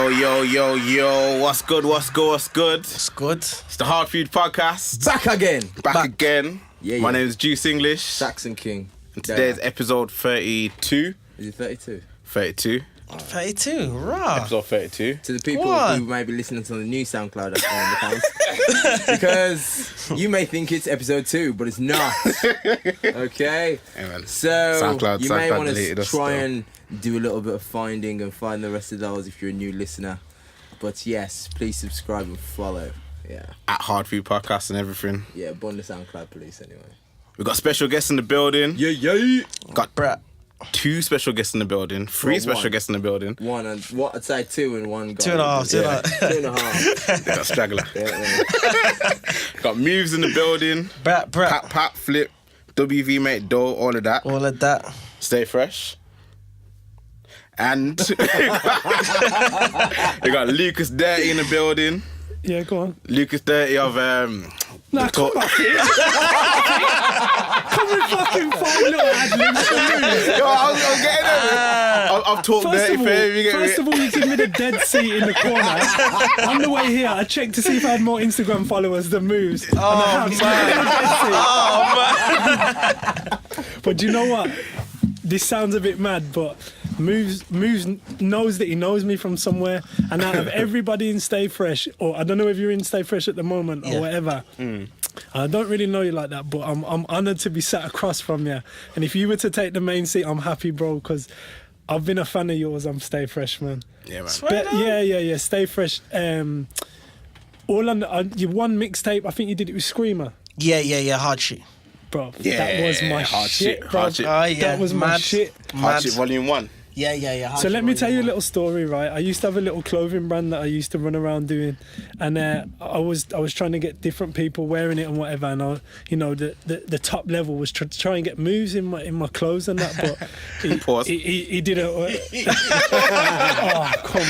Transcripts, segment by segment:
Yo. What's good? It's the Hardfood Podcast. Back again. Yeah. My name is Juice English. Saxon King. And today's episode 32. Is it 32? 32. 32, right. Episode 32. To the people who may be listening to the new SoundCloud account, because you may think it's episode 2, but it's not. Okay? Amen. So SoundCloud may want to deleted try and do a little bit of finding and find the rest of those if you're a new listener. But yes, please subscribe and follow. Yeah. At Hardfood Podcast and everything. Yeah, bun the SoundCloud police anyway. We've got special guests in the building. Yeah. Got 2 special guests in the building. 3 special guests in the building. One and what? I'd say 2 and 1 guy. 2.5. 2.5. They got straggler. Yeah. Got Movez in the building. Pat, Flip, WV Mate, Doe, all of that. StayFresh. And we got Lucasdirty in the building. Yeah, go on. Lucasdirty of Nah, come back here. Come and fucking find little ad-libs for me. Yo, I'm getting it. I've talked dirty for him. First of all, you give me the dead seat in the corner. On the way here, I checked to see if I had more Instagram followers than Moves. Man. But do you know what? This sounds a bit mad, but Moves knows that he knows me from somewhere, and out of everybody in StayFresh, or I don't know if you're in StayFresh at the moment or whatever, I don't really know you like that, but I'm honoured to be sat across from you. And if you were to take the main seat, I'm happy, bro, because I've been a fan of yours. I'm StayFresh, man. Yeah, man. Yeah. StayFresh. All on your one mixtape. I think you did it with Screamer. Yeah. Hard shit. Bro, Yeah, that was my hard shit, shit, bro. hard shit. That was my shit. Hard Shit Volume 1. Yeah. So let me tell you a little story, right? I used to have a little clothing brand that I used to run around doing, and I was trying to get different people wearing it and whatever, and the top level was to try and get Moves in my clothes and that, but he did it. Oh, come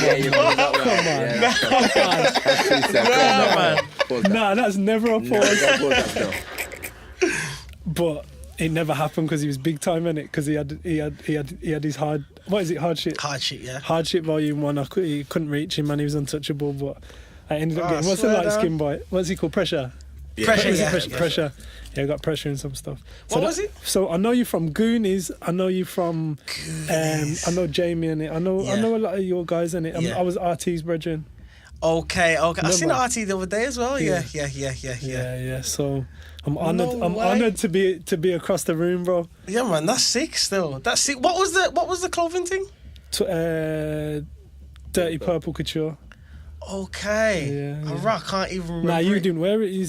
on. Nah, that's never a pause. But it never happened because he was big time in it, because he had his hard shit. Hard shit, yeah. Hard shit volume 1. He couldn't reach him, man. He was untouchable. But I ended up getting what's the light skin boy? What's he called? Pressure. Yeah. Pressure. Yeah, I got Pressure and some stuff. What was it? So I know you from Goonies. I know you from. I know Jamie in it. I know a lot of your guys in it. I was RT's brethren. Okay. I seen RT the other day as well. Yeah. So I'm honoured to be across the room, bro. Yeah, man, that's sick. Still, that's sick. What was the clothing thing? Dirty Purple Couture. Okay. Yeah. I can't even remember. Nah, you didn't wear it. You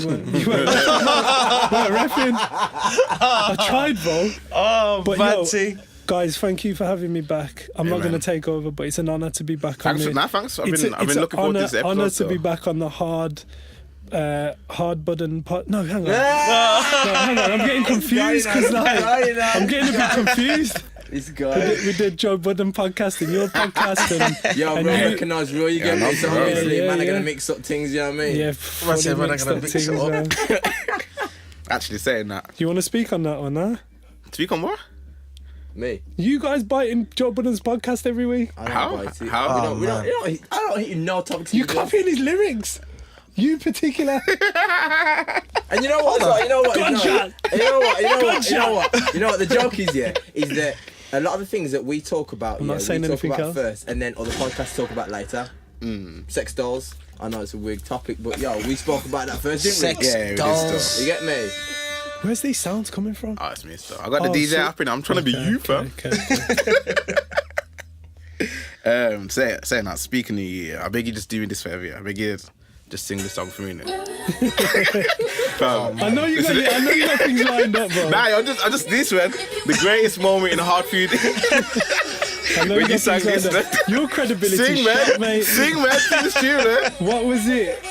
weren't repping. I tried, bro. Oh, fancy. Guys, thank you for having me back. I'm not going to take over, but it's an honour to be back on it. Thanks. I've been looking forward to this episode. Honour to be back on the hard button pod. No, hang on. Hang on. I'm getting confused because I'm getting a bit confused. This guy. We did Joe Budden podcast and your podcast. And, yo, and bro, recognise real. You get me. So obviously, man, are going to mix up things, you know what I mean? Yeah, man, are going to mix it up. Actually saying that. Do you want to speak on that one, huh? Speak on what? Me. You guys biting Joe Budden's podcast every week? How? I don't hit no topics. You copying his lyrics. You particular. And you know what? You know what? The joke is that a lot of the things that we talk about, we talk about first, and then other podcasts talk about later. Sex dolls. I know it's a weird topic, but we spoke about that first, didn't we? Sex dolls. You get me? Where's these sounds coming from? Oh, it's me. So I got the DJ up and I'm trying to be you, fam. Saying that, speaking of you, I beg you just do me this favor. I beg you just sing this song for me now. I know you got things lined up, bro. Nah, I just this one, the greatest moment in Hardfood. I know when you sang this, man. Your credibility Sing, man. shot, mate. Sing, man. Sing this tune, man. What was it?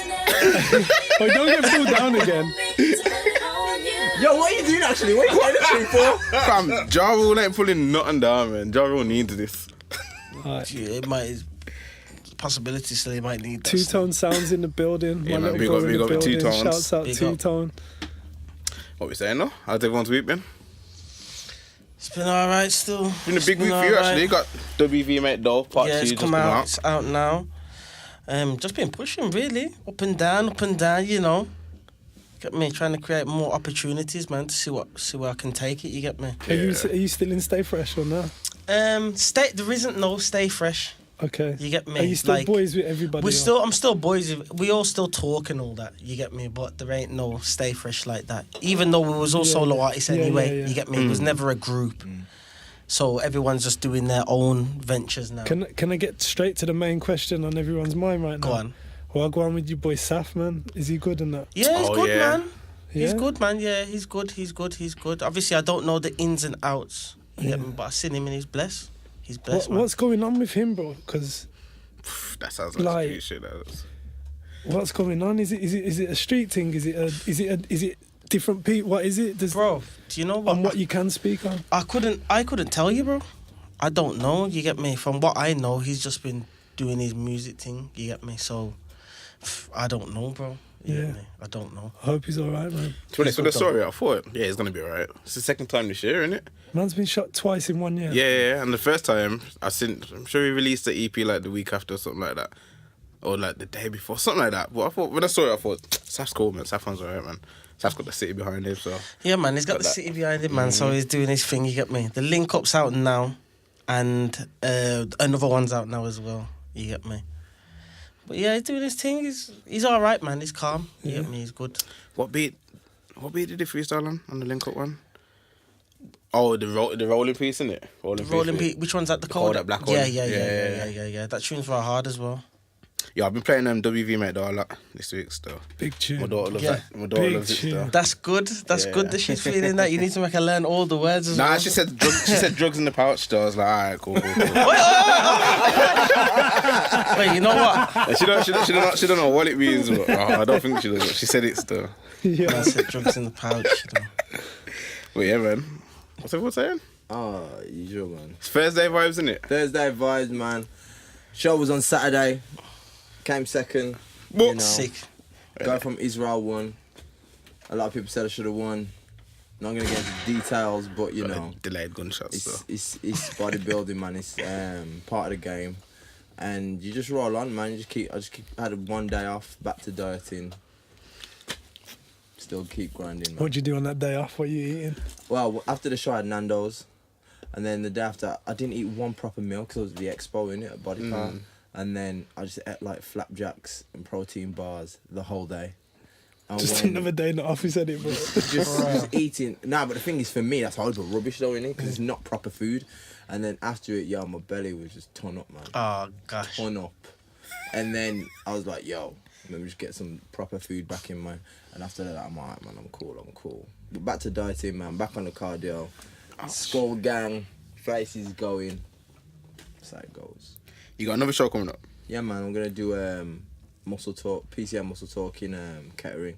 Oh, don't get pulled down again. Yo, what are you doing actually? What are you playing the tune for? Fam, Ja Rule ain't pulling nothing down, man. Ja Rule needs this. It might. Possibility still, he might need that. Two-tone sounds in the building. Yeah, man, big up Two-Tones. Shouts out Two-Tone. What we saying, no? How's everyone's week been? It's been alright still. It's been a big week for you actually. You got WV Mate Dough Part 2 just come out. It's out now. Just been pushing really, up and down, you know. Get me, trying to create more opportunities, man, to see where I can take it. You get me? Are you still in StayFresh or no? There isn't no StayFresh. Okay. You get me? Are you still boys with everybody? I'm still boys. We all still talk and all that. You get me? But there ain't no StayFresh like that. Even though we was all solo artists anyway. You get me? It was never a group. So everyone's just doing their own ventures now. Can I get straight to the main question on everyone's mind right now? Go on. Well, I'll go on with your boy Saf, man. Is he good in that? Yeah, he's good, man. Yeah? He's good, man. Yeah, he's good. Obviously, I don't know the ins and outs. You get me? But I've seen him and he's blessed. He's blessed, man. What's going on with him, bro? Because that sounds like shit. What's going on? Is it a street thing? Is it different people? What is it? Bro, do you know what? On what you can speak on? I couldn't tell you, bro. I don't know. You get me? From what I know, he's just been doing his music thing. You get me? So I don't know, bro. You get me? I don't know. I hope he's alright, man. For the story, I thought, he's gonna be alright. It's the second time this year, isn't it? Man's been shot twice in 1 year. Yeah. And the first time, I'm sure he released the EP like the week after or something like that. Or like the day before, something like that. But I thought, when I saw it, I thought, Saf's cool, man. Saf's alright, man. Saf's got the city behind him, so... Yeah, man, he's got the city behind him, man, so he's doing his thing, you get me? The link-up's out now, and another one's out now as well, you get me? But yeah, he's doing his thing. He's alright, man. He's calm. You get me? He's good. What beat did he freestyle on the link-up one? Oh, the rolling piece, isn't it? Rolling piece. Which one's that? The cold? That black one? Yeah. That tune's very hard as well. Yeah, I've been playing WV Mate Dough a lot this week still. Big tune. My daughter loves that. My daughter loves it still. That's good. That's good that she's feeling that. You need to make her learn all the words as well. Nah, she said drugs in the pouch though. I was like, alright, cool. Wait, you know what? She don't know what it means, but I don't think she does. She said it still. Yeah. I said drugs in the pouch. But yeah, man. What's everyone saying? Oh, usual, man. It's Thursday vibes, isn't it? Thursday vibes, man. Show was on Saturday. Came second. What? You know, sick. Guy from Israel won. A lot of people said I should have won. Not gonna get into details, but you know, delayed gunshots. It's bodybuilding, man. It's part of the game, and you just roll on, man. I had 1 day off, back to dieting. Still keep grinding, man. What'd you do on that day off? What are you eating? Well, after the show, I had Nando's, and then the day after, I didn't eat one proper meal because it was the expo in it at Body Part, and then I just ate like flapjacks and protein bars the whole day. And just another day in the office, said it, bro. Just eating. Nah, but the thing is, for me, that's horrible rubbish though, innit? Because it's not proper food. And then after it, my belly was just torn up, man. Oh gosh. Torn up. And then I was like, let me just get some proper food back in, man. And after that, I'm alright, man. I'm cool. But back to dieting, man. Back on the cardio. Skull gang. Faces going. That's how it goes. You got another show coming up? Yeah, man. I'm gonna do Muscle Talk, PCM Muscle Talk in Kettering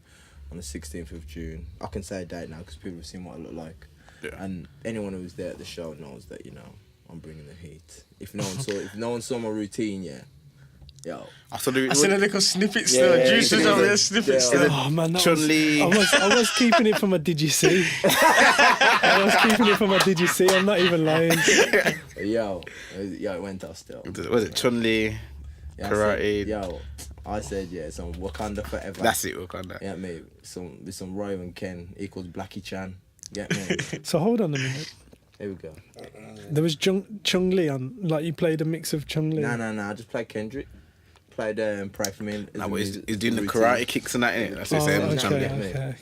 on the 16th of June. I can say a date now because people have seen what I look like. Yeah. And anyone who's there at the show knows that, I'm bringing the heat. If no one saw my routine, I seen a little snippet still. Juice was over there, snippet still. Oh man, I was keeping it from a did you see? I'm not even lying. It went off still. Was it Chun-Li? Karate? I said some Wakanda forever. That's it, Wakanda. Yeah, mate. Some Roy and Ken equals Blackie Chan. Get me? So hold on a minute. Here we go. There was Chung-Li on, like you played a mix of Chung-Li. Nah. I just played Kendrick. Played Pray For Me. He's doing the karate kicks and that, innit? That's what he's saying.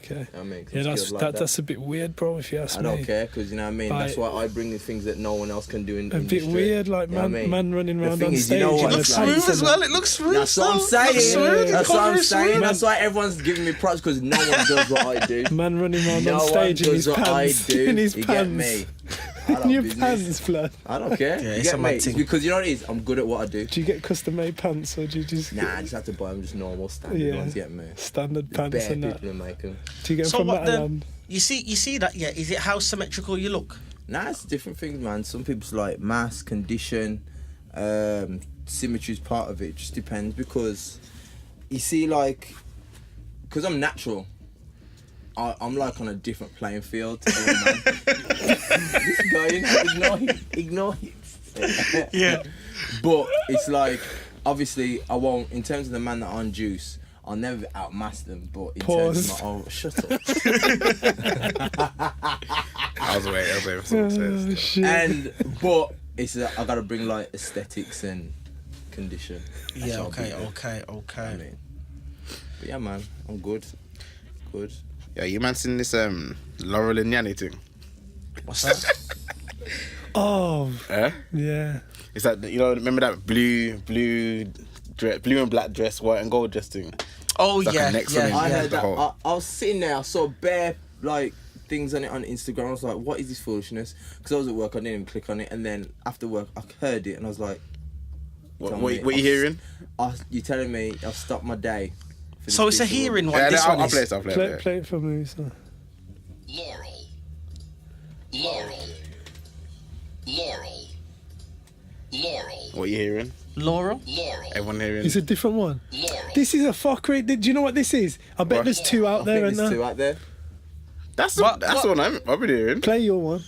Okay. I mean, that's a bit weird, bro, if you ask me. I don't care, because, you know what I mean? That's why I bring the things that no one else can do in the industry. A bit weird, like man running around on stage. It looks smooth as well. It looks smooth. That's what I'm saying. That's why everyone's giving me props, because no one does what I do. Man running around on stage in his pants. In his pants. Get me? In your pants, blood. I don't care. You get me? Because you know what it is? I'm good at what I do. Do you get custom-made pants, or do you just... Nah, I just have to buy them just normal, standard ones, get me? Standard pants and that. Make them. Do you get them from Matalan? You see that, Is it how symmetrical you look? Nah, it's different things, man. Some people's like mass, condition, symmetry's part of it. It just depends, because you see, like... Because I'm natural. I'm like on a different playing field. This guy, ignore it. Yeah. But it's like, obviously, I won't, in terms of the man that on juice, I'll never outmaster them, but in terms of my, shut up. I was waiting for someone to say this. But it's I gotta bring like aesthetics and condition. Yeah, okay. I mean, but yeah, man, I'm good. Yeah, you man seen this Laurel and Yanny thing? What's that? Oh, yeah. It's that, you know, remember that blue and black dress, white and gold dress thing? Oh, Like yeah. a next one. I heard the that. whole- I was sitting there, I saw bare like things on it on Instagram. I was like, what is this foolishness? Because I was at work, I didn't even click on it, and then after work, I heard it, and I was like, What you hearing? You're telling me I've stopped my day. for this So it's a piece of hearing work? one. Yeah, This I'll one play is. it. I'll play it. Play it for me, son. Laurel. What you hearing? Laurel? Everyone hearing? It's a different one. This is a fuckery. Do you know what this is? I bet What? there's two out I there, think and there's two out there. That's the one I've been hearing. Play your one.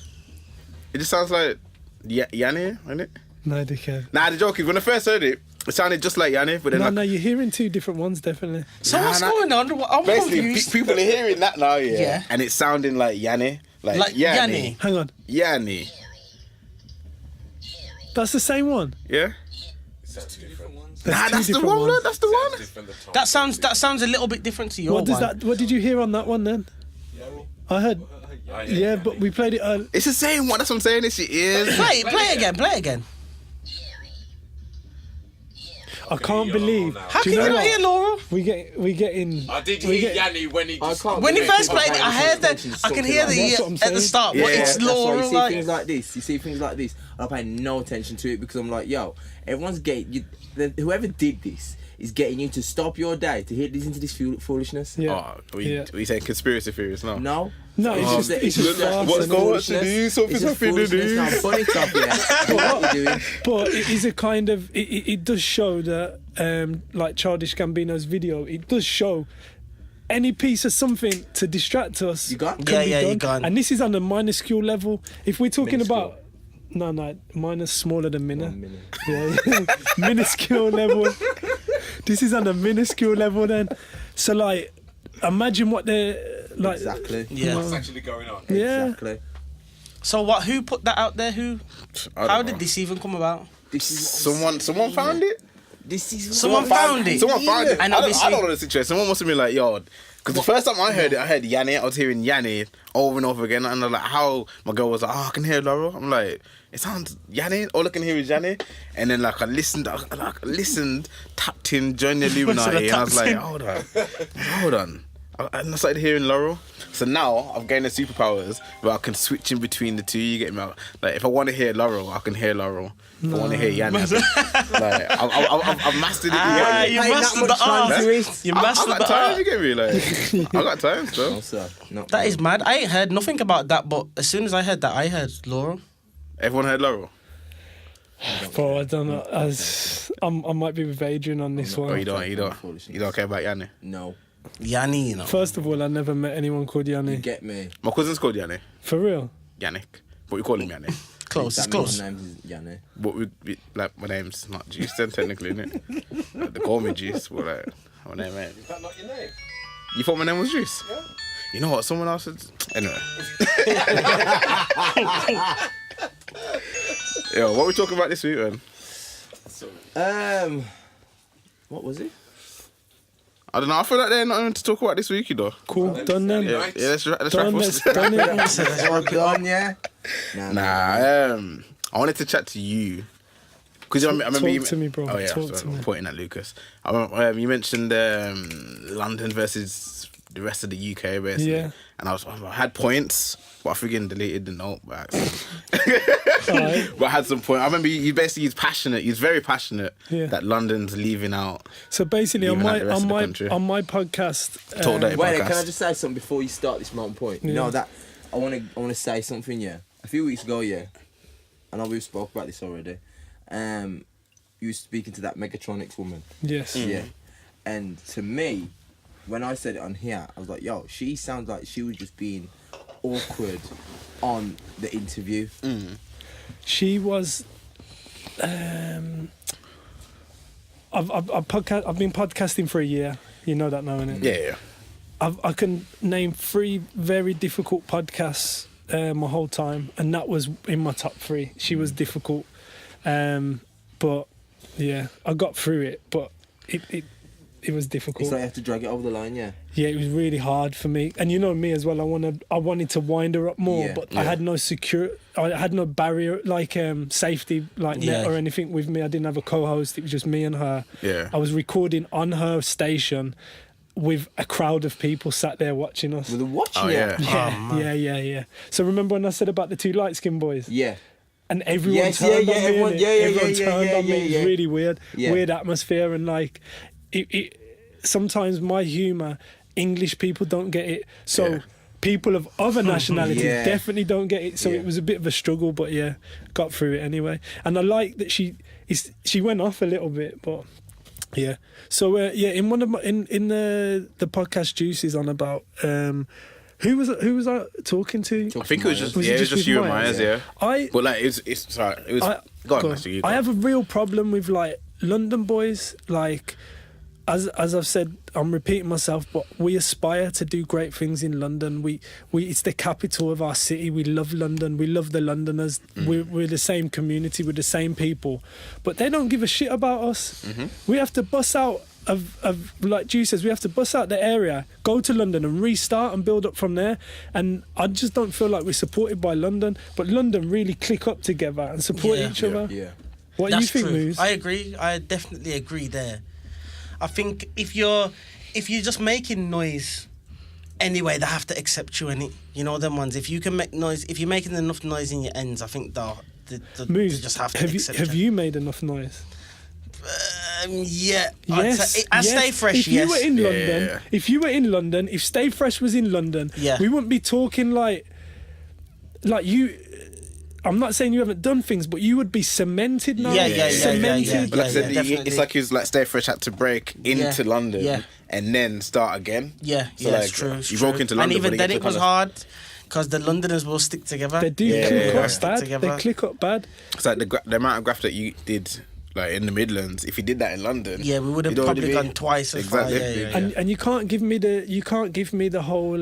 It just sounds like Yanny, isn't it? No, dickhead. Nah, the joke is when I first heard it, it sounded just like Yanny, but then No, you're hearing two different ones, definitely. So what's going on? I'm basically confused. people are hearing that now, Yeah. and it's sounding like Yanny, Like Yanny. Hang on. Yanny, That's the same one. yeah. That's That's two the different one, ones. look, that's the one. That sounds a little bit different to your What does one. that? What did you hear on that one then? I heard. Yeah, but we played it. It's the same one. That's what I'm saying. It's your ears. Play it again. I can't believe. How Do can you you know not what? hear Laurel? We get in. I did hear Yanny when he just... When he first played it, I heard that. I can hear That's what I'm the at the saying. start. Yeah. But it's That's why Laurel. you see Like, things like this. You see things like this. I pay no attention to it because I'm like, yo, everyone's getting whoever did this is getting you to stop your day to listen to this foolishness. Yeah. Oh, we say conspiracy theories now. No, it's just farce What's and going on foolishness. to do? Something's It's just happening to foolishness. do. No, funny stuff, yeah. What are you doing? But it is a kind of. It does show that, like Childish Gambino's video, it does show any piece of something to distract us. You got? can be Yeah, you done. gone. And this is on a minuscule level. If we're talking Minuscule. about. No, minus smaller than minor. 1 minute. Yeah, minuscule level. This is on a minuscule level then. So like, imagine what they're like. Exactly. yeah. What's actually going on? Yeah. Exactly. So what? Who put that out there? Who? I don't How know. did this even come about? This is what Someone found it. This is Someone found it. Someone found it. And I obviously- don't know the situation. Someone must have been like, yo, because the first time I heard it, I heard Yanny. I was hearing Yanny over and over again, and I was like, how? My girl was like, oh, I can hear Laurel. I'm like, it sounds Yanny. All I can hear is Yanny. And then like I listened, tapped in, joined the Illuminati, and I was like, hold on. And I started hearing Laurel. So now I've gained the superpowers where I can switch in between the two. You get me? Like if I want to hear Laurel, I can hear Laurel. If I want to hear Yanny, like I've mastered it. You Ain't mastered that much the time art. to it. You I mastered got the time. art. You get me? Like I got time, bro. No, sir. No. That is mad. I ain't heard nothing about that, but as soon as I heard that, I heard Laurel. Everyone heard Laurel. Bro, I don't know. I might be with Adrian on this Oh, one. you don't care about Yanny. No. Yanny, you know. First of all, I never met anyone called You Yanni. get me. My cousin's called Yanny. For real? Yannick. But we call him Yanny. Close, it's That means close. my name is Yanny. But we like my name's not Juice then technically, innit? Like, they call me Juice, but like my name ain't. Is that not your name? You thought my name was Juice? Yeah. You know what? Someone else said. Anyway. Yo, what are we talking about this week, man? What was it? I don't know. I feel like there's nothing to talk about this week, you know. Cool, done then. Yeah, let's wrap Done, us. done it. Done, yeah. Nah, I wanted to chat to you because I remember Talk you. to me, bro. Oh yeah, Talk so to I'm me. pointing at Lucas. I remember, you mentioned London versus the rest of the UK, basically. Yeah. And I had points, but I freaking deleted the note by accident. Alright. But I had some point. I remember you basically he's passionate. He's very passionate Yeah. that London's leaving out. So basically, on Even like the rest of the my country. on my podcast, TalkDirty Wait, Podcast. can I just say something before you start this mountain point? You Yeah. know that I wanna say something, yeah. A few weeks ago, yeah. I know we've spoke about this already. You were speaking to that Megatronics woman. yes, Yeah. And to me, when I said it on here, I was like, yo, she sounds like she was just being awkward on the interview. She was. I've been podcasting for a year. You know that now, innit? Yeah. I can name 3 very difficult podcasts my whole time, and that was in my top 3. She was difficult, but yeah, I got through it. But it was difficult. It's like you have to drag it over the line, yeah. Yeah, it was really hard for me, and you know me as well. I wanted to wind her up more, but I had no I had no barrier safety net or anything with me. I didn't have a co-host. It was just me and her. Yeah. I was recording on her station with a crowd of people sat there watching us. With the watching Yeah. So remember when I said about the 2 light-skinned boys? Yeah. And everyone turned on me. Everyone turned on me. It was really weird. Yeah. Weird atmosphere, and it sometimes my humour, English people don't get it. So people of other nationalities definitely don't get it. So it was a bit of a struggle, but got through it anyway. And I like that she went off a little bit, but yeah. So in one of my in the podcast Juices on about who was I talking to? I think it was just you and Myers, yeah. But like it's sorry, it was. Go on, Master, I have a real problem with London boys. As I've said, I'm repeating myself, but we aspire to do great things in London. We it's the capital of our city. We love London. We love the Londoners. We're the same community. We're the same people. But they don't give a shit about us. We have to bust out of like Juice says, we have to bust out the area, go to London and restart and build up from there. And I just don't feel like we're supported by London. But London really click up together and support each other. Yeah. What do you think, Moose? I agree. I definitely agree there. I think if you're just making noise anyway, they have to accept you in it. You know them ones. If you can make noise, if you're making enough noise in your ends, I think they just have to accept you. Have you made enough noise? Yeah. Yes. StayFresh. If you were in London, if StayFresh was in London, we wouldn't be talking like you. I'm not saying you haven't done things, but you would be cemented now. Cemented. But like I said, it's like StayFresh had to break into London and then start again. It's true. You broke into London, and even then it was hard because the Londoners will stick together. They do click up bad. They click up bad. It's like the amount of graph that you did. Like in the Midlands, if you did that in London, we would have probably gone twice as far. And you can't give me the whole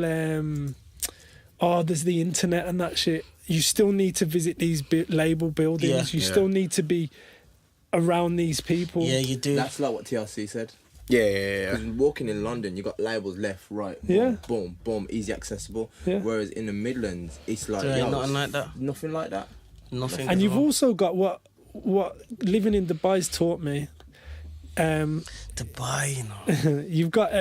there's the internet and that shit. You still need to visit these label buildings. You still need to be around these people. Yeah, you do. That's like what TLC said. Yeah. Because walking in London, you got labels left, right, boom, boom, easy accessible. Yeah. Whereas in the Midlands, it's like nothing like that. Nothing like that. Nothing. And you've also got what living in Dubai's taught me. Dubai, you know. You've got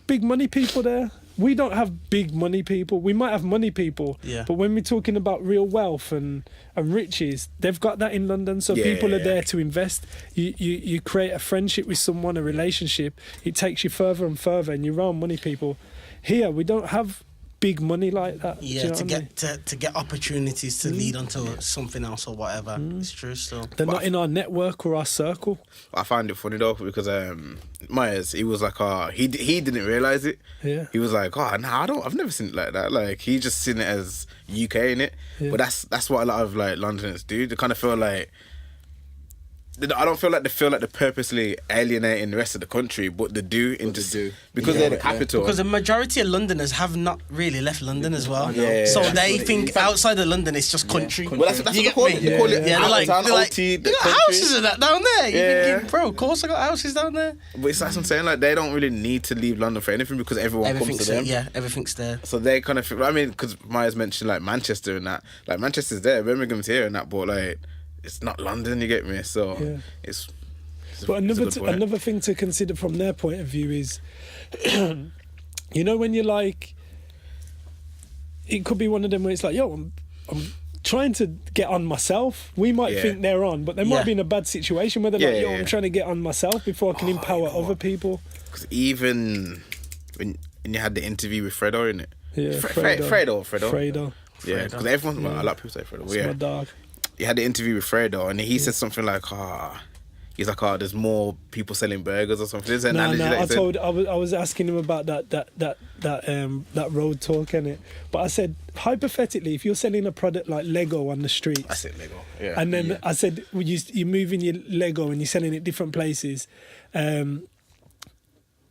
big money people there. We don't have big money people. We might have money people, but when we're talking about real wealth and riches, they've got that in London. So people are there to invest. You create a friendship with someone, a relationship. It takes you further and further, and you're around money people. Here, we don't have big money like that. Yeah, to get opportunities to lead onto something else or whatever. It's true still. They're not in our network or our circle. I find it funny though because Myers, he was like, he didn't realise it. Yeah. He was like, I've never seen it like that. Like he just seen it as UK in it. Yeah. But that's what a lot of like Londoners do. They kind of feel like I don't feel like they feel like they're purposely alienating the rest of the country, but they do because they're the capital. Because the majority of Londoners have not really left London as well. Yeah. So they think outside of London it's just country. Well, that's what they call it. They call it they're like, OT, you got houses and that down there. You're thinking, bro, of course I got houses down there. But it's like I'm saying, like they don't really need to leave London for anything because everyone comes to them. Yeah, everything's there. So they kind of feel, I mean, because Myers mentioned like Manchester and that. Like Manchester's there, Birmingham's here and that, but like it's not London, you get me? So it's but another thing to consider from their point of view is, you know, when you're like, it could be one of them where it's like, yo, I'm trying to get on myself. We might think they're on, but they might be in a bad situation where they're like, yo, I'm trying to get on myself before I can empower other people. Because even when you had the interview with Fredo, innit? Yeah, Fredo. Yeah, because everyone, a lot of people say Fredo. That's my dog. You had the interview with Fredo, and he said something like, he's like, oh, there's more people selling burgers or something. There's an No, analogy that he said. I was asking him about that road talk, innit? But I said, hypothetically, if you're selling a product like Lego on the streets, I said Lego. Yeah. and then I said, you're moving your Lego and you're selling it different places. In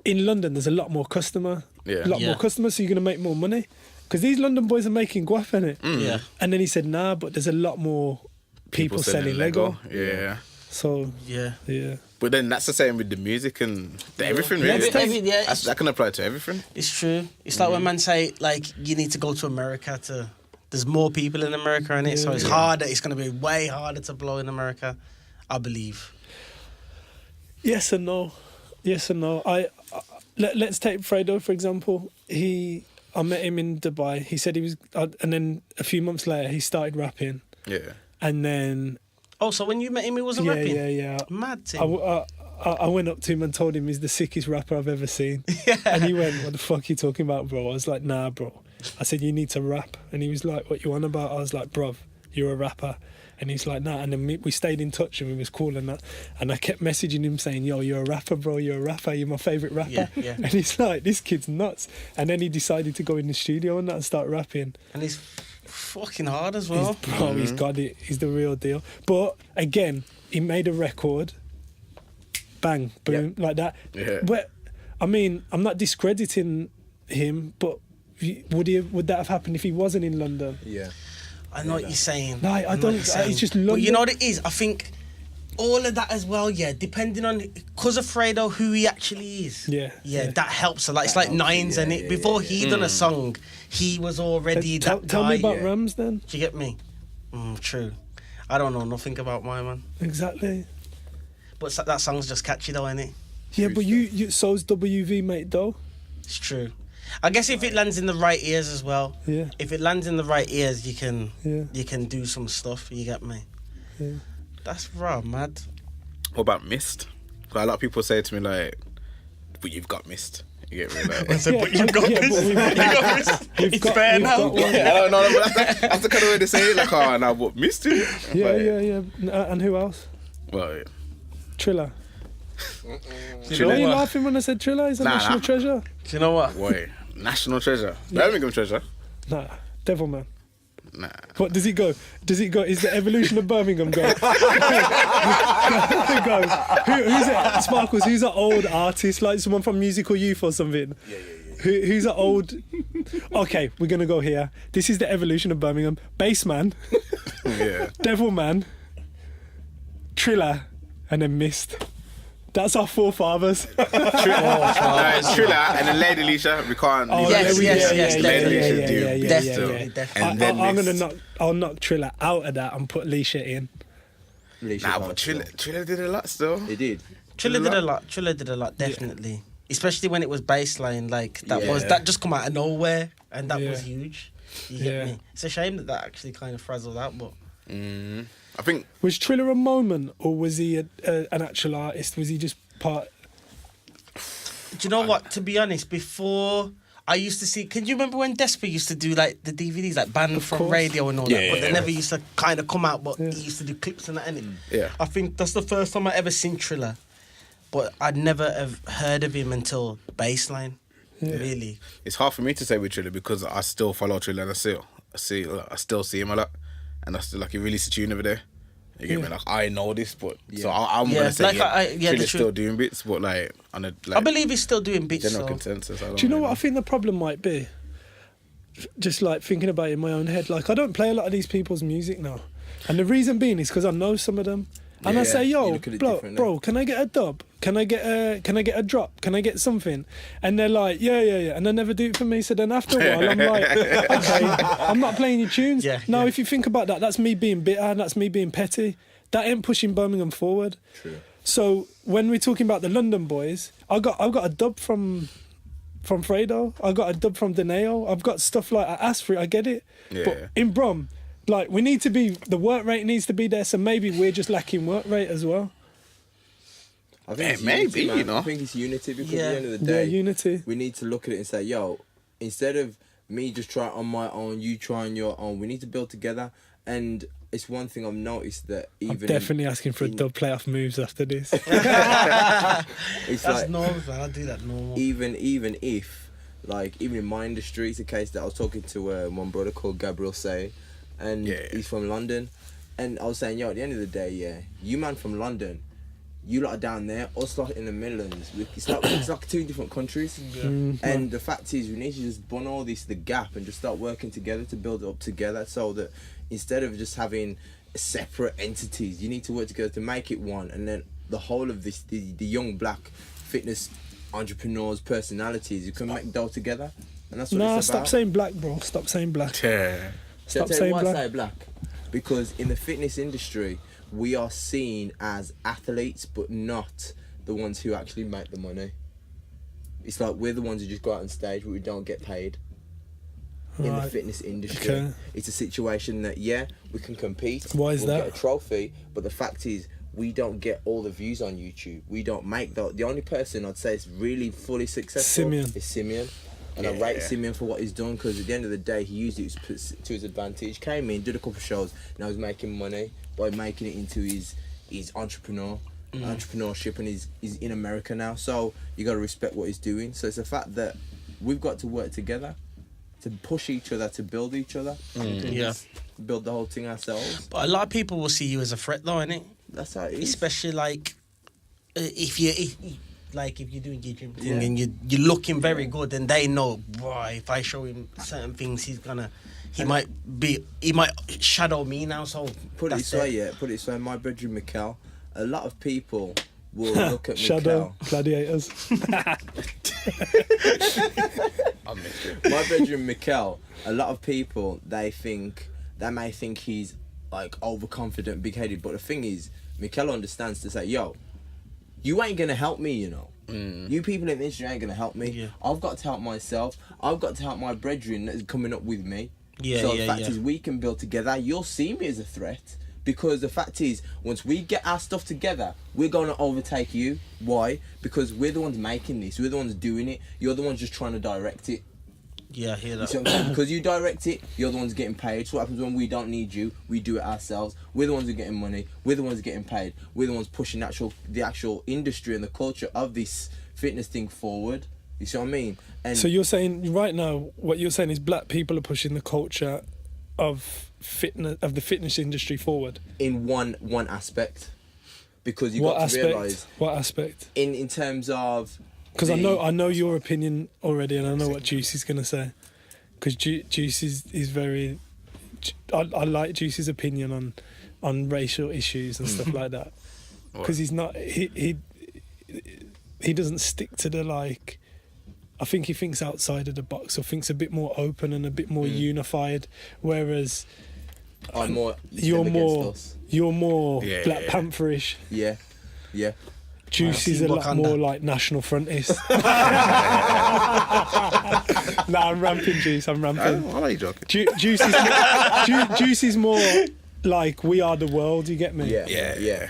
London, there's a lot more customer, more customers, so you're gonna make more money. Because these London boys are making guap, innit? Yeah. And then he said, nah, but there's a lot more people selling Lego. Yeah. So Yeah. But then that's the same with the music and everything, really. That can apply to everything. It's true. It's like when man say, like, you need to go to America to... There's more people in America, innit? So it's harder. It's going to be way harder to blow in America, I believe. Yes and no. Let's take Fredo, for example. I met him in Dubai. He said he was... and then a few months later, he started rapping. Yeah. And then... Oh, so when you met him, he wasn't rapping? Yeah. Mad thing. I went up to him and told him he's the sickest rapper I've ever seen. Yeah. And he went, what the fuck are you talking about, bro? I was like, nah, bro. I said, you need to rap. And he was like, what you on about? I was like, bruv, you're a rapper. And he's like, nah. And then we stayed in touch and we was cool and that. And I kept messaging him saying, yo, you're a rapper, bro. You're a rapper. You're my favourite rapper. Yeah. And he's like, this kid's nuts. And then he decided to go in the studio and that and start rapping. And he's fucking hard as well. He's got it. He's the real deal. But again, he made a record. Bang, boom, like that. Yeah. But I mean, I'm not discrediting him, but would that have happened if he wasn't in London? Yeah. I know what you're saying. No, I don't. It's just London. But you know what it is? I think all of that as well, depending on... Because of Fredo, who he actually is. Yeah. That helps a lot. It's like Nines, and it. Before he done a song, he was already that guy. Tell me about Rams then. Do you get me? True. I don't know nothing about my man. Exactly. But that song's just catchy though, ain't it? Yeah, but you so's WV, mate, though. It's true. I guess if it lands in the right ears as well. Yeah. If it lands in the right ears, you can do some stuff. You get me? Yeah. That's raw, mad. What about Mist? A lot of people say to me like, but you've got Mist. You get me? Like, But you've got this. It's fair now. I don't know, but that's the kind of way they say it. Like, oh, now what, Mist? Yeah. And who else? Well, Triller. Why are you laughing when I said Triller? He's a national treasure. Do you know what? Wait, national treasure? Birmingham treasure? Nah, Devilman. Nah. What does it go? Is the evolution of Birmingham go? Who's it? Sparkles, who's an old artist, like someone from Musical Youth or something? Yeah. Who's an old... Okay, we're going to go here. This is the evolution of Birmingham. Bassman, Devilman, Triller, and then Mist. That's our forefathers. Triller and then Lady Alicia. We can't. Definitely. I'll knock Triller out of that and put Alicia in. But Triller did a lot still. He did. Triller did a lot, definitely. Yeah. Especially when it was bassline, like that just come out of nowhere, and that was huge. You get me? It's a shame that actually kind of frazzled out, but. I think, was Triller a moment, or was he an actual artist? Was he just part? Do you know what? To be honest, before I used to see. Can you remember when Desper used to do like the DVDs, like banned from radio and all that? But they never used to kind of come out. But he used to do clips and that, innit? Yeah. I think that's the first time I ever seen Triller, but I'd never have heard of him until Bassline. Yeah. Really, it's hard for me to say with Triller because I still follow Triller and I still see him a lot. And I still, like, he released a tune over there. You get me? Like, I know this, but... So I'm going to say, Triller's still doing bits, but, like, on a... Like, I believe he's still doing bits, general consensus. Do you know what I think the problem might be? Just, like, thinking about it in my own head. Like, I don't play a lot of these people's music now. And the reason being is because I know some of them. And I say, yo, bro, can I get a dub? Can I get a drop? Can I get something? And they're like, yeah. And they never do it for me. So then after a while, I'm like, okay, I'm not playing your tunes. If you think about that, that's me being bitter. That's me being petty. That ain't pushing Birmingham forward. True. So when we're talking about the London boys, I've got a dub from Fredo. I got a dub from Deneo. I've got stuff like I asked for it. I get it. Yeah. But in Brum, like, we need to be... The work rate needs to be there, so maybe we're just lacking work rate as well. I think it's maybe, unity, you know. I think it's unity because at the end of the day... unity. We need to look at it and say, yo, instead of me just trying on my own, you try on your own, we need to build together. And it's one thing I've noticed that even... I'm definitely asking for a dub playoff moves after this. It's That's like, normal, man. I do that normal. even if, like, even in my industry, it's a case that I was talking to one brother called Gabriel Say, and he's from London, and I was saying, yo, at the end of the day, you man from London, you lot are down there, us lot in the Midlands. It's like 2 different countries. And the fact is, we need to just bond all this, the gap, and just start working together to build it up together, so that instead of just having separate entities, you need to work together to make it one. And then the whole of this, the young black fitness entrepreneurs, personalities, you can make dough together. And that's what it's about. Stop saying black, bro. Stop saying black. Yeah. Stop saying why black. I say black. Because in the fitness industry, we are seen as athletes, but not the ones who actually make the money. It's like we're the ones who just go out on stage, but we don't get paid. In the fitness industry, it's a situation that we can compete. Why is that? Get a trophy, but the fact is we don't get all the views on YouTube. We don't make the only person I'd say is really fully successful is Simeon. And I rate Simeon for what he's done, because at the end of the day, he used it to his advantage. Came in, did a couple of shows, now he's making money by making it into his entrepreneurship, and he's in America now. So you got to respect what he's doing. So it's the fact that we've got to work together to push each other, to build each other, build the whole thing ourselves. But a lot of people will see you as a threat, though, innit? That's how it is. Especially like if you're doing your gym thing and you're looking very good, and they know, boy, if I show him certain things, he might shadow me now. So put it this way, my bedroom, Mikel, a lot of people will look at Shadow Mikel. Gladiators. My bedroom, Mikel, a lot of people, they may think he's like overconfident, big-headed, but the thing is, Mikel understands to say, yo, you ain't gonna help me, you know. You people in the industry ain't gonna help me. I've got to help myself. I've got to help my brethren that's coming up with me. So the fact is, we can build together. You'll see me as a threat, because the fact is, once we get our stuff together, we're going to overtake you. Why? Because we're the ones making this. We're the ones doing it. You're the ones just trying to direct it. Yeah, I hear that. You see what I'm saying? Because you direct it, you're the ones getting paid. So what happens when we don't need you? We do it ourselves. We're the ones who are getting money. We're the ones getting paid. We're the ones pushing the actual industry and the culture of this fitness thing forward. You see what I mean? And so you're saying right now, what you're saying is black people are pushing the culture of the fitness industry forward in one aspect, because you got to realise what aspect in terms of, because I know your opinion already, and I know what Juicy's gonna say, because Juice is very, I like Juicy's opinion on racial issues and stuff like that, because he's not he doesn't stick to the like. I think he thinks outside of the box, or thinks a bit more open and a bit more unified. Whereas you're more Black Pantherish. Yeah. Juice is a lot more like National Frontist. Nah, I'm ramping, Juice. I'm ramping. I like you joking. Juice is more like We Are the World. You get me? Yeah.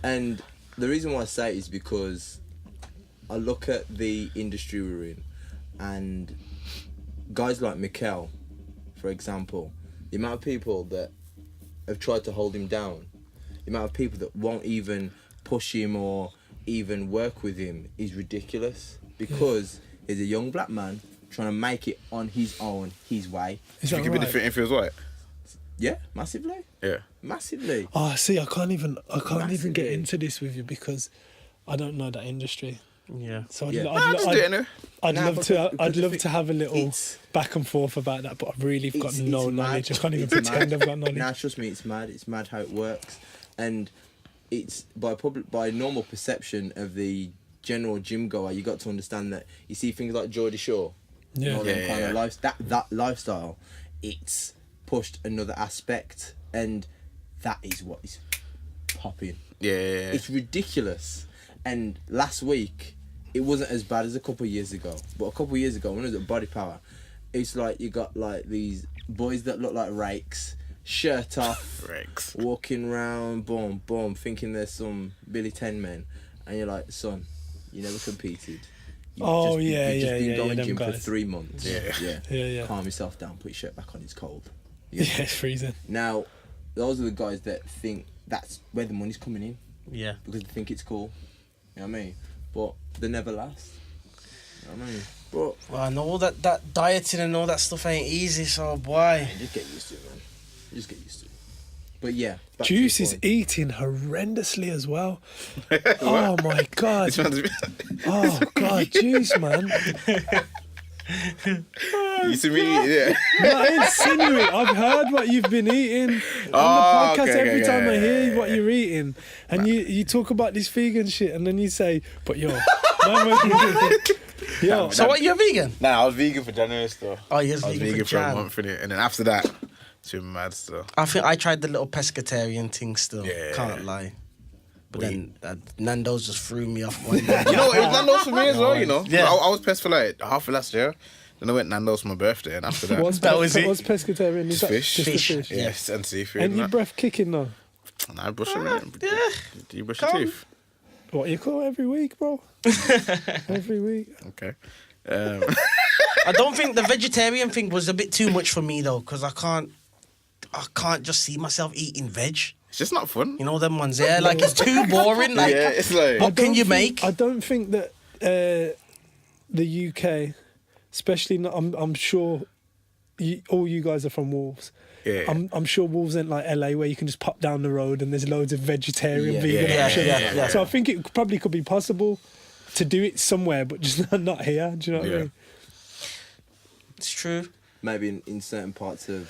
And the reason why I say it is because I look at the industry we're in, and guys like Mikel, for example, the amount of people that have tried to hold him down, the amount of people that won't even push him or even work with him is ridiculous, because he's a young black man trying to make it on his own, his way. Is Do you think it'd be different if he was white? Yeah, massively. Yeah. Massively. Oh, see, I can't even get into this with you because I don't know that industry. Yeah. So Yeah. I'd love to have a little back and forth about that, but I really have got no knowledge. I can't even pretend I've got knowledge. Nah, trust me, it's mad. It's mad how it works, and it's by normal perception of the general gym goer. You got to understand that you see things like Geordie Shore, kind of life, that lifestyle. It's pushed another aspect, and that is what is popping. Yeah. It's ridiculous. And last week, it wasn't as bad as a couple of years ago. But a couple of years ago, when I was at Body Power, it's like you got like these boys that look like rakes, shirt off, walking around, boom, thinking there's some Billy Ten men. And you're like, son, you never competed. You've just been going gym for 3 months. Yeah. Calm yourself down, put your shirt back on, it's cold. Yeah, it's freezing. Now, those are the guys that think that's where the money's coming in. Yeah. Because they think it's cool. You know what I mean? But they never last. You know what I mean? But Well, I know all that dieting and all that stuff ain't easy, so boy. just get used to it, man. Just get used to it. But yeah. Juice is eating horrendously as well. Oh my God. This man's- Oh God, Juice, man. You see me eat, yeah. Not insinuate. I've heard what you've been eating on the Oh, podcast okay, every okay, time I yeah, hear yeah, what you're eating, and you talk about this vegan shit, and then you say, "But yo, yo." So what, you're vegan? Nah, I was vegan for January still. Oh, you're I was vegan for a month, innit? And then after that, it's been mad still. I think I tried the little pescatarian thing still. Yeah. Can't lie. But then Nando's just threw me off one day. You know, it was Nando's for me as well, you know. Yeah. I was pest for like half of last year. Then I went Nando's for my birthday, and after that, What's pescatarian? Is Just that fish. Just the Fish. fish. yes, and seafood. And And your breath kicking though. I brush them. Yeah. Do you brush your Calm. teeth? What you call every week, bro? Every week. Okay. I don't think the vegetarian thing was a bit too much for me though, because I can't just see myself eating veg. It's just not fun. You know them ones, yeah? Like it's too boring. Like Yeah, it's like what can you think- make? I don't think that the UK, especially not, I'm sure all you guys are from Wolves. yeah. I'm sure Wolves ain't like LA where you can just pop down the road and there's loads of vegetarian, vegan yeah, options. yeah. So I think it probably could be possible to do it somewhere, but just not here. Do you know what I mean? It's true. Maybe in certain parts of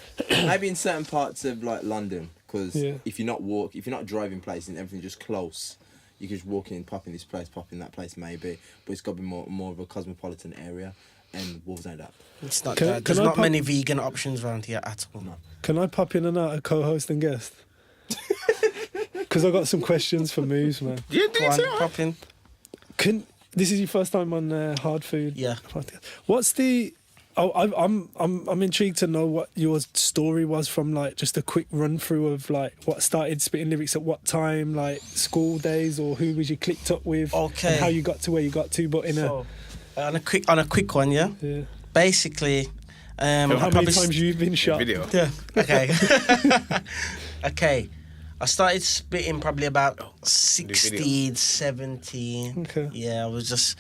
like London, because Yeah. if you're not driving places and everything's just close, you can just walk in, pop in this place, pop in that place, maybe. But it's got to be more of a cosmopolitan area, and Wolves ain't that. It's not Can- that. can There's I not pop- many vegan options around here at all. Can I pop in and out of co-host and guest? Because I got some questions for Moves, man. Yeah, Go on, do you pop in. This is your first time on Hardfood? Yeah. What's the... I'm intrigued to know what your story was from, like, just a quick run through of, like, what started spitting lyrics at what time, like, school days, or who was you clicked up with, Okay. and how you got to where you got to, but in So, on a quick one, yeah. yeah. Basically, How many times you've been shot? Video. Yeah. Okay. Okay. I started spitting probably about 16, 17. Okay. Yeah, I was just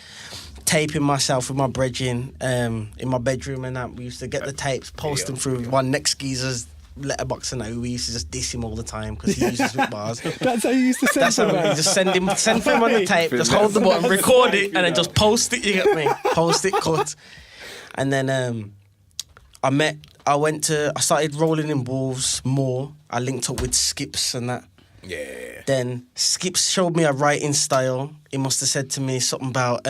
taping myself with my brethren in my bedroom and that. We used to get the tapes, post them through one next geezer's letterbox and that. We used to just diss him all the time because he uses with bars. That's how you used to send That's how we them. send for him on the tape, just hold the button, record it, and then just post it, you get me? Post it, cut. And then I started rolling in Wolves more. I linked up with Skips and that. Yeah. Then Skips showed me a writing style. He must have said to me something about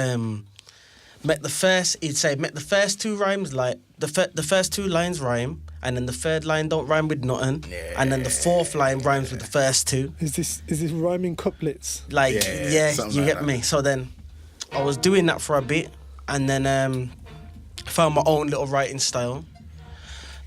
met the first two rhymes, like the first two lines rhyme, and then the third line don't rhyme with nothing, and then the fourth line rhymes with the first two. Is this rhyming couplets? Like yeah, something you like get that. me. So then I was doing that for a bit, and then found my own little writing style.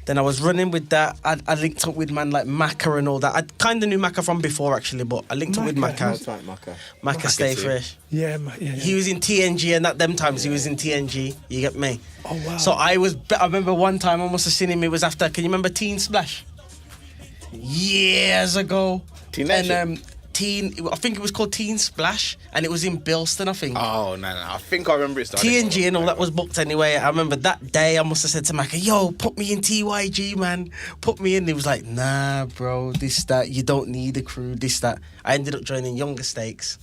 Then I was running with that. I linked up with man like Macca and all that. I kind of knew Macca from before actually, but I linked up with Macca. Macca. Macca StayFresh. Yeah, yeah. He was in TNG, and at them times he was in TNG. You get me? Oh wow. So I remember one time I must have seen him. It was after. Can you remember Teen Splash? Years ago. Teen and Nation? I think it was called Teen Splash, and it was in Bilston, I think. Oh, no. I think I remember it started. TNG and all that was booked anyway. I remember that day I must have said to Macca, yo, put me in TYG, man. Put me in. He was like, nah, bro, this, that. You don't need a crew, this, that. I ended up joining Younger Stakes.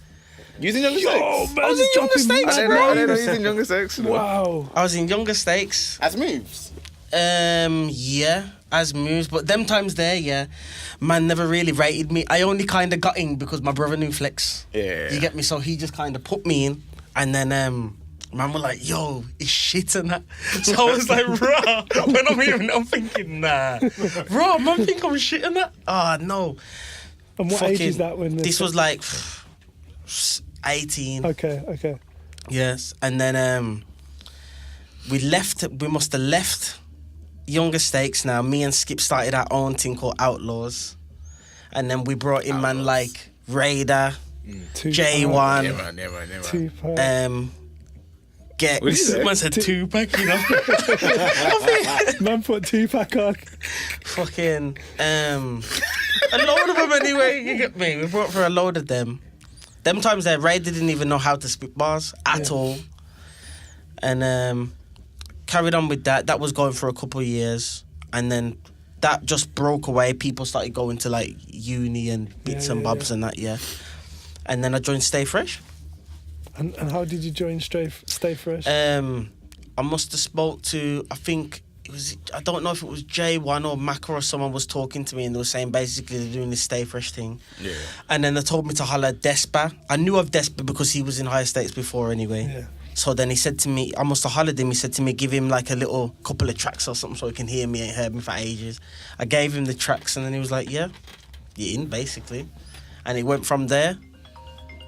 Using Younger Stakes? man, I was in Younger dropping Stakes, mad bro. I didn't know names. he was in Younger Stakes. You know? Wow. I was in Younger Stakes. As moves. Yeah, as moves, but them times there, yeah, man never really rated me. I only kind of got in because my brother knew Flex. Yeah. You get me? So he just kind of put me in, and then man was like, yo, it's shit and that. So I was like, raw. When I'm hearing it, I'm thinking, nah. Raw, man think I'm shit and that? Ah, no. And what age is that when This was like 18. Okay. Yes, and then we must have left Younger Stakes now. Me and Skip started our own thing called Outlaws, and then we brought in man like Raider, J1, Yeah, man. Tupac. Get What did you say? man said Tupac, you know. Man put Tupac on. Fucking A load of them anyway, you get me? We brought for a load of them. Them times there, Ray didn't even know how to spit bars at all. And carried on with that. That was going for a couple of years. And then that just broke away. People started going to like uni and bits and bobs and that, And then I joined StayFresh. And how did you join StayFresh? I must have spoke to, I think it was, I don't know if it was J1 or Macca or someone was talking to me and they were saying basically they're doing this StayFresh thing. Yeah. And then they told me to holler at Despa. I knew of Despa because he was in Higher States before anyway. Yeah. So then he said to me, I must have hollered him, he said to me, give him like a little couple of tracks or something so he can hear me, ain't heard me for ages. I gave him the tracks and then he was like, yeah, you're in basically. And it went from there.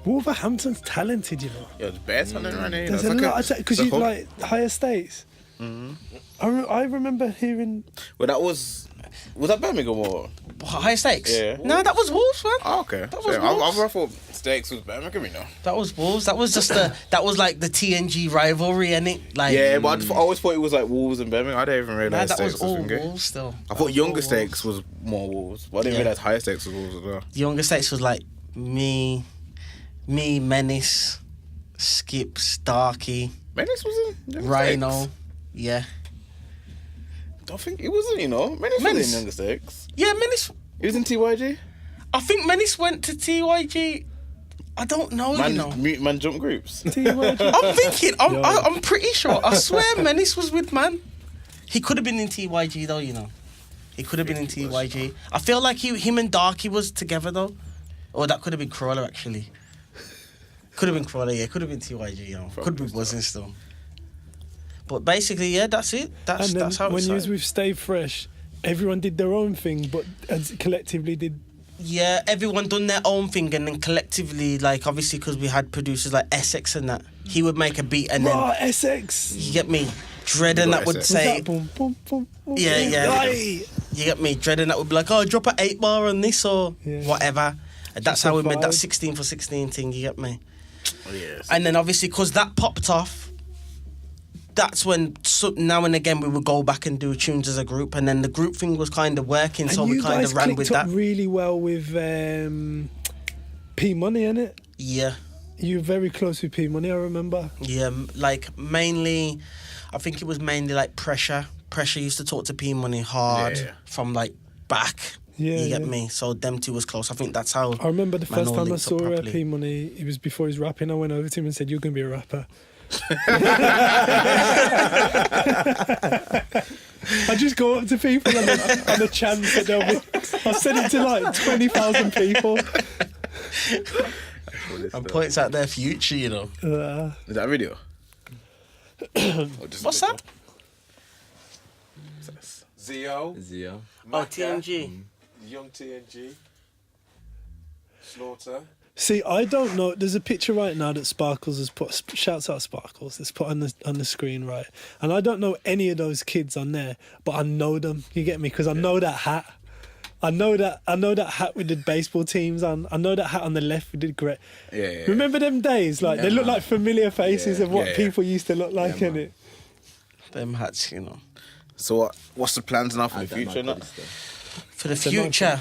Wolverhampton's talented, you know. Yeah, there's bare talent around here. There's a lot of because you like Higher States. I remember hearing. Well, was that Birmingham or Higher Stakes? Yeah. No, that was Wolves, man. Oh, okay. That was Wolves. I thought Stakes was Birmingham, you know. That was Wolves. That was just that was like the TNG rivalry, innit? Like, yeah, but I always thought it was like Wolves and Birmingham. I didn't even realise that Stakes was all from Wolves still. I thought Younger Stakes was more Wolves, but I didn't realise Higher Stakes was Wolves as well. Younger Stakes was like me, Menace, Skip, Starkey. Menace was in Younger Rhino, Stakes. Yeah. I think it wasn't, you know. Menace was in Younger Stakes. Yeah, Menace. He was in TYG? I think Menace went to TYG. I don't know, you know. Man jump groups. TYG. I'm pretty sure. I swear Menace was with Man. He could have been in TYG though, you know. He could have been in TYG. I feel like him and Darky was together though. Or that could have been Crawler actually. Could have been Crawler, yeah. Could have been TYG, you know. Could be wasn't still. But basically, yeah, that's it. That's how when it's you was with StayFresh, everyone did their own thing, but collectively did. Yeah, everyone done their own thing, and then collectively, like obviously, because we had producers like Essex and that, he would make a beat, and then Essex. You get me, Dread, and that would say, boom, boom, boom, boom, yeah. You get me, Dread, and that would be like, oh, drop an 8-bar on this or whatever. And that's how we made that 16 for 16 thing. You get me? Oh, yes. And then obviously, because that popped off. That's when now and again we would go back and do tunes as a group, and then the group thing was kind of working, so we kind of ran with that. You guys clicked up really well with P Money, innit? Yeah. You were very close with P Money, I remember. Yeah, like mainly, I think it was mainly like Pressure. Pressure used to talk to P Money hard from like back. Yeah, you get me? So them two was close. I think that's how. I remember the first time I saw P Money, it was before he's rapping. I went over to him and said, "You're gonna be a rapper." I just go up to people on a chance that they'll be. I've said it to like 20,000 people. And points out their future, you know. Is that a video? What's that? Zio. Oh, TNG. Young TNG. Slaughter. See, I don't know. There's a picture right now that Sparkles has put. Shouts out Sparkles. That's put on the screen, right? And I don't know any of those kids on there, but I know them. You get me? Because I know that hat. I know that hat with the baseball teams on. I know that hat on the left with the great. Yeah. Remember them days? Like they look like familiar faces of what people used to look like, innit? Them hats, you know. So what's the plans now for the future? For the future,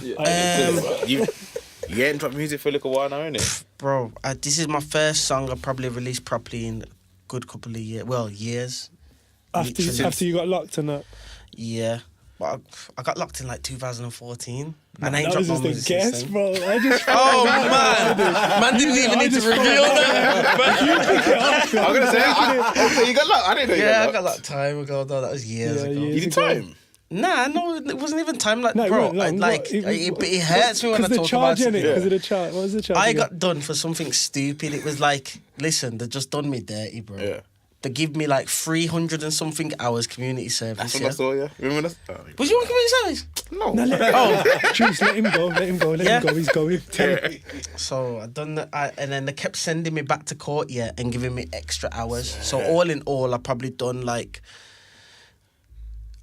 You ain't dropped music for a little while now, innit? Bro, this is my first song I probably released properly in a good couple of years. Well, years. After you got locked in that? Yeah. But I got locked in like 2014. And I ain't dropped my music since then. Bro. I just oh, man. Man didn't even need to reveal that. I'm going to say, you got locked? I didn't know you got locked. Yeah, I got locked time ago, though. That was years ago. You did time? Nah, no, it wasn't even time like bro. It hurts me when I talk about it. Because of the charge. What was the charge? I got done for something stupid. It was like, listen, they just done me dirty, bro. Yeah. They give me like 300 and something hours community service. That's what I saw, yeah. Remember that? Oh, was you on community service? No. Jeez, let him go. Let him go. He's going. So I done that, and then they kept sending me back to court, and giving me extra hours. So all in all, I probably done like.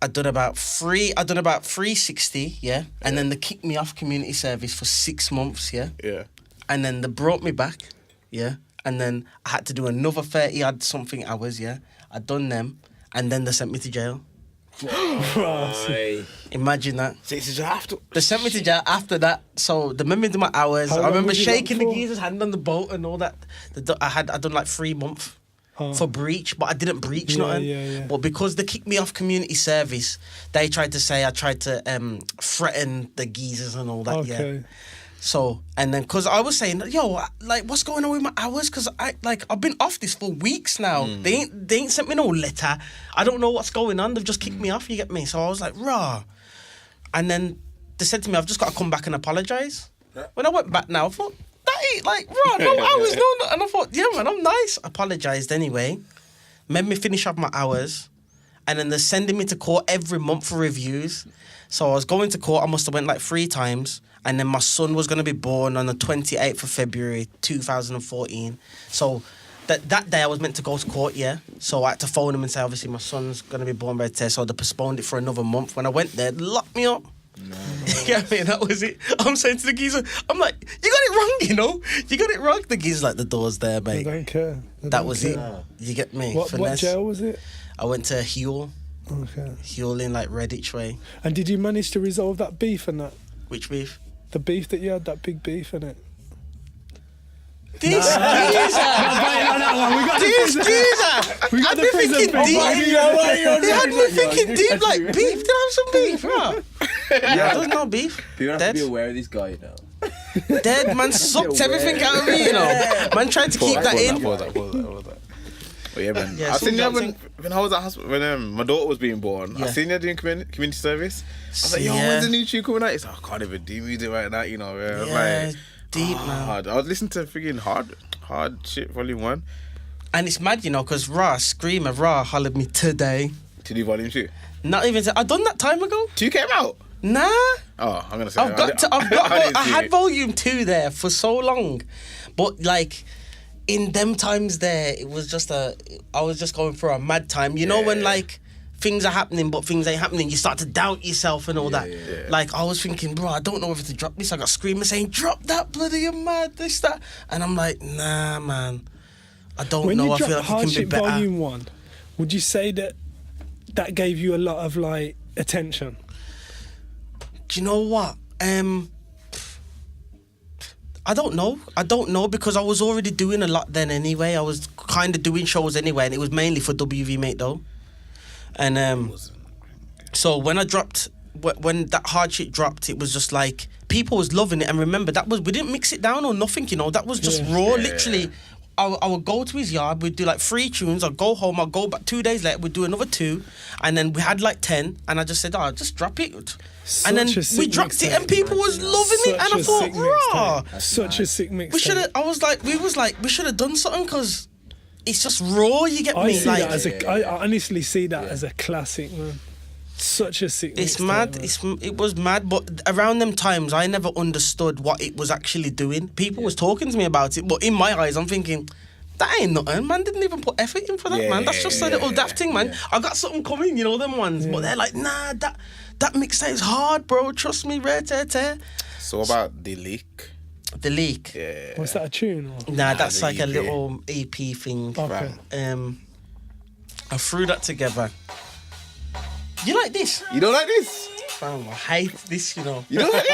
I done about 360, and then they kicked me off community service for 6 months, and then they brought me back, and then I had to do another 30 odd something hours, I done them, and then they sent me to jail Imagine that. So it's just after. They sent me to jail after that. So the made me do my hours. I remember shaking the geezer's hand on the boat and all that. I done like 3 months for breach, but I didn't breach nothing. Yeah. But because they kicked me off community service, they tried to say I tried to threaten the geezers and all that. Okay. Yeah. So, and then, because I was saying, yo, like, what's going on with my hours? Because I've been off this for weeks now. They ain't sent me no letter. I don't know what's going on. They've just kicked me off, you get me? So I was like, rah. And then they said to me, I've just got to come back and apologise. Yeah. When I went back now, I thought, that ain't like, rah, no hours, no. And I thought, yeah, man, I'm nice. Apologised anyway. Made me finish up my hours. And then they're sending me to court every month for reviews. So I was going to court, I must have went like 3 times. And then my son was going to be born on the 28th of February, 2014. So that day I was meant to go to court, yeah. So I had to phone him and say, obviously, my son's going to be born by today. So they postponed it for another month. When I went there, they locked me up. No. Yeah, I mean, that was it. I'm saying to the geezer, I'm like, you got it wrong, you know? You got it wrong. The geezer's like, the door's there, mate. They don't care. That was it. You get me? What jail was it? I went to Huel. Okay. Huel in like Redditch way. And did you manage to resolve that beef and that? Which beef? The beef that you had, that big beef in it. This geezer! This geezer! We got the prison thinking deep. He had me thinking deep, like beef. Did I have some beef, right? Yeah, there's no beef. People have to be aware of this guy, you know. Dead man sucked everything out of me, you know. Man tried to keep that in. But yeah, man. I seen you when I was at hospital, when my daughter was being born. I seen you doing community service. I was like, yo, when's the new tune coming out? It's like, I can't even do music right now, you know. Yeah, like, deep, man. I was listening to freaking hard shit, volume 1. And it's mad, you know, because Screamer hollered me today. To do volume 2? Not even, I done that time ago. 2 came out? Nah. Oh, I'm gonna say I had volume 2 there for so long. But like, in them times there, it was just I was just going through a mad time. You know when like things are happening but things ain't happening, you start to doubt yourself and all that. Yeah. Like I was thinking, bro, I don't know whether to drop this. I got Screamer saying, drop that, bloody, you're mad, this, that. And I'm like, nah, man. I don't know. I feel like it can be better. Volume 1, would you say that gave you a lot of like attention? Do you know what? I don't know because I was already doing a lot then anyway. I was kind of doing shows anyway, and it was mainly for WV Mate though. And so when I dropped, when that hard shit dropped, it was just like people was loving it. And remember, we didn't mix it down or nothing, you know. That was just raw, literally. I would go to his yard, we'd do like 3 tunes, I'd go home, I'd go back 2 days later, we'd do another 2, and then we had like 10, and I just said, just drop it. And then we dropped it, and people was loving it, and I thought, raw. Such a sick mix. We should have done something, because it's just raw, you get me? I honestly see that as a classic, man. Such a sick mix. It's mad. It was mad, but around them times, I never understood what it was actually doing. People was talking to me about it, but in my eyes, I'm thinking, that ain't nothing. Man didn't even put effort in for that, man. That's just a little daft thing, man. I got something coming, you know, them ones. But they're like, nah, that mixtape's hard, bro. Trust me, rare tear. So what about The Leak? The Leak? Yeah. Was that a tune? Or? Nah, that's like a little EP thing. Okay. I threw that together. You like this? You don't like this? Fam, I hate this, you know. You don't like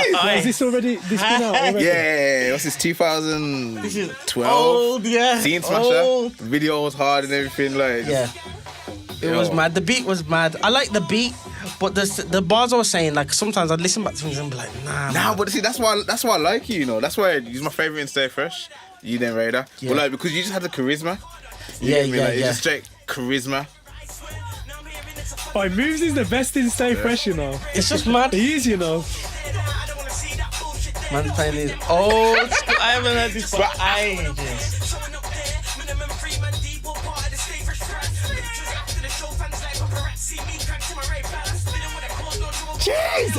this? Is this been out already? Yeah, what's this, 2012? This is old, yeah. Scene Smasher. Old. The video was hard and everything, like. Yeah. It was mad. The beat was mad. I like the beat, but the bars I was saying, like, sometimes I'd listen back to things and be like, nah. Nah, but see, that's why I like you, you know. That's why you're my favourite in StayFresh. You then Raider. Yeah. But like, because you just had the charisma. It's just straight charisma. Oh, Movez is the best in StayFresh, you know. It's just mad. He is, you know. Man's playing this old school. I haven't heard this for ages. Jeez,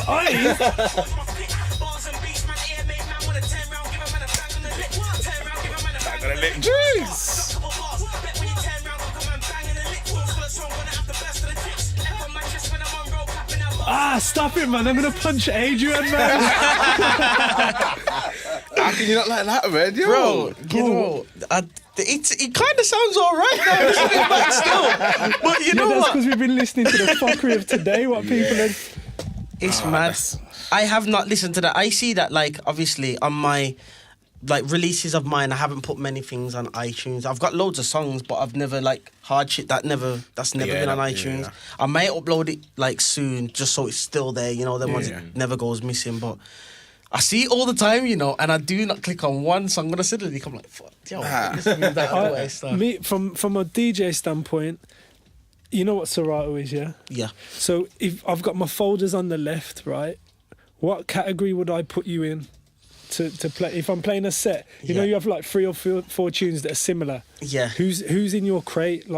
Jeez. Stop it, man. I'm going to punch Adrian, man. How can you not like that, man? Yo. Bro, you know, It kind of sounds all right now, listening back still. But you know that's what? because we've been listening to the fuckery of today. What people have. It's mad. I have not listened to that. I see that, like, obviously on my releases of mine, I haven't put many things on iTunes. I've got loads of songs, but I've never hard shit that's never been on iTunes. Yeah. I may upload it soon, just so it's still there. You know, them ones it never goes missing. But I see it all the time, you know, and I do not click on one song. When I suddenly come fuck, yo, listen to that other way stuff. Me, from a DJ standpoint, you know what Serato is, yeah? Yeah. So if I've got my folders on the left, right, what category would I put you in to play? If I'm playing a set, you know, you have 3 or 4 tunes that are similar. Yeah. Who's in your crate?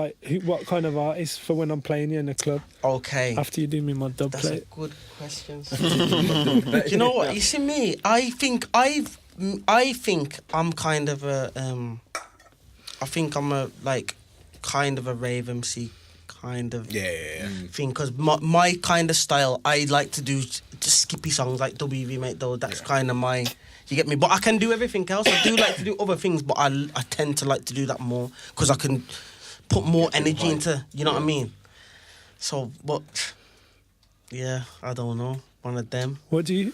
What kind of artist for when I'm playing you in a club? Okay. After you do me my dub That's plate. a good question. You know what? You see me, I think I'm kind of a I think I'm a kind of a rave MC kind of thing, because my kind of style, I like to do just skippy songs like WV Mate Though. That's kind of my, you get me? But I can do everything else. I do like to do other things, but I tend to like to do that more because I can put more energy into, you know what I mean? So, but yeah, I don't know. One of them. What did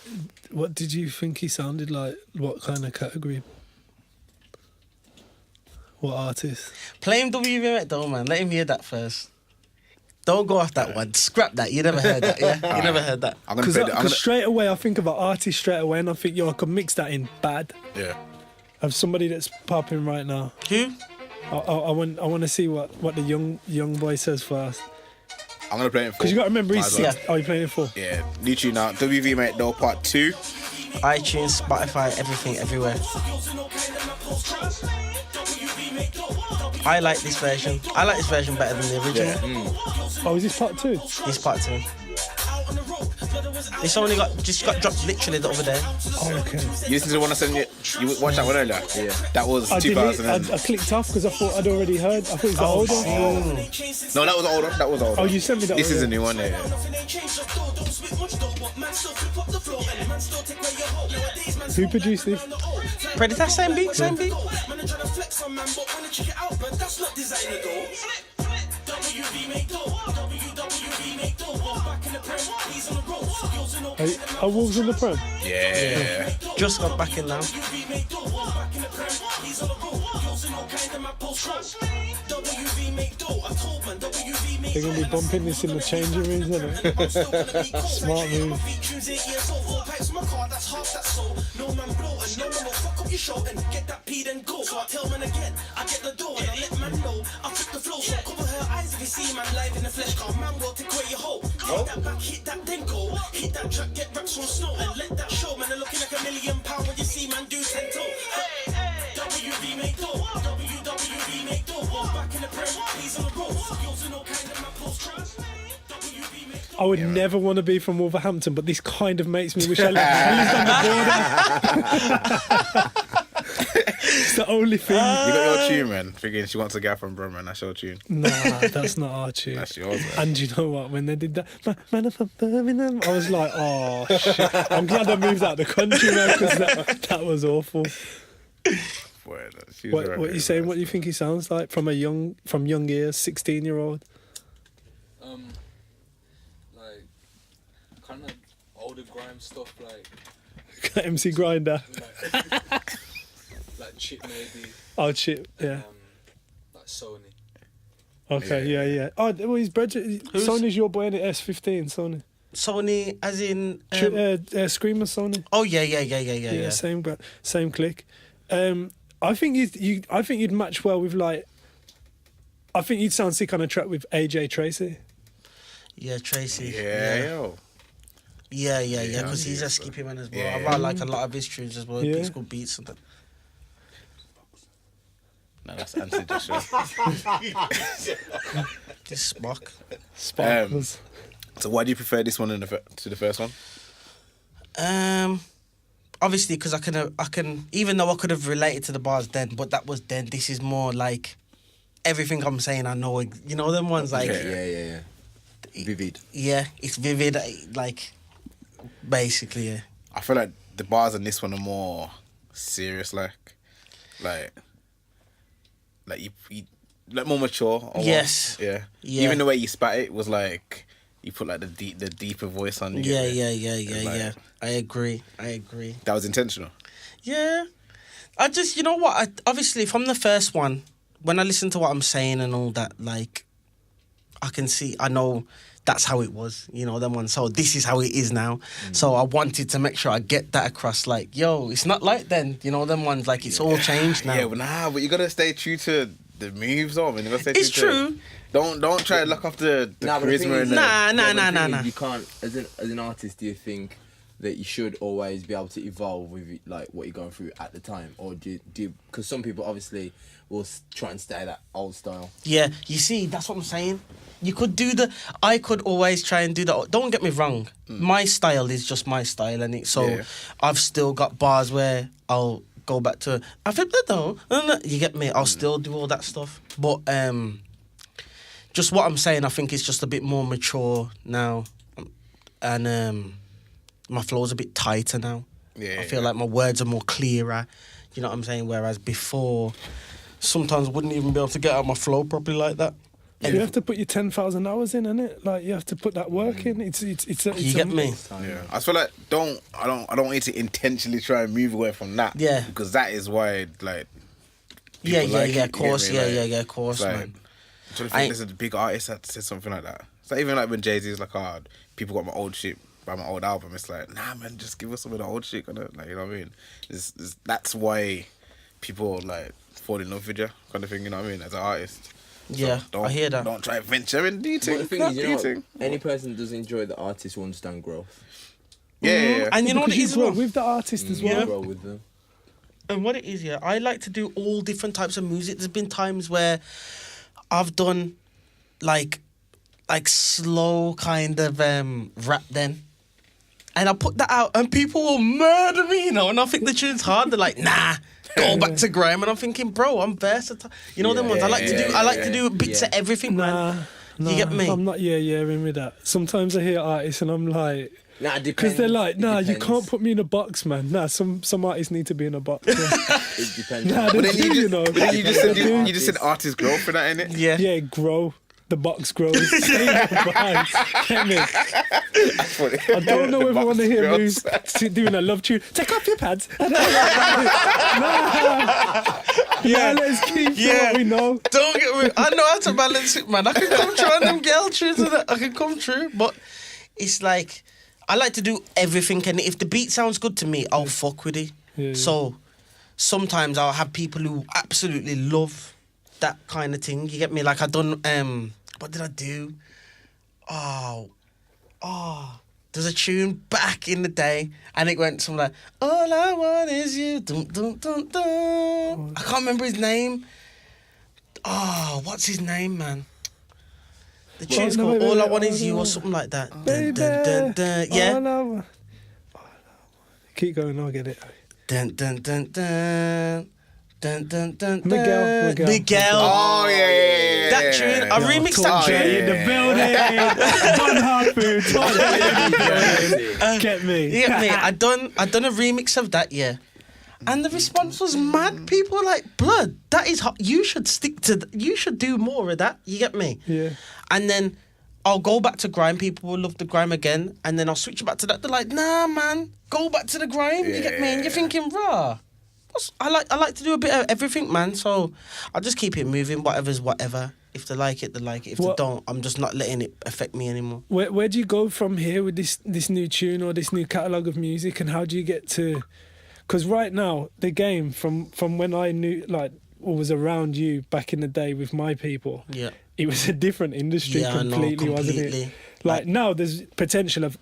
you think he sounded like? What kind of category? What artist? Play him WV Mate Though, man. Let him hear that first. Don't go off that one. Scrap that. You never heard that, yeah? You never heard that. Because straight away I think of an artist straight away, and I think, I could mix that in bad. Yeah. Of somebody that's popping right now. Who? I want to see what the young boy says first. I'm gonna play it for. Because you got to remember he's Yeah. Oh, you playing it for? Yeah. New tune now. WV Mate Though Part 2. iTunes, Spotify, everything, everywhere. I like this version. I like this version better than the original. Oh, is this part 2? This part 2. It's only just got dropped literally the other day. Oh, okay. You listened to the one I sent you? You watched that one earlier? Yeah. That was I 2000. I clicked off because I thought I'd already heard. I thought it was the older. No, that was older. That was older. Oh, you sent me that. This is a new one. Yeah. Who produced this? Predator, same beat. Are Wolves in the Prem? Yeah. Just got back in now. They're going to be bumping this in the changing rooms, isn't it? Smart move. I would never want to be from Wolverhampton, but this kind of makes me wish I lived on the border. It's the only thing. You got your tune, man. Thinking she wants a guy from Birmingham. That's your tune. Nah, that's not our tune. That's yours, man. And you know what? When they did that, man from Birmingham, I was like, oh shit. I'm glad I moved out of the country now, because that was awful. Boy, What you saying? What do you think he sounds like from young ears, 16-year-old? Kind of older grime stuff, like MC Grinder. like Chip maybe. Oh, Chip, yeah. Like Sony. Okay, yeah. Oh, well, he's Sony's your boy in the S15, Sony. Sony, as in Screamer Sony. Oh yeah. Same click. I think you'd match well with I think you'd sound sick on a track with AJ Tracy. Yeah, Tracy. Yeah. Yeah, because he's a skippy man as well. Yeah. I like a lot of his tunes as well. Yeah. He's good beats and that. No, that's answer Joshua. This Spock. Sparkles. So why do you prefer this one to the first one? Obviously, because I can, even though I could have related to the bars then, but that was then. This is more like everything I'm saying. I know, you know, them ones like Yeah. Vivid. Yeah, it's vivid. Like basically, yeah. I feel like the bars on this one are more serious, like like you like more mature. Or Yes. Yeah. Yeah. Even the way you spat it was like you put like the deeper voice on. Yeah. I agree. That was intentional. Yeah. I just, you know what? Obviously, from the first one, when I listen to what I'm saying and all that, like, I know that's how it was, you know, them ones. So this is how it is now. So I wanted to make sure I get that across, like, yo, it's not like then, you know, them ones, like, it's all changed now. Yeah, but you gotta stay true to the moves, though. I mean, you gotta stay It's true. Don't try to lock off the charisma. Nah. You can't, as an artist, do you think that you should always be able to evolve with like what you're going through at the time, or do you? Because some people obviously will try and stay that old style. Yeah, you see, that's what I'm saying. You could I could always try and do that. Don't get me wrong. My style is just my style, and I've still got bars where I'll go back to, I flip the dough. You get me? I'll still do all that stuff. But just what I'm saying, I think it's just a bit more mature now. And my flow's a bit tighter now. I feel like my words are more clearer. You know what I'm saying? Whereas before, sometimes I wouldn't even be able to get out my flow properly like that. You have to put your 10,000 hours in, innit? Like, you have to put that work in. It's you get me? Yeah. I feel like I don't want you to intentionally try and move away from that. Yeah. Because that is why, like... Yeah, like of course. Of course, like, man. Do you think there's a big artist that said something like that? It's like even like when Jay-Z's like, people got my old shit by my old album. It's like, nah, man, just give us some of the old shit. Like, you know what I mean? That's why people like fall in love with you, kind of thing. You know what I mean? As an artist. Yeah, so I hear that. Don't try to venture in detail. But the thing is, you know, any person that does enjoy the artist will understand growth. Yeah. And you know what it is, grow with the artist as well. Grow with them. And what it is, I like to do all different types of music. There's been times where I've done like slow kind of rap then. And I put that out and people will murder me, you know, and I think the tune's hard. They're like, nah, go back to grime. And I'm thinking, bro, I'm versatile. You know them ones. I like to do bits of everything, man. Nah, you get me? I'm not in with that. Sometimes I hear artists and I'm like, Nah, it depends. because they're like, nah, you can't put me in a box, man. Nah, some artists need to be in a box. Man. It depends. Nah, they do, you know. You just said artist grow for that, innit? Yeah. Yeah, grow. The box grows. Get me? I don't know if I want to hear Moves doing a love tune. Take off your pads. Nah. Yeah, let's keep what we know. Don't get me. I know how to balance it, man. I can come through on them girl tunes and that. I can come through, but it's like I like to do everything, and if the beat sounds good to me, I'll fuck with it. Yeah. So sometimes I'll have people who absolutely love that kind of thing. You get me? Like I done. What did I do? Oh. There's a tune back in the day, and it went something like, "All I want is you." Dun, dun, dun, dun. I can't remember his name. Oh, what's his name, man? The tune's called "All I Want Is You" or something like that. Dun, dun, dun, dun. Yeah. Keep going. I'll get it. Dun dun dun dun. Dun, dun, dun, dun. Miguel. Oh yeah. That tune, I remixed that tune. In the building. Hardfood. Get me. You get me? I done a remix of that, yeah. And the response was mad. People were like, blood, that is hot. You should you should do more of that. You get me? Yeah. And then I'll go back to grime. People will love the grime again. And then I'll switch back to that. They're like, nah, man, go back to the grime. You get me? And you're thinking, rah. I like to do a bit of everything, man. So I'll just keep it moving. Whatever's whatever. If they like it, they like it. If they don't, I'm just not letting it affect me anymore. Where do you go from here with this new tune or this new catalogue of music, and how do you get to? Because right now the game from when I knew or was around you back in the day with my people, it was a different industry completely, wasn't it? Like now there's potential of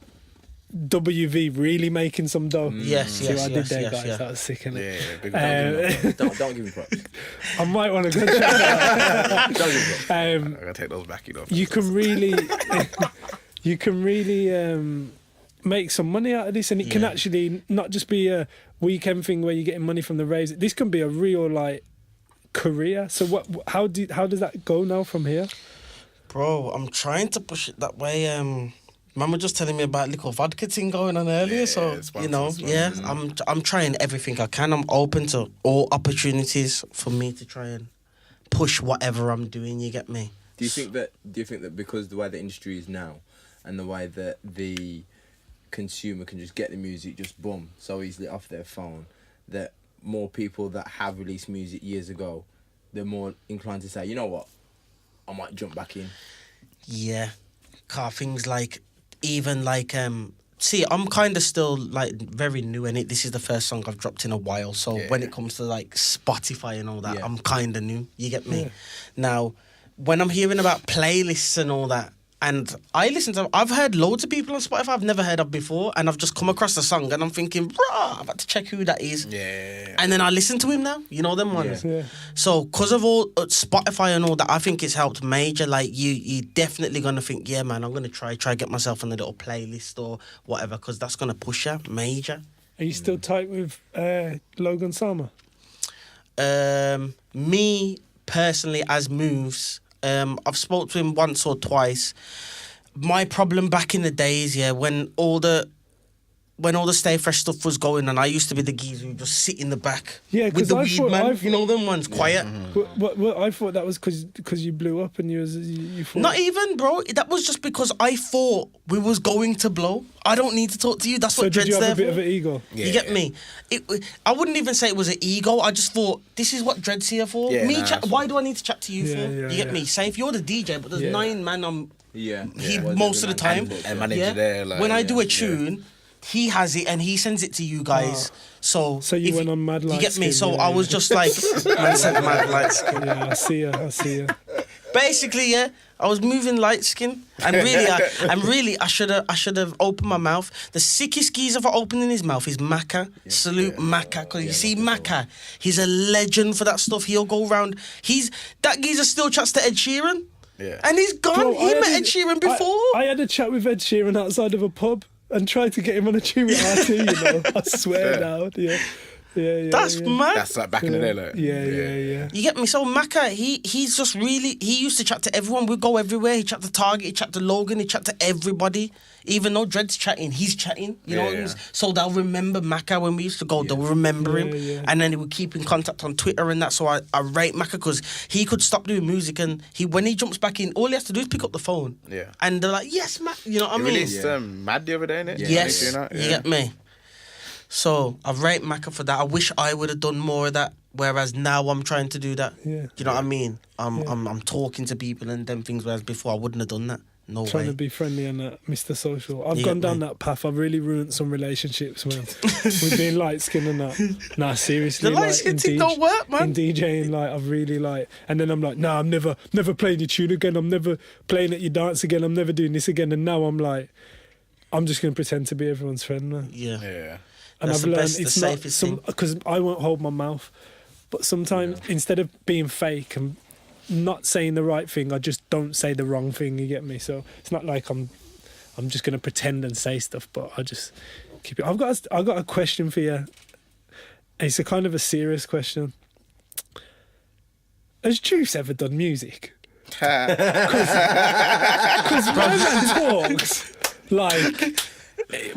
WV really making some dough. Yes, I did there, guys. Yeah. That was sick, innit? Yeah, big Don't give me props. I might want to go check that out. Don't give me props. I'm gonna take those back, you know. You can really make some money out of this, and it can actually not just be a weekend thing where you're getting money from the raves. This can be a real career. So how does that go now from here? Bro, I'm trying to push it that way. Mum was just telling me about little vodka thing going on earlier, so I'm trying everything I can. I'm open to all opportunities for me to try and push whatever I'm doing. You get me? Do you think that because the way the industry is now, and the way that the consumer can just get the music just boom so easily off their phone, that more people that have released music years ago, they're more inclined to say, you know what, I might jump back in? Yeah, car things like even like see, I'm kind of still like very new in it. This is the first song I've dropped in a while, so when it comes to like Spotify and all that, I'm kind of new. You get me? Now, when I'm hearing about playlists and all that, and I've heard loads of people on Spotify I've never heard of before, and I've just come across the song and I'm thinking, bruh, I've had to check who that is. Yeah. And then I listen to him now, you know them ones. Yeah. So, because of all Spotify and all that, I think it's helped major. Like, you're definitely going to think, yeah, man, I'm going to try get myself on a little playlist or whatever, because that's going to push you major. Are you still tight with Logan Sama? Me, personally, as Moves, I've spoke to him once or twice. My problem back in the days, when all the StayFresh stuff was going on, I used to be the geezer who just sit in the back with the weed man. You know them ones, quiet. Well, I thought that was because you blew up and you thought... Not even, bro. That was just because I thought we was going to blow. I don't need to talk to you. That's what Dread's there for. So did you have a bit of an ego? You get me? I wouldn't even say it was an ego. I just thought, this is what Dread's here for. Why do I need to chat to you for? You get me? Say, if you're the DJ, but there's 9 man on... most of the time. And manager there. Like, when I do a tune... He has it and he sends it to you guys. So you went on Mad Light. You get me? So I was just like, man said Mad Light Skin. Yeah, I see you. Basically, I was moving light skin, and really, I should have opened my mouth. The sickest geezer for opening his mouth is Macca. Salute Macca, because you see Macca, he's a legend for that stuff. He'll go around. That geezer still chats to Ed Sheeran. Yeah. And he's gone. Bro, he met Ed Sheeran before. I had a chat with Ed Sheeran outside of a pub and tried to get him on a tune with RT, you know. I swear now. Yeah. That's mad. That's like back in the day, like. Yeah. You get me? So Macca, he's just really, he used to chat to everyone. We'd go everywhere. He chat to Target, he chat to Logan, he chat to everybody. Even though Dread's chatting, he's chatting. You know what I mean? So they'll remember Macca when we used to go. They'll remember him. Yeah. And then he would keep in contact on Twitter and that. So I rate Macca because he could stop doing music, and when he jumps back in, all he has to do is pick up the phone. Yeah. And they're like, yes, Mac. You know what I mean? He released Mad the other day, innit? Yes. You get me? So I rate Macca for that. I wish I would have done more of that. Whereas now I'm trying to do that. Yeah. You know what I mean? I'm talking to people and them things. Whereas before I wouldn't have done that. No Trying way. to be friendly and Mr. Social. I've gone down that path. I've really ruined some relationships, man. With being light skinned and that. Nah, seriously. The light skin thing don't work, man. In DJing, like, I've really and then I'm like, nah, I'm never playing your tune again. I'm never playing at your dance again. I'm never doing this again. And now I'm like, I'm just going to pretend to be everyone's friend, man. Yeah. And That's I've learned the it's not safest thing. because I won't hold my mouth. But sometimes instead of being fake and not saying the right thing, I just don't say the wrong thing. You get me? So it's not like I'm just gonna pretend and say stuff, but I just keep it. I've got a question for you. It's a kind of a serious question. Has Juice ever done music? Because my man talks like.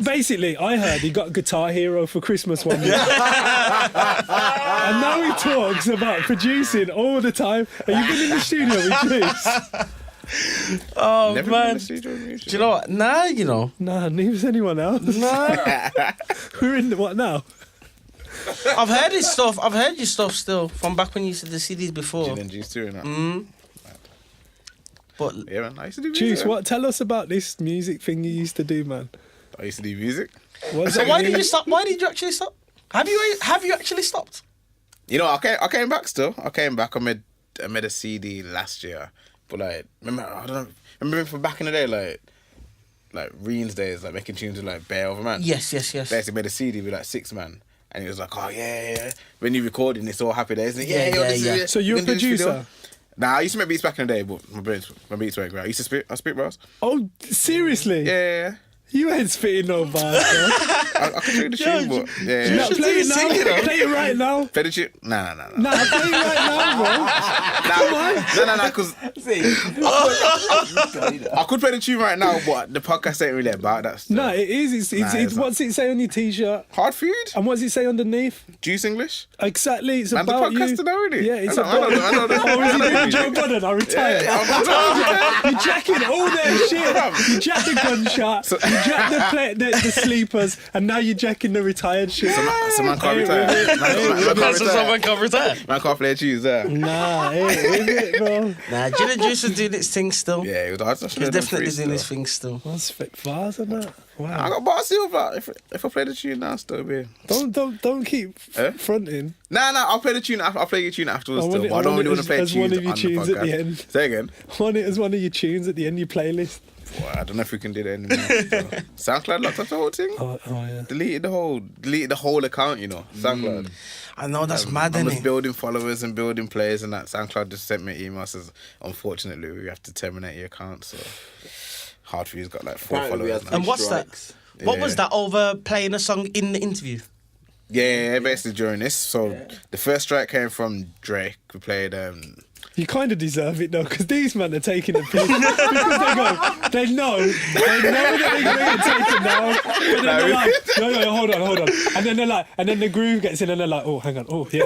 Basically, I heard he got Guitar Hero for Christmas one year. And now he talks about producing all the time. Have you been in the studio with Juice? Oh, Never man. been in the studio with music. Do you know what? Nah, you know. Nah, neither's anyone else. Nah. We're in what now? I've heard his stuff. I've heard your stuff still from back when you used to the CDs before. Gin and Juice too, innit? But Yeah, man. I used to do music. Juice, tell us about this music thing you used to do, man. I used to do music. so why did you stop? Why did you actually stop? Have you actually stopped? You know, I came back still. I came back. I made a CD last year. But like, remember from back in the day, like Reen's days, like making tunes with like Bear Over Man. Yes. Basically made a CD with like 6 man. And he was like, oh yeah. When you recording, it's all happy days. And Yeah. So you're a producer? Nah, I used to make beats back in the day, but my beats weren't great. I spit bars. Oh, seriously? Yeah. You ain't spitting no bars, bro. I can do the tune, but yeah. No, play it now. Play it right now. Play the tune? Nah. Nah, play it right now, bro. Nah, because I could play the tune right now, but the podcast ain't really about that stuff. No, it is. It's what's it say on your t-shirt? Hard food? And what's it say underneath? Juice English? Exactly, it's Man, the about you. podcast today already? Yeah, it's I about you. know. Oh, is he doing Joe Budden? I retired. You're jacking all their shit. You jacked the gunshot, you jacked the sleepers, and now you're jacking the retired shit. So man can't retire. Someone can't retire. Man can't play tunes there. Nah, ain't it, bro? Nah, Gin and Juice was doing its thing still. Yeah, it was hard. He's definitely doing his thing still. I'll spit bars on that. I Wow. got bars still, but if I play the tune now, still be. Don't keep fronting. Nah, I'll play the tune. I'll play your tune afterwards. I want Still, it- but I I don't want really it want to play as tunes one of your on the tunes at the podcast. end. Say again. Want it as one of your tunes at the end of your playlist. Well, I don't know if we can do that anymore. SoundCloud locked up the whole thing. Oh yeah. Deleted the whole account. You know, SoundCloud. I know that's mad, I isn't was it? building followers and building players, and that SoundCloud just sent me an email says, unfortunately, we have to terminate your account. So Hardfood's got like 4 Apparently we followers had now. And what's that? What was that over playing a song in the interview? Yeah, basically during this. So the first strike came from Drake. We played. You kind of deserve it though, because these men are taking a piss. Because they know that they're going to get taken down. But then they're like, no, hold on. And then they're like, and then the groove gets in and they're like, oh, hang on, oh, yeah.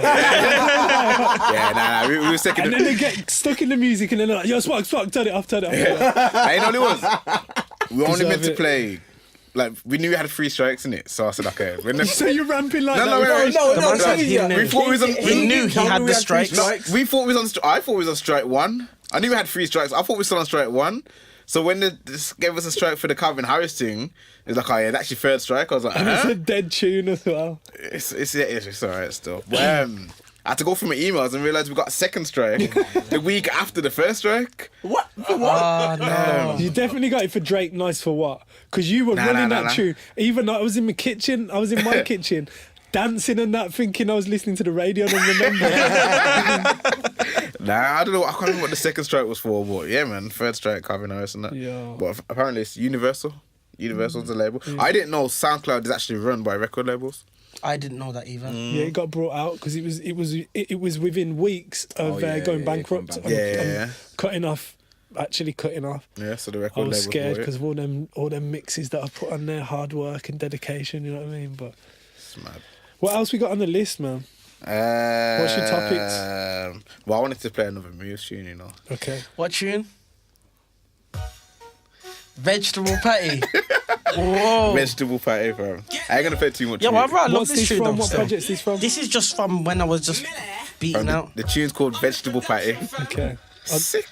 Yeah, we were second. And then they get stuck in the music and then they're like, yo, Spark, turn it off. I ain't all it was. We only meant to it. play. Like, we knew we had 3 strikes in it, so I said, okay. So you're ramping like that? No, We thought we was on. He knew he had the strikes. We thought we was on. I thought we was on strike 1. I knew we had 3 strikes. I thought we were still on strike 1. So when they gave us a strike for the Calvin Harris thing, it was like, oh yeah, that's your 3rd strike. I was like, And it's a dead tune as well. It's alright still. But, I had to go through my emails and realise we got a 2nd strike the week after the 1st strike. What? For what? Oh, no. You definitely got it for Drake, Nice for What? Because you were running that tune. Even though I was in my kitchen, dancing and that, thinking I was listening to the radio and remember. Nah, I don't know. I can't remember what the 2nd strike was for, but yeah, man, 3rd strike, Calvin Harris and that. Yeah. But apparently it's Universal. Universal's the label. I didn't know SoundCloud is actually run by record labels. I didn't know that either. Yeah, it got brought out because it was within weeks of going bankrupt. And cutting off. Yeah, so the record I labels. was scared bought it. because all them mixes that I put on there, hard work and dedication. You know what I mean? But It's mad. what else we got on the list, man? What's your topics? Well, I wanted to play another Movez tune, you know. Okay. What tune? Vegetable patty. Whoa. Vegetable patty, fam. I ain't gonna play too much. Yeah, well, I love What's this this tune. from? though, What still. project's this from? This is just from when I was just beaten out. The tune's called Vegetable Patty. Okay. Sick.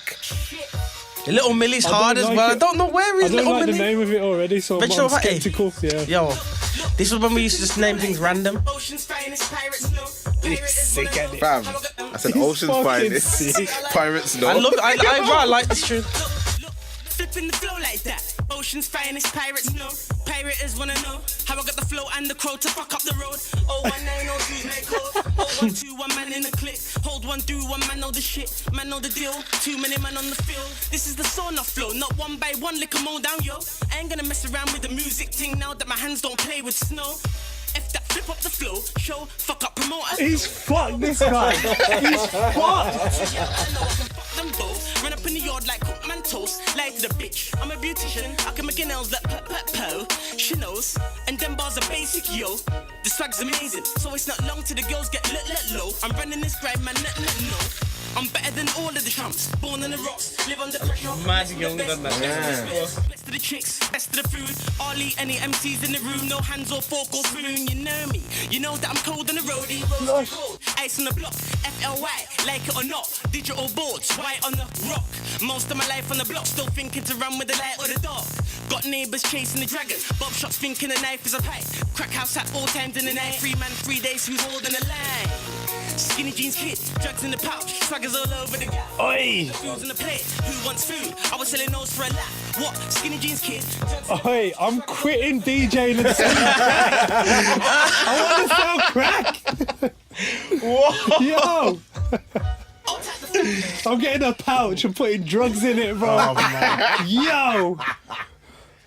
The Little Millie's hard as like well. it. I don't know where I is don't Little like the Millie. name of it already, so I'm Vegetable patty. skeptical. Yeah. Yo, this was when we used to just name things random. Sick at it. Fam, I said He's Ocean's fucking Finest. sick. Pirates, no. I love it. I like this tune. Flipping the flow like that. Ocean's finest pirates know. Pirators wanna know how I got the flow and the crow to fuck up the road. 01902 make code. 012 one man in the click. Hold one, do one man know the shit. Man know the deal. Too many man on the field. This is the sauna flow, not one by one. Lick 'em all down, yo. I ain't gonna mess around with the music thing now that my hands don't play with snow. If that flip up the flow, show fuck up promoters. He's fucked, this guy. He's fucked. I know I can fuck them both. Run up in the yard like cookman toast. Lie to the bitch. I'm a beautician. I can make your nails like po. She knows. And them bars are basic, yo. The swag's amazing. So it's not long till the girls get let low. I'm running this grind, man, no. I'm better than all of the chumps. Born in the rocks, live under pressure. Mad young than that. Best of the chicks, best of the food. I'll eat any MCs in the room. No hands or fork or spoon. You know me. You know that I'm cold on the roadie. Cold. Ice on the block. FLY. Like it or not. Digital boards. White on the rock. Most of my life on the block. Still thinking to run with the light or the dark. Got neighbours chasing the dragon. Bob shots thinking the knife is a pipe. Crack house at all times in the night. 3 man, 3 days. Who's holding the line? Skinny jeans kid. Drugs in the pouch. Swaggers all over the gap. Oi. Food's on the plate. Who wants food? I was selling those for a laugh. What? Skinny jeans kid. Oi, I'm quitting DJing and selling crack. I want to sell crack. Whoa. Yo. I'm getting a pouch and putting drugs in it, bro. Oh, man. Yo.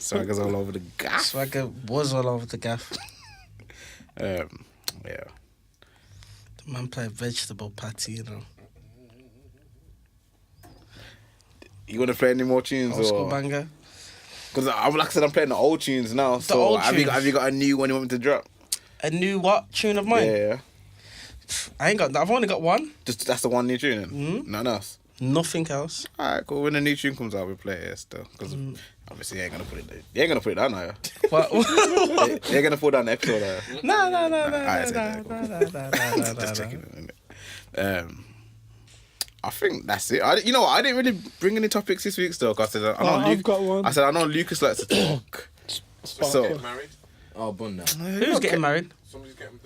Swagger's all over the gaff. Swagger was all over the gaff. Yeah. The man played vegetable patty, you know. You want to play any more tunes? Old school banger. Because like I said, I'm playing the old tunes now. So old have you got a new one you want me to drop? A new what? Tune of mine? Yeah. I've only got one. Just that's the one new tune. Nothing else. Nothing else. Alright, cool. When the new tune comes out, we play it still. Because obviously you ain't gonna put it. You ain't gonna put it down, are you? What? You ain't gonna put down the episode, are you? No. Just checking it. I think that's it. You know what? I didn't really bring any topics this week still. Cause I've got one. I said I know Lucas likes to talk. So Get married. Oh, bun now. Who's getting married? Somebody's getting.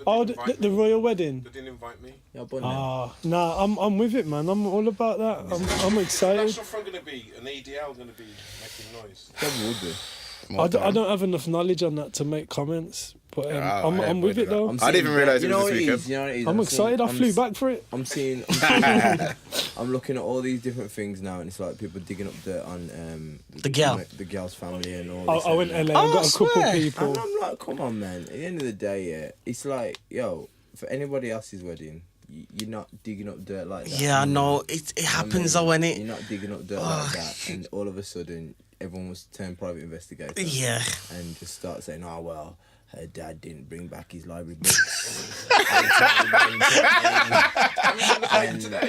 The royal wedding. They didn't invite me. Yeah, bun now. Nah, I'm with it, man. I'm all about that. I'm excited. National front gonna be an ADL gonna be making noise. Probably would be. I don't have enough knowledge on that to make comments, but I'm with it though. I didn't even realise it was this weekend. You know what it is? I'm excited. I flew back for it. I'm looking at all these different things now, and it's like people digging up dirt on The girl. the girl's family and all. This I went LA. I got a couple people. And I'm like, come on, man. At the end of the day, yeah, it's like, yo, for anybody else's wedding, you're not digging up dirt like that. Yeah, I know. It happens though, innit? You're not digging up dirt like that, and all of a sudden, everyone was turned private investigator. Yeah. And just start saying, oh, well, her dad didn't bring back his library books.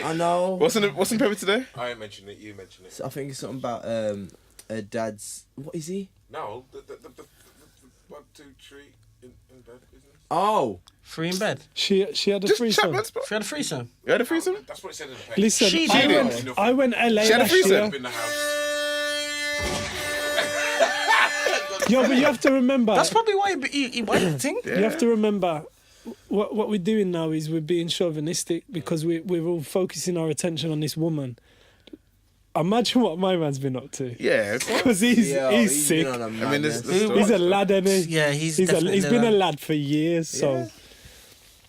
I know. What's in the paper today? I ain't mentioned it. You mentioned it. So I think it's something about her dad's. What is he? No, the 1, 2, 3 in bed business. Oh, 3 in bed. She had a threesome. She had a threesome. You had a threesome? That's what it said in the paper. Listen, She I did. went LA She had a last threesome? year. In the house. Yo, but you have to remember. That's probably why he went the thing. You have to remember. What we're doing now is we're being chauvinistic because we're all focusing our attention on this woman. Imagine what my man's been up to. Yeah. Because he's sick. been on a I mean, madness. He's a lad, isn't he? Yeah, he's been definitely a lad for years. So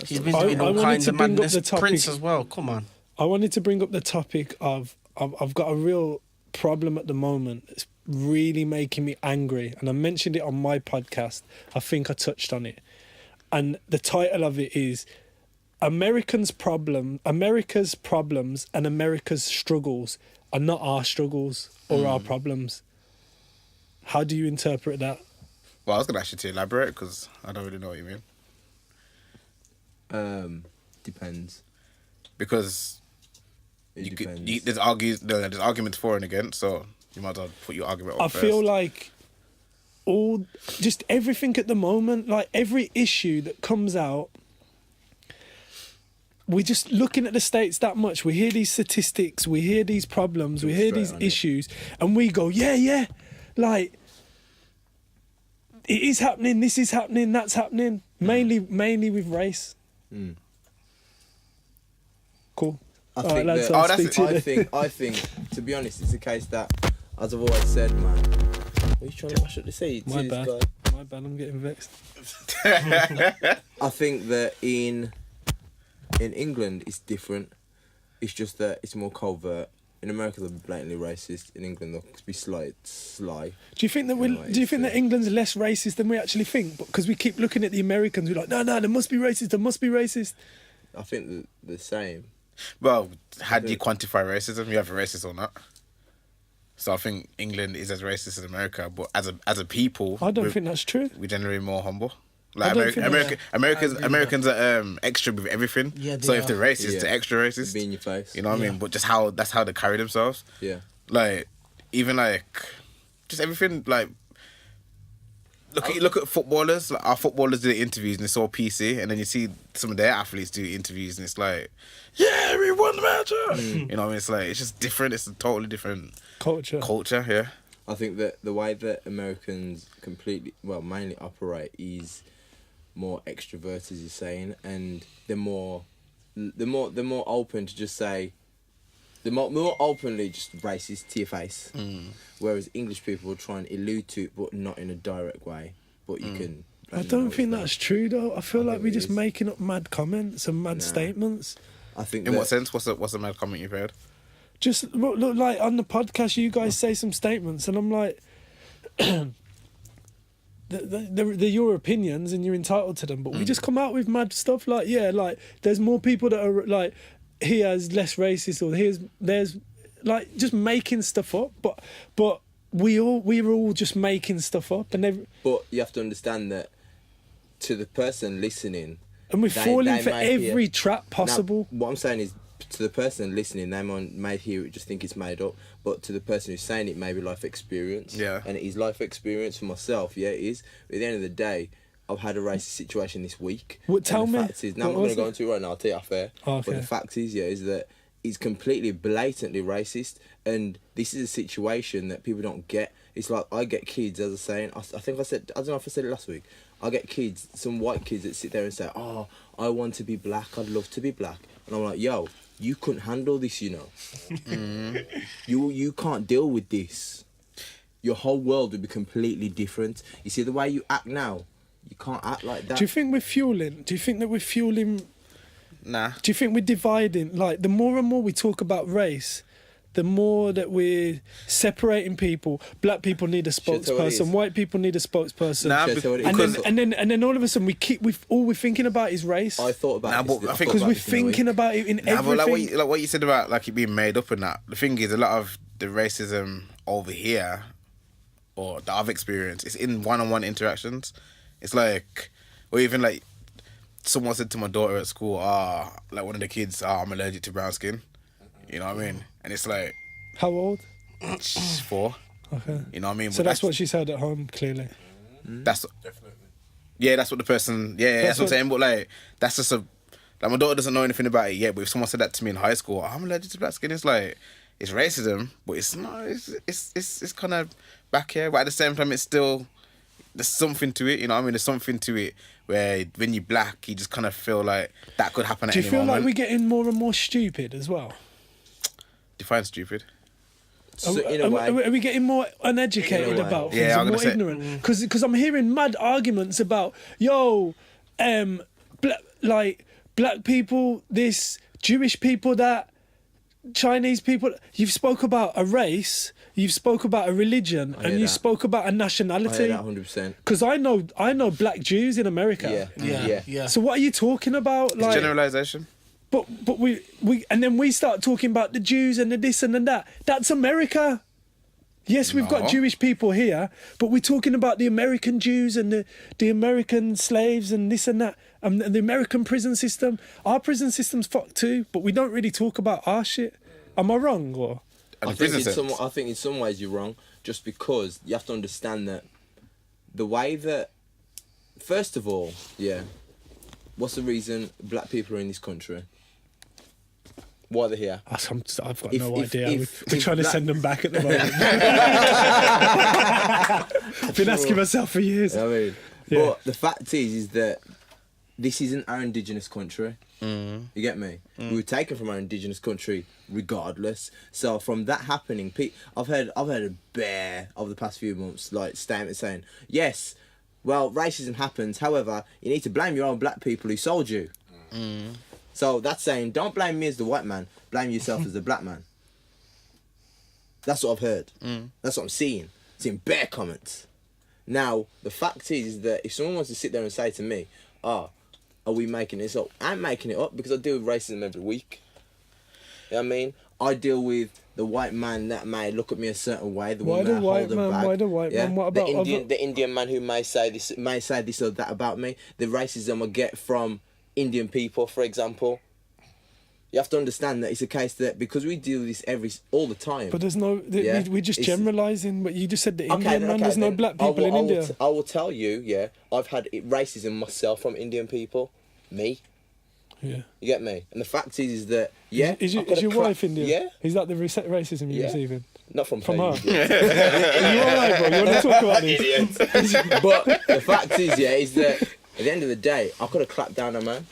He's been doing all wanted kinds to of bring up madness. the topic. Prince as well. Come on. I wanted to bring up the topic of I've got a real problem at the moment. It's really making me angry, and I mentioned it on my podcast. I think I touched on it, and the title of it is America's problems and America's struggles are not our struggles or our problems. How do you interpret that? Well, I was gonna ask you to elaborate because I don't really know what you mean. Depends. Because It depends. there's arguments for and against, so you might as well put your argument up I first. feel like just everything at the moment, like every issue that comes out, we're just looking at the States that much. We hear these statistics, we hear these problems, we hear these issues, and we go, yeah, like it is happening, this is happening, that's happening. Mainly with race. Cool. I All right, think lads, that- I'll that's speak to you then. I think, to be honest, it's a case that, as I've always said, man. What are you trying to mash up the seat? My See this bad. guy? My bad, I'm getting vexed. I think that in England it's different. It's just that it's more covert. In America they'll be blatantly racist. In England they'll be sly. Do you think that Anyway, do you think so- that England's less racist than we actually think? Because we keep looking at the Americans, we're like, no, there must be racist, there must be racist. I think the same. Well, how do you quantify racism? You have a racist or not. So I think England is as racist as America, but as a people, I don't think that's true. we're generally more humble. I Like don't think Americans are extra with everything. Yeah, they so if are. they're racist, Yeah. they're extra racist. Be in your face. You know what I mean? But just that's how they carry themselves. Yeah. Like even like just everything like. Look at footballers. Like our footballers do interviews and it's all PC, and then you see some of their athletes do interviews and it's like, yeah, we won the match. You know what I mean? It's like it's just different. It's a totally different Culture. Yeah. I think that the way that Americans mainly operate is more extrovert, as you're saying, and they're more open to just say, they're more openly just racist to your face. Whereas English people will try and allude to it, but not in a direct way. But you can. I don't think that's true though. I feel like think we're it just is. making up mad comments and mad statements. I think. In that, what sense? What's the mad comment you've heard? Just look like on the podcast, you guys say some statements, and I'm like, they're your opinions and you're entitled to them. But we just come out with mad stuff like, like there's more people that are like, here's less racist, or there's like just making stuff up. But we're all just making stuff up, and but you have to understand that to the person listening, and we're falling for every trap possible. Now, what I'm saying is, to the person listening, they might hear it, just think it's made up. But to the person who's saying it, maybe life experience. Yeah. And it is life experience for myself. Yeah, it is. But at the end of the day, I've had a racist situation this week. What? Tell me. Fact is, now I'm not going to go into it right now. I'll tell you off air. Oh, okay. But the fact is that it's completely blatantly racist, and this is a situation that people don't get. It's like I get kids, as I was saying. I think I said, I don't know if I said it last week. I get kids, some white kids that sit there and say, "Oh, I want to be black. I'd love to be black," and I'm like, "Yo, you couldn't handle this, you know. You can't deal with this. Your whole world would be completely different. You see the way you act now, you can't act like that." Do you think we're fueling? Do you think that we're fueling? Nah. Do you think we're dividing? Like, the more and more we talk about race, the more that we're separating people. Black people need a spokesperson. White people need a spokesperson. Nah, and then all of a sudden all we're thinking about is race. I thought about this. I think because we're thinking about it in everything. But like what you said about like it being made up and that. The thing is, a lot of the racism over here, or that I've experienced, is in one-on-one interactions. It's like, or even like, someone said to my daughter at school, like one of the kids, I'm allergic to brown skin. You know what I mean? And it's like... How old? She's 4. Okay. You know what I mean? So that's what she said at home, clearly. That's... Definitely. Yeah, that's what the person... Yeah, that's what I'm saying. But like, that's just a... Like, my daughter doesn't know anything about it yet, but if someone said that to me in high school, I'm allergic to black skin, it's like... It's racism, but it's not... It's kind of back here. But at the same time, it's still... There's something to it, you know what I mean? There's something to it where when you're black, you just kind of feel like that could happen at any moment. Do you feel like we're getting more and more stupid as well? Define stupid. So in a way, are we getting more uneducated about things and more ignorant? Because I'm hearing mad arguments about, black people this, Jewish people that, Chinese people. You've spoke about a race, you've spoke about a religion, and you spoke about a nationality. I hear that 100%. Because I know black Jews in America. Yeah. So what are you talking about? It's generalisation. But we and then we start talking about the Jews and the this and the that. That's America. Yes, we've got Jewish people here, but we're talking about the American Jews and the American slaves and this and that, and the American prison system. Our prison system's fucked too, but we don't really talk about our shit. Am I wrong, or? I think in some ways you're wrong, just because you have to understand that the way that, first of all, what's the reason black people are in this country? Why they're here? I've got no idea. We're trying to send them back at the moment. I've been asking myself for years. I mean, but the fact is that this isn't our indigenous country. You get me? We were taken from our indigenous country regardless. So from that happening, I've heard a bear over the past few months like statement saying, yes, well, racism happens. However, you need to blame your own black people who sold you. So that's saying, don't blame me as the white man, blame yourself as the black man. That's what I've heard. That's what I'm seeing. Seeing bare comments. Now, the fact is that if someone wants to sit there and say to me, are we making this up? I'm making it up because I deal with racism every week. You know what I mean? I deal with the white man that may look at me a certain way. Why the white man? What about the Indian man who may say this or that about me? The racism I get from Indian people, for example. You have to understand that it's a case that because we deal with this all the time. But there's no, we're just generalising. But you just said the Indian man. There's no black people in India. I will tell you. I've had racism myself from Indian people. Me. Yeah. You get me? And the fact is that Is your wife Indian? Yeah. Is that the racism you're receiving? Not from her. Are you alright, bro? You want to talk about this? But the fact is that at the end of the day, I could have clapped down a man.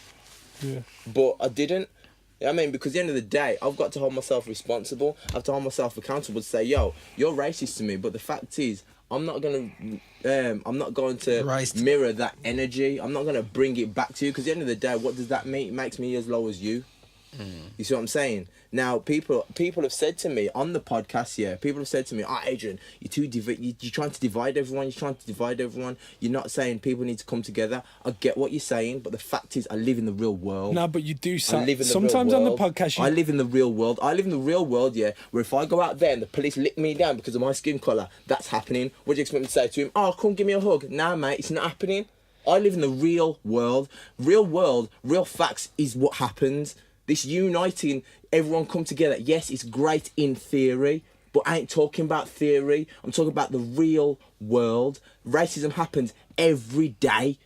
Yeah. But I didn't. You know what I mean? Because at the end of the day, I've got to hold myself responsible. I have to hold myself accountable to say, you're racist to me. But the fact is, I'm not going to mirror that energy. I'm not going to bring it back to you. Because at the end of the day, what does that mean? It makes me as low as you. You see what I'm saying? Now, people have said to me on the podcast, people have said to me, Adrian, you're trying to divide everyone, you're not saying people need to come together. I get what you're saying, but the fact is I live in the real world. No, but you do sometimes on the podcast. I live in the real world. Where if I go out there and the police lick me down because of my skin colour, that's happening. What do you expect me to say to him? Oh, come give me a hug. Nah, mate, it's not happening. I live in the real world. Real facts is what happens. This uniting, everyone come together. Yes, it's great in theory, but I ain't talking about theory. I'm talking about the real world. Racism happens every day.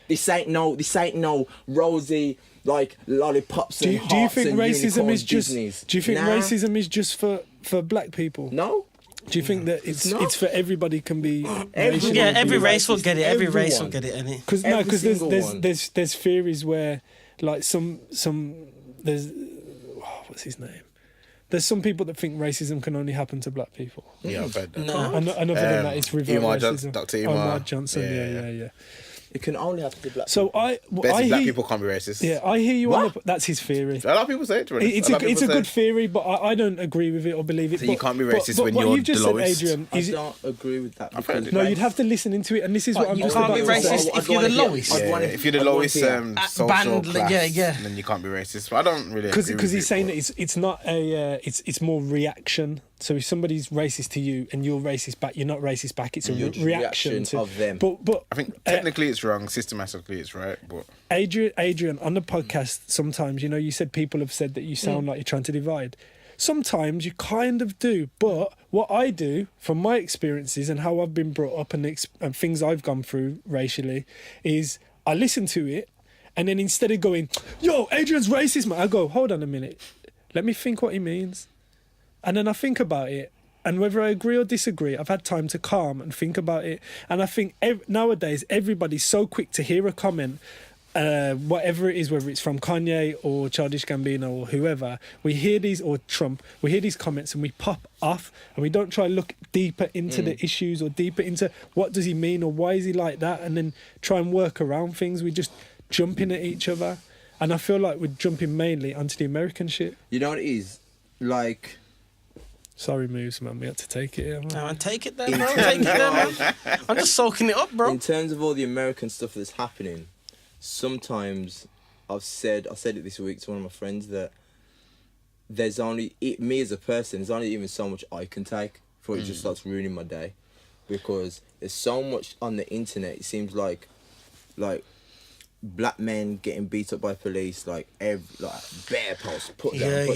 This ain't no rosy like lollipops and hearts. Do you think racism is just? Disneys. Do you think racism is just for black people? No. Do you think that it's for everybody can be? Every race will get it. Every race will get it. Because there's theories where like some there's what's his name? There's some people that think racism can only happen to black people. Yeah, I've heard that. No. And other than that, it's reverse racism. Dr. Umar Johnson, yeah. It can only happen to black So people. Black people can't be racist. Yeah, I hear you on that's his theory. A lot of people say it. It's a good theory, but I don't agree with it or believe it. So you can't be racist when you're the lowest. Adrian, I don't agree with that. No, you'd have to listen into it, and this is what I'm you just can't about be to racist say. if you're the lowest. If you're the lowest social band, class, yeah. then you can't be racist. But I don't really agree Because he's saying that it's not it's more reaction. So if somebody's racist to you and you're racist back, you're not racist back. It's a reaction to of them. But I think technically it's wrong, systematically it's right. But Adrian, on the podcast, sometimes you said people have said that you sound like you're trying to divide. Sometimes you kind of do, but what I do from my experiences and how I've been brought up and things I've gone through racially is I listen to it, and then instead of going, "Yo, Adrian's racist," man, I go, "Hold on a minute, let me think what he means." And then I think about it, and whether I agree or disagree, I've had time to calm and think about it. And I think nowadays everybody's so quick to hear a comment, whatever it is, whether it's from Kanye or Childish Gambino or whoever, or Trump, we hear these comments and we pop off, and we don't try to look deeper into the issues or deeper into what does he mean or why is he like that, and then try and work around things. We just jumping at each other, and I feel like we're jumping mainly onto the American shit. You know what it is? Like... Sorry, Moves, man. We had to take it here, man. No, take it there, bro. Take it there, man. I'm just soaking it up, bro. In terms of all the American stuff that's happening, sometimes I said it this week to one of my friends that there's only... me as a person, there's only even so much I can take before it just starts ruining my day. Because there's so much on the internet, it seems like black men getting beat up by police, like bear posts, put down.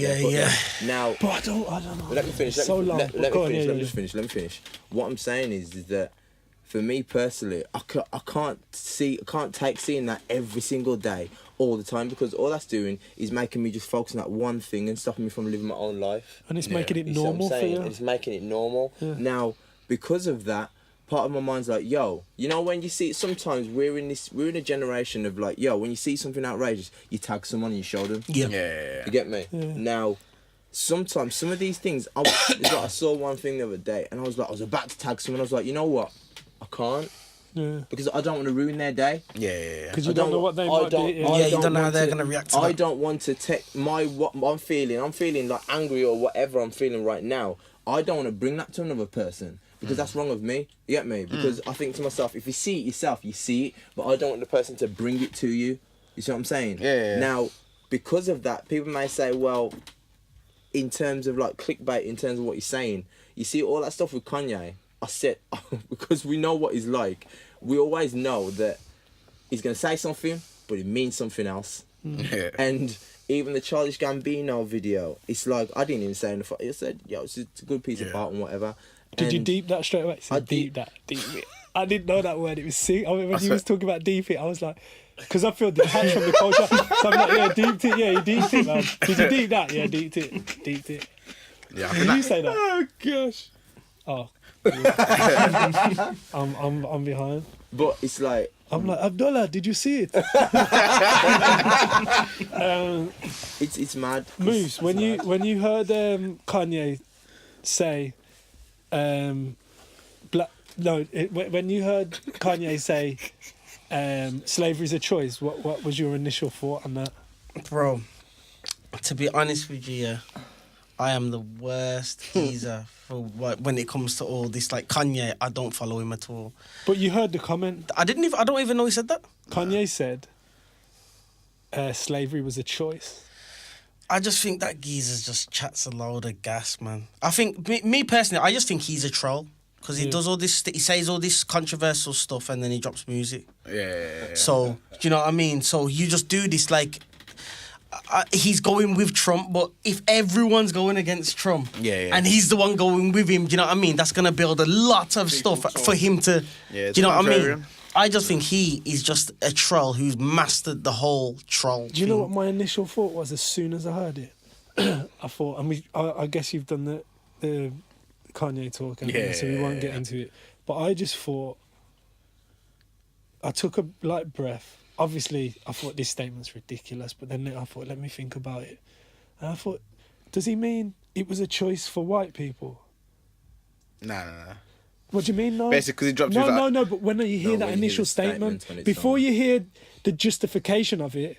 Now, but I don't know. Let me finish. Let me finish. What I'm saying is that for me personally, I can't take seeing that every single day, all the time, because all that's doing is making me just focus on that one thing and stopping me from living my own life. And it's making it normal for you. It's making it normal. Yeah. Now, because of that, part of my mind's like, yo, when you see, sometimes we're in a generation of like, yo, when you see something outrageous, you tag someone and you show them. Yeah. You get me? Yeah. Now, sometimes some of these things, I saw one thing the other day, and I was about to tag someone. I was like, you know what? I can't. Yeah. Because I don't want to ruin their day. Yeah. Because you don't know what they might do. Yeah, you don't know how they're going to react to that. I don't want to take what I'm feeling. I'm feeling like angry or whatever I'm feeling right now. I don't want to bring that to another person. Because that's wrong of me, you get me? Because I think to myself, if you see it yourself, you see it, but I don't want the person to bring it to you. You see what I'm saying? Yeah. Now, because of that, people may say, well, in terms of like clickbait, in terms of what you're saying, you see all that stuff with Kanye, I said, because we know what he's like, we always know that he's going to say something, but it means something else. Yeah. And even the Childish Gambino video, it's like, I didn't even say anything. I said, yo, it's a good piece of art and whatever. Did you deep that straight away? I deep it. I didn't know that word. It was sick. I mean, when he was talking about deep it, I was like, because I feel detached from the culture. So I'm like, yeah, deeped it. Yeah, you deeped it, man. Did you deep that? Yeah, deeped it. Yeah. Did you say that? Oh gosh. Oh. Yeah. I'm behind. But it's like, I'm like, Abdullah, did you see it? it's mad. Moose, when you heard Kanye say, when you heard Kanye say, slavery's a choice, what was your initial thought on that? Bro, To be honest with you, yeah, I am the worst geezer for when it comes to all this. Like Kanye, I don't follow him at all. But you heard the comment. I don't even know he said that. Kanye said slavery was a choice. I just think that geezer just chats a load of gas, man. I think, me personally, I just think he's a troll. Because he does all this, he says all this controversial stuff and then he drops music. Yeah. So, do you know what I mean? So you just do this like, he's going with Trump, but if everyone's going against Trump and he's the one going with him, do you know what I mean? That's going to build a lot of stuff for him to, do you know what I mean? I just think he is just a troll who's mastered the whole troll Do you know what my initial thought was as soon as I heard it? I thought, and I guess you've done the Kanye talk, so we won't get into it. But I just thought, I took a light breath. Obviously, I thought this statement's ridiculous, but then I thought, let me think about it. And I thought, does he mean it was a choice for white people? Nah. What do you mean, no? Basically, because he dropped No, but when you hear that initial statement, before you hear the justification of it,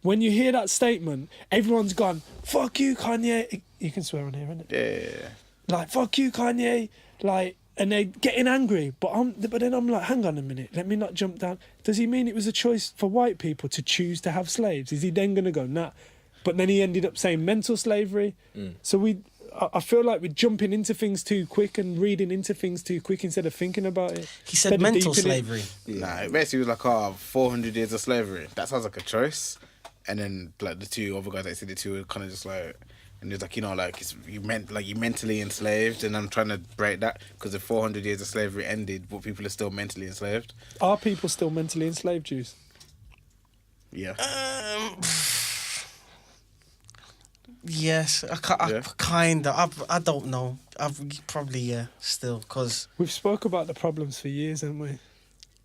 when you hear that statement, everyone's gone, fuck you, Kanye. You can swear on here, innit? Yeah. Like, fuck you, Kanye. Like, and they're getting angry. But then I'm like, hang on a minute. Let me not jump down. Does he mean it was a choice for white people to choose to have slaves? Is he then going to go, nah? But then he ended up saying mental slavery. So I feel like we're jumping into things too quick and reading into things too quick instead of thinking about it. He said mental slavery. Nah, it basically was like, 400 years of slavery. That sounds like a choice. And then, like, the two other guys that said it too were kind of just like... And it's like, you know, like, you're mentally enslaved, and I'm trying to break that, because the 400 years of slavery ended, but people are still mentally enslaved. Are people still mentally enslaved, Jews? Yeah. Yes, kind of. I don't know. Probably, still, because... We've spoke about the problems for years, haven't we?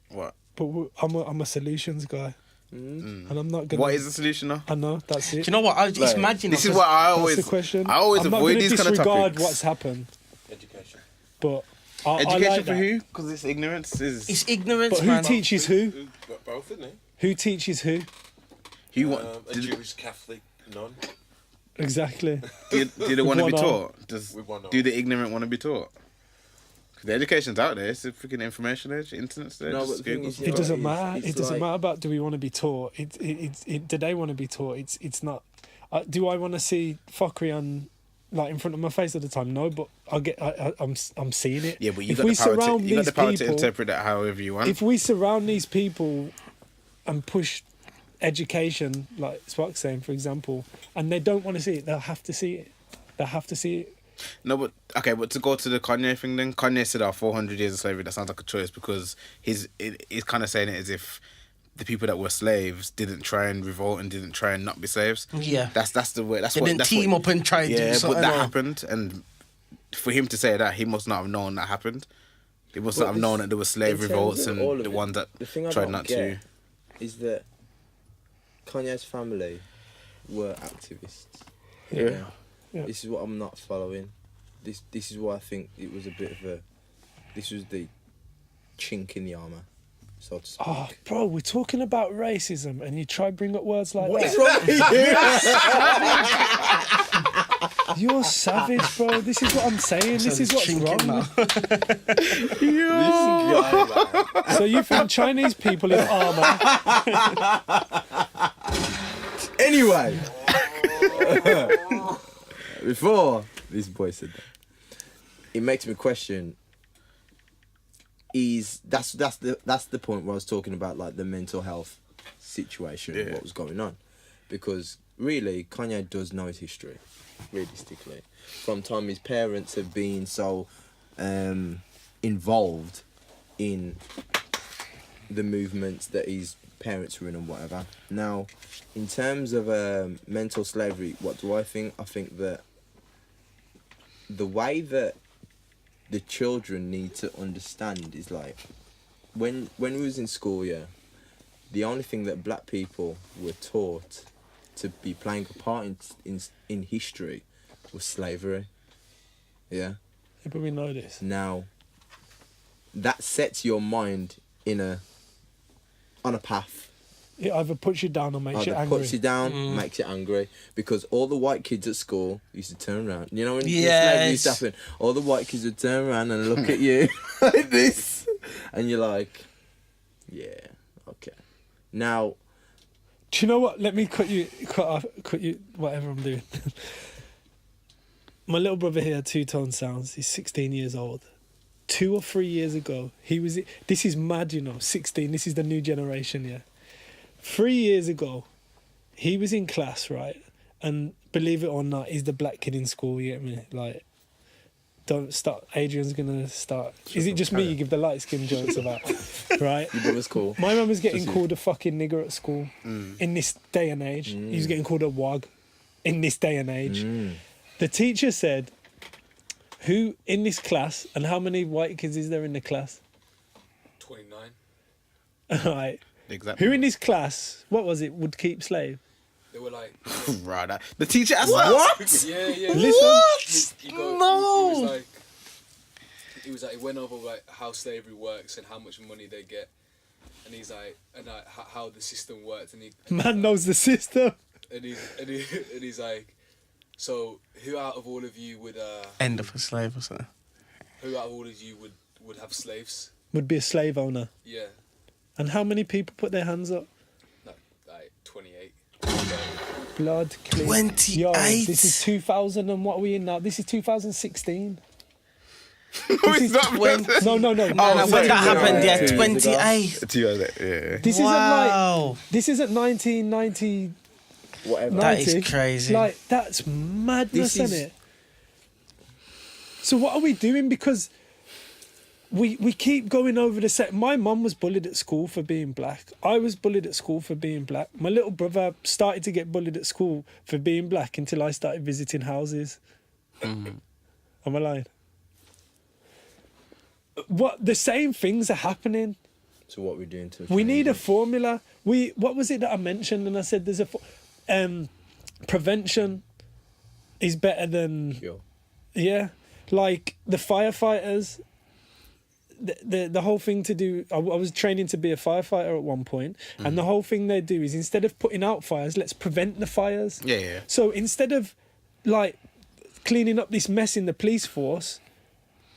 What? But I'm a solutions guy. And I'm not gonna. What is the solution now? I know, that's it. Do you know what? I just imagine. This is what I always. That's the question. I always I'm avoid these kind of topics. I'm not going to disregard what's happened. Education. But education I like for that. who? Because it's ignorance. It's ignorance, But who man. teaches who? Both, isn't it? Who teaches who? A Jewish Catholic nun. Exactly. Do they want to be taught? Do the ignorant want to be taught? The education's out there. It's a freaking information age, internet's there. No, but the thing is, It doesn't matter. it's It doesn't like- matter about do we want to be taught. Do they want to be taught? It's not. Do I want to see fuckery on, like, in front of my face all the time? No, but I'm seeing it. Yeah, but you If got we the power surround to. You got these the power to people- interpret that however you want. If we surround these people and push education, like Spark's saying, for example, and they don't want to see it, they'll have to see it. They'll have to see it. No, but okay, but to go to the Kanye thing, then Kanye said, 400 years of slavery. That sounds like a choice, because he's kind of saying it as if the people that were slaves didn't try and revolt and didn't try and not be slaves. Yeah, that's the way. That's they what. didn't That's team up and try and do Yeah, something. but that happened, and for him to say that, he must not have known that happened. He must not have known that there were slave revolts and the ones that tried not to. Is that Kanye's family were activists. Yeah. This is what I'm not following. This is why I think it was a bit of a... This was the chink in the armour, so to speak. Oh, bro, we're talking about racism, and you try to bring up words like What's that. wrong with You're savage, bro. This is what I'm saying. This is what's wrong. So you think Chinese people in armour? Anyway, before this boy said that, it makes me question. That's the point where I was talking about, like, the mental health situation, what was going on, because really Kanye does know his history, realistically, from time his parents have been so involved in the movements that his parents were in and whatever. Now, in terms of mental slavery, what do I think? I think that the way that the children need to understand is, like, when we was in school, the only thing that black people were taught to be playing a part in history was slavery. Yeah, but we know this. Now, that sets your mind on a path It either puts you down or makes you angry. Puts you down, makes you angry. Because all the white kids at school used to turn around. You know when slavery used to happen? All the white kids would turn around and look at you like this. And you're like, yeah, okay. Now... Do you know what? Let me cut you, whatever I'm doing. My little brother here, Two-Tone Sounds, he's 16 years old. 2 or 3 years ago, this is mad, 16, this is the new generation, yeah. 3 years ago, he was in class, right? And believe it or not, he's the black kid in school, you get me? Like, don't start, Adrian's gonna start. Is it just me you give the light skin jokes about? Right? Your brother's cool. My mum was getting called a fucking nigger at school in this day and age. He was getting called a wog in this day and age. The teacher said, who in this class, and how many white kids is there in the class? 29. Right. Exactly. Who in this class, what was it, would keep slave? They were like... Right. The teacher asked that? What? Yeah. Listen. He was like, he went over like how slavery works and how much money they get. And he's like, how the system works. And Man knows the system. And he's like, so who out of all of you would... End of a slave or something. Who out of all of you would have slaves? Would be a slave owner. Yeah. And how many people put their hands up? Like 28. Blood clean. 28? Yo, this is 2000 and what are we in now? This is 2016. No, it's not. No. When that happened, yeah, 28. Yeah. This isn't 1990. Whatever. That is crazy. Like, that's madness, isn't it? So what are we doing? Because we keep going over the set. My mum was bullied at school for being black. I was bullied at school for being black. My little brother started to get bullied at school for being black until I started visiting houses. Am I lying? What the same things are happening. So what we're doing to... We need a formula. What was it that I mentioned? And I said there's a... prevention is better than... Cure. Yeah. Like the firefighters... The whole thing to do... I was training to be a firefighter at one point, and the whole thing they do is instead of putting out fires, let's prevent the fires. Yeah. So instead of like cleaning up this mess in the police force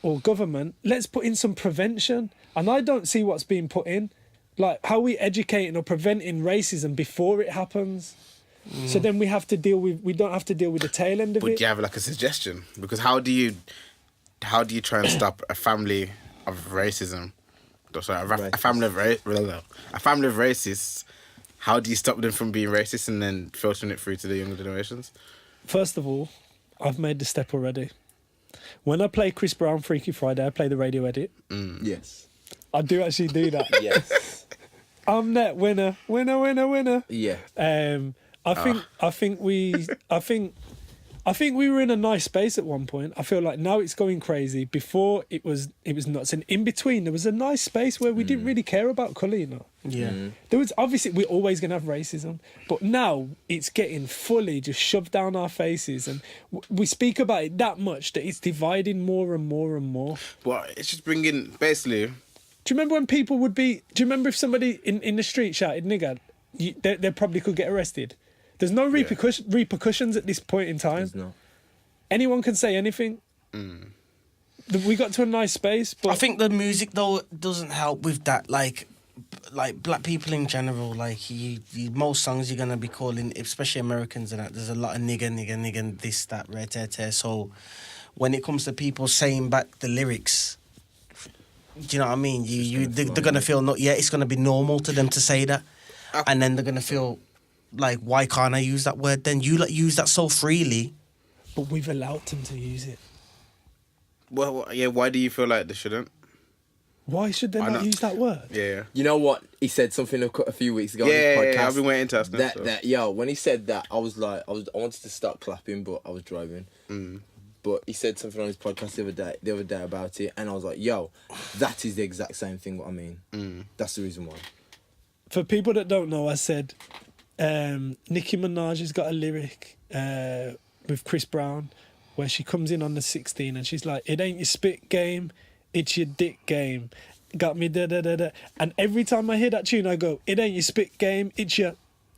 or government, let's put in some prevention. And I don't see what's being put in. Like, how are we educating or preventing racism before it happens? So then we don't have to deal with the tail end of it. But do you have like a suggestion? Because how do you try and stop a family of racism? Sorry, a family of racists. How do you stop them from being racist and then filtering it through to the younger generations? First of all, I've made the step already. When I play Chris Brown Freaky Friday, I play the radio edit. Yes. I do actually do that. Yes. I'm that winner. Yeah. I think we were in a nice space at one point. I feel like now it's going crazy. Before it was nuts, and in between there was a nice space where we didn't really care about colour, Yeah. There was obviously we're always gonna have racism, but now it's getting fully just shoved down our faces, and we speak about it that much that it's dividing more and more and more. Well, it's just bringing basically. Do you remember when people would be? Do you remember if somebody in the street shouted "nigger"? They probably could get arrested. There's no repercussions at this point in time. There's no. Anyone can say anything. We got to a nice space, but I think the music though doesn't help with that. Like black people in general, like most songs you're gonna be calling, especially Americans and that. There's a lot of nigga, this, that, red, tear. So when it comes to people saying back the lyrics, do you know what I mean? They're gonna feel it's gonna be normal to them to say that, and then they're gonna feel like, why can't I use that word? Then you use that so freely. But we've allowed them to use it. Well, yeah. Why do you feel like they shouldn't? Why should they not use that word? Yeah. You know what? He said something a few weeks ago on his podcast. Yeah, I've been waiting to ask him. When he said that, I wanted to start clapping, but I was driving. But he said something on his podcast the other day about it, and I was like, yo, that is the exact same thing what I mean. That's the reason why. For people that don't know, I said Nicki Minaj has got a lyric with Chris Brown where she comes in on the 16 and she's like, it ain't your spit game, it's your dick game. got me da da da da. And every time I hear that tune, I go, it ain't your spit game, it's your.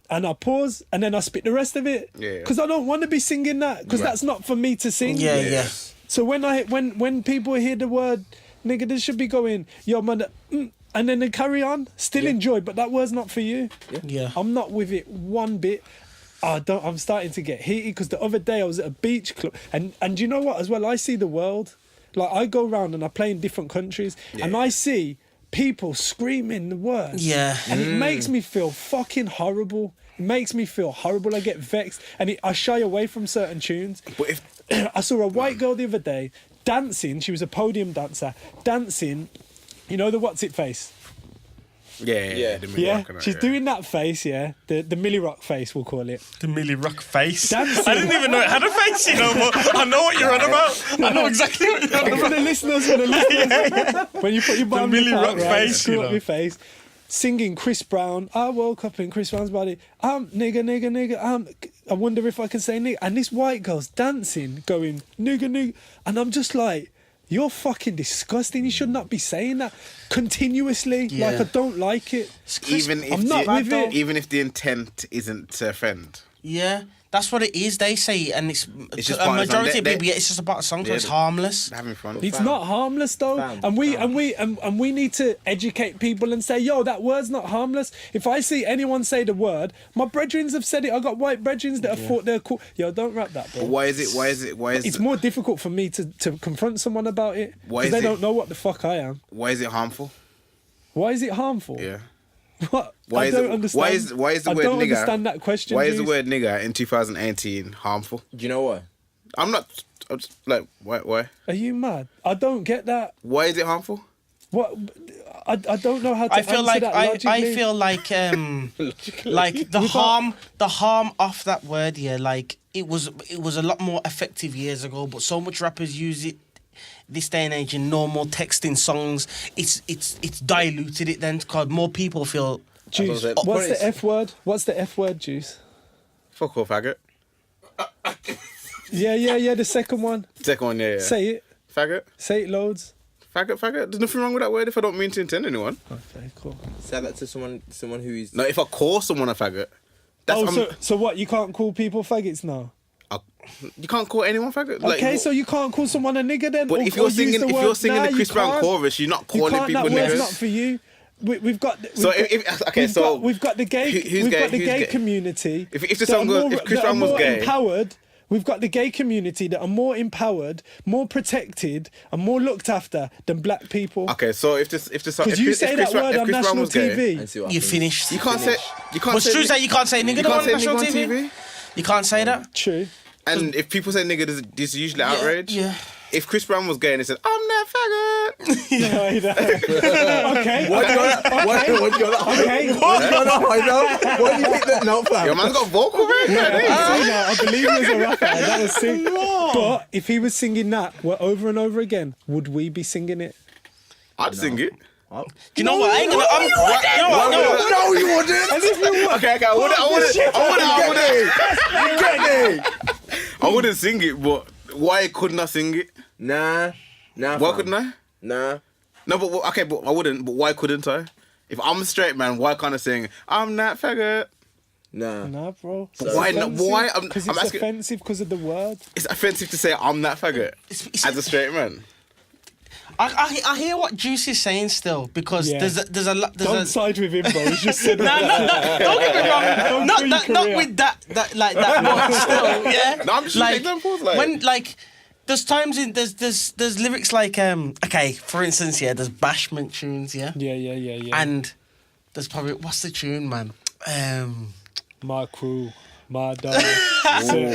And I pause and then I spit the rest of it. Because I don't want to be singing that. Because that's not for me to sing. Yeah. So when people hear the word nigga, they should be going, yo man, and then they carry on, still enjoy, but that word's not for you. Yeah. I'm not with it one bit. I'm starting to get heated because the other day I was at a beach club and you know what as well, I see the world. Like I go around and I play in different countries and I see people screaming the words. Yeah. And it makes me feel fucking horrible. It makes me feel horrible. I get vexed and I shy away from certain tunes. But if I saw a white girl the other day dancing, she was a podium dancer, dancing, you know the what's it face? Yeah. The Millie Rock and that, She's doing that face, the Millie Rock face, we'll call it. The Millie Rock face. Dancing. I didn't even know it had a face, you know, but I know what you're on about. I know exactly what you're on For about. the listeners, when you put your bottom Millie part, Rock face, screw you up know. your face, singing Chris Brown. I woke up in Chris Brown's body. Nigga. I wonder if I can say nigga. And this white girl's dancing, going nigga, and I'm just like, you're fucking disgusting. You should not be saying that continuously. Yeah. Like I don't like it. even if I'm not with it. even if the intent isn't to offend. Yeah, that's what it is. They say it, and it's just a part of the song. majority of They- people. Yeah, it's just about a song, so Yeah, it's harmless. Having fun. It's not harmless though, and we need to educate people and say, yo, that word's not harmless. If I see anyone say the word, my brethrens have said it. I got white brethrens that have thought they're cool. Yo, don't rap that, bro. But why is It's more difficult for me to confront someone about it Why because is they it- don't know what the fuck I am. why is it harmful? Why is it harmful? Yeah. What? Why I is don't it, understand. why is the I word don't nigger? understand that question. Why is the Juice. word nigger in 2018 harmful? Do you know what? I'm just like why? Are you mad? I don't get that. Why is it harmful? What? I don't know how to I feel answer like that I logically. feel like like the harm off that word. Yeah, like it was a lot more effective years ago, but so much rappers use it this day and age in normal texting songs. It's diluted it then because more people feel. Juice. That's what What's the F word? What's the F word, Juice? Fuck off, faggot. Yeah. The second one. Second one, yeah. Say it. Faggot. Say it loads. Faggot. There's nothing wrong with that word if I don't mean to intend anyone. Okay, cool. Say that to someone who is. No, if I call someone a faggot, So what? You can't call people faggots now? you can't call anyone faggot. Okay, so you can't call someone a nigger then? But or- if you're or use singing, the if word- you're singing Nah, the you Chris Brown can't. chorus, you're not You calling can't, people that word's niggers. not for you. We've got. So we've got the gay. who's We've gay? got the Who's gay gay? community. If the that song are goes, more- if Chris that are Brown was more gay, empowered. We've got the gay community that are more empowered, more protected, and more looked after than black people. okay. So if the song, Because you say that word on national TV. And see what You happens. finished. you can't say What's true is that you can't say nigga you can't on say national nigga on TV. TV. You can't say that. True. And if people say nigga, there's usually outrage. Yeah. If Chris Brown was gay and he said, I'm that faggot. Okay. What do you want to Okay. What do you think that note Your fam? man's got vocal range. I believe he was a rapper. That was sick. But if he was singing that over and over again, would we be singing it? I'd sing it. Do you know what? I ain't gonna. You know what? No. No, you wouldn't. As if you would. Okay, I wouldn't sing it, but why couldn't I sing it? Nah. Why fam. couldn't I? Nah. No, but okay, but I wouldn't. But why couldn't I? If I'm a straight man, why can't I sing I'm that faggot? Nah. Nah, bro. But why not? Why? Because I'm it's asking. offensive because of the word. It's offensive to say I'm that faggot It's- as a straight man. I hear what Juice is saying still because Yeah. there's a lot. Don't side with him, bro. He's just said No, that. don't get me wrong. Don't Not throw your not career. with that like that. But still, yeah. No, I'm just using examples, like- when like. There's times in there's lyrics like okay, for instance, yeah, there's bashment tunes, yeah, Yeah. and there's probably what's the tune, man? My crew, my dog. Some of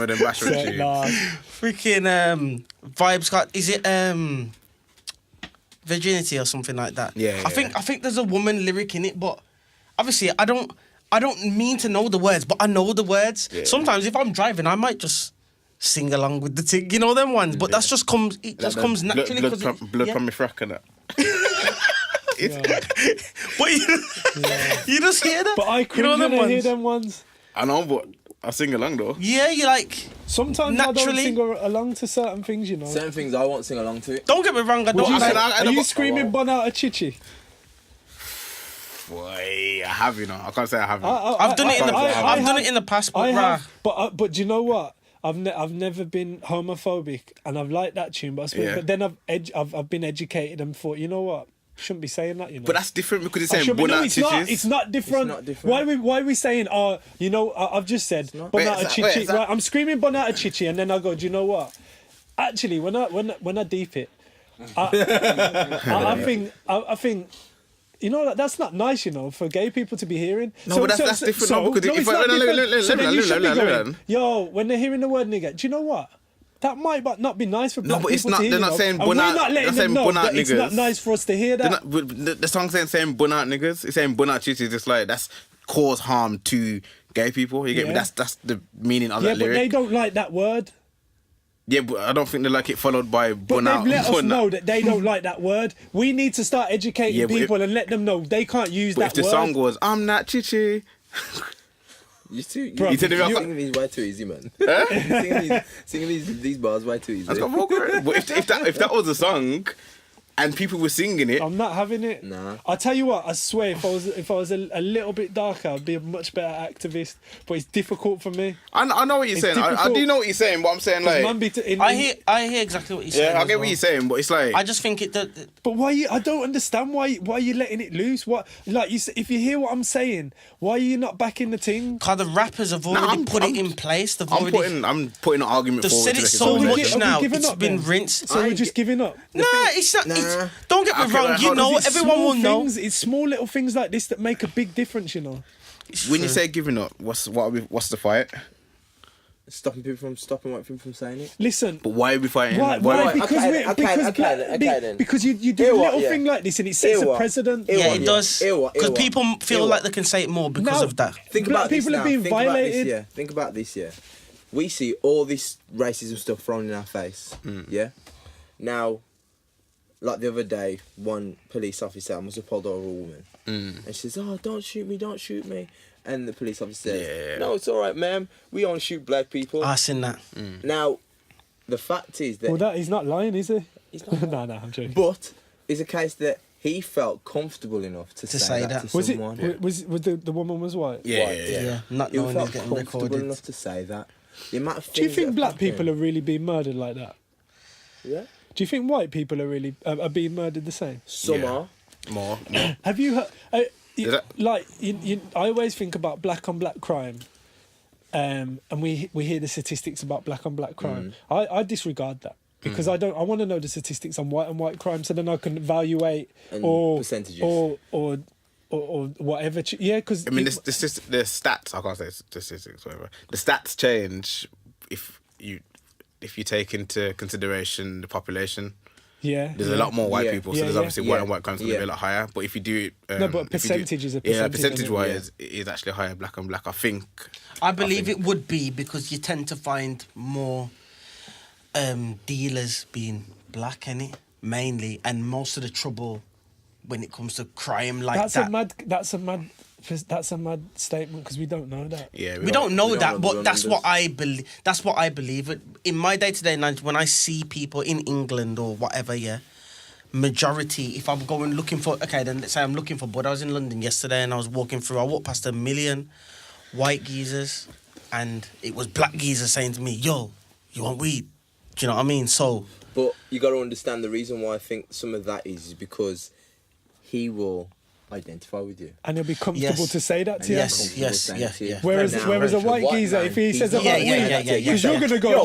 them bashment Set tunes. live. Freaking Vibes got is it Virginity or something like that? Yeah, I think there's a woman lyric in it, but obviously I don't mean to know the words, but I know the words. Yeah. Sometimes if I'm driving, I might just sing along with the thing, you know them ones. But that's just comes comes naturally. Blood 'cause blood yeah. from my frack and that. But you just hear that. But I you cringe know them when I hear ones. them ones. I know, but I sing along though. Yeah, you like. Sometimes Naturally. I don't sing along to certain things, you know. Certain things I won't sing along to. Don't get me wrong. I Would don't. you like, are you screaming "Bon out a chichi"? Boy, I have, you know. I can't say I haven't. I've done it in the. I've done it in the past, but But do you know what? I've never been homophobic, and I've liked that tune. But then I've been educated and thought, you know what? Shouldn't be saying that, you know. But that's different because it's saying no, bonat it's not. chichis. It's not different. It's not different. Why are we saying? Oh, you know, I've just said bonata chichi. Right, I'm screaming bonata chichi, and then I go, do you know what? Actually, when I deep it, I think. You know, that's not nice, you know, for gay people to be hearing. No, but that's different. No, because if I yo, when they're hearing the word nigga, do you know what? That might not be nice for black people to hear. They're not saying bonat. They're saying bonat niggas. It's not nice for us to hear that. The song's saying bonat niggas. It's saying bonat chichis. It's like that's cause harm to gay people. You get me? That's the meaning of that lyric. Yeah, but they don't like that word. Yeah, but I don't think they like it followed by but bonat. They've let us know that they don't like that word. We need to start educating people and let them know they can't use that word. But if the song was, I'm not chichi. You singing these way too easy, man. singing these bars way too easy. But if that was a song and people were singing it, I'm not having it. Nah. I'll tell you what, I swear, if I was a little bit darker, I'd be a much better activist. But it's difficult for me. I know what you're saying. I do know what you're saying, but I'm saying like I hear exactly what you're saying. Yeah, I get what you're saying, but it's like I just think it. But I don't understand why are you letting it loose? What if you hear what I'm saying, why are you not backing the thing? Cause the rappers have already put it in place. I'm putting an argument they've forward. said it so much now. It's been then? rinsed. So we're just giving up. Nah, it's not. Don't get me wrong. You know, everyone will know. It's small little things like this that make a big difference. You know. When you say giving up, what's the fight? Stopping white people from saying it. Listen. But why are we fighting? Why? Because you do a little thing like this and it sets a precedent. Yeah, it does. Because people feel like they can say it more because of that. Think about people this are being violated. Think about this. Yeah, we see all this racism stuff thrown in our face. Yeah. Now, like the other day, one police officer must have pulled over a woman, and she says, "Oh, don't shoot me." And the police officer says, "No, it's all right, ma'am. We only shoot black people." I've seen that. Now, the fact is that he's not lying, is he? He's not. No, I'm joking. But it's a case that he felt comfortable enough to say that to someone. Was the woman was white? Yeah. Not He knowing felt he's getting comfortable recorded. enough to say that. The amount of Do you things think that black have people are happened- really being murdered like that? Yeah. Do you think white people are really are being murdered the same? Some are. More. Have you heard? that- I always think about black on black crime, and we hear the statistics about black on black crime. I disregard that because I want to know the statistics on white crime, so then I can evaluate or percentages or whatever. Yeah, because I mean, the stats. I can't say statistics, whatever. The stats change if you take into consideration the population. Yeah, there's a lot more white people, so there's obviously white and white crime's going to be a lot higher. But if you do it, no, but percentage is a percentage. Yeah, percentage-wise, it is actually higher black on black. I think. I believe it would be because you tend to find more dealers being black, innit? Mainly, and most of the trouble when it comes to crime like that. That's a mad statement because we don't know that. Yeah, we don't know that, but that's what I believe. That's what I believe. In my day-to-day life, when I see people in England or whatever, majority. If I'm going looking for, then let's say I'm looking for. But I was in London yesterday and I was walking through. I walked past 1 million white geezers, and it was black geezers saying to me, "Yo, you want weed?" Do you know what I mean? So, but you got to understand the reason why I think some of that is because he will identify with you, and he'll be comfortable to say that to you. Yes. Whereas a white geezer, if he says about weed, because you're gonna go,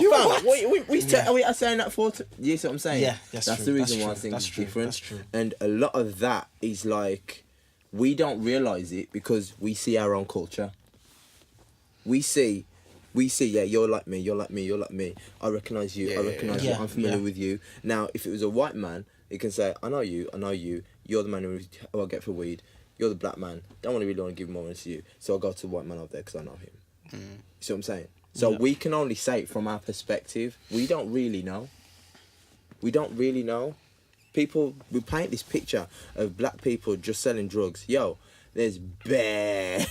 we are saying that for. You see what I'm saying? Yeah, that's the reason why I think it's different. That's true. And a lot of that is like we don't realise it because we see our own culture. We see, you're like me. I recognise you. I recognise you. I'm familiar with you. Now, if it was a white man, he can say, I know you. You're the man who I get for weed. You're the black man. Don't really want to give more money to you. So I'll go to the white man over there because I know him. You see what I'm saying? So we can only say it from our perspective. We don't really know. People, we paint this picture of black people just selling drugs. Yo, there's bare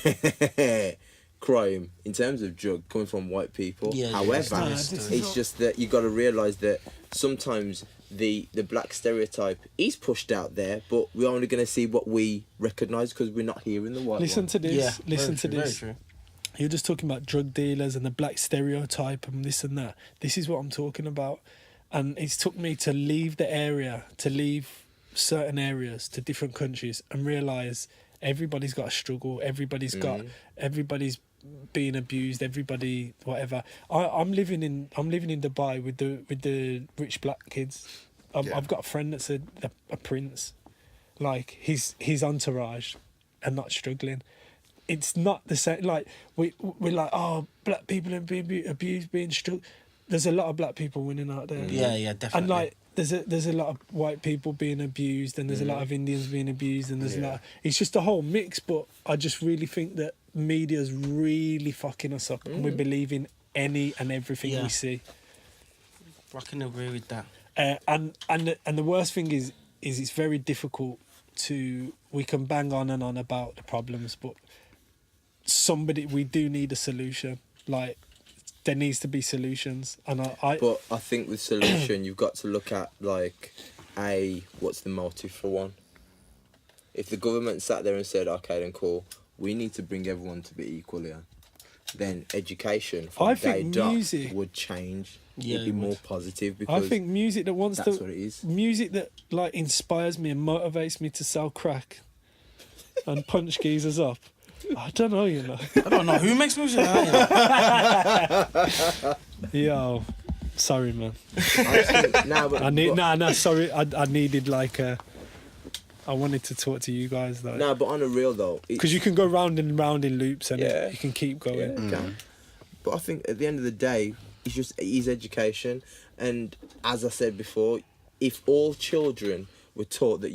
crime in terms of drug coming from white people. Yeah, however, it's just that you got to realise that sometimes the black stereotype is pushed out there, but we're only going to see what we recognise because we're not hearing the white Listen one. to this. Yeah, Listen to very this. true. You're just talking about drug dealers and the black stereotype and this and that. This is what I'm talking about. And it's took me to leave the area, to leave certain areas to different countries and realise everybody's got a struggle. Everybody's being abused. Everybody, whatever. I'm living in Dubai with the rich black kids. I've got a friend that's a prince. Like his entourage are not struggling. It's not the same. Like we're like, oh, black people are being abused, being struck. There's a lot of black people winning out there. Yeah, definitely. And like, there's a lot of white people being abused, and there's a lot of Indians being abused, and there's a lot. Of, it's just a whole mix. But I just really think that media's really fucking us up, and we believe in any and everything we see. I can agree with that. And the worst thing is it's very difficult to. We can bang on and on about the problems, but we do need a solution. Like there needs to be solutions, and But I think with solution, you've got to look at like, what's the motive for one? If the government sat there and said, okay, then cool, we need to bring everyone to be equal here, then education from day dot would change. Yeah, it'd be more positive because I think music that wants that's what it is. Music that like inspires me and motivates me to sell crack and punch geezers up. I don't know, you know. I don't know who makes music like that, Yo, sorry, man. Sorry. I needed like I wanted to talk to you guys though. No, but on a real though, because you can go round and round in loops and you can keep going. Yeah, can. But I think at the end of the day, it is education, and as I said before, if all children were taught that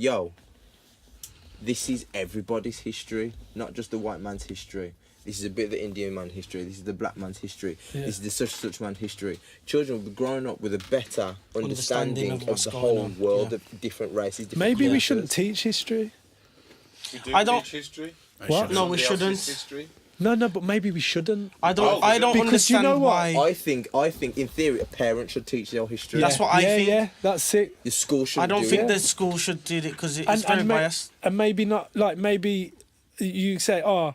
this is everybody's history, not just the white man's history. This is a bit of the Indian man's history. This is the black man's history. Yeah. This is the such man's history. Children will be growing up with a better understanding of the whole world of different races. Maybe we shouldn't teach history. I don't teach history. What? No, we shouldn't. History. No, but maybe we shouldn't. I don't because understand you know what? why. I think in theory a parent should teach their history. That's what I think. Yeah, that's it. The school should. I don't think the school should do it because it's very biased. And maybe not. Like maybe you say, I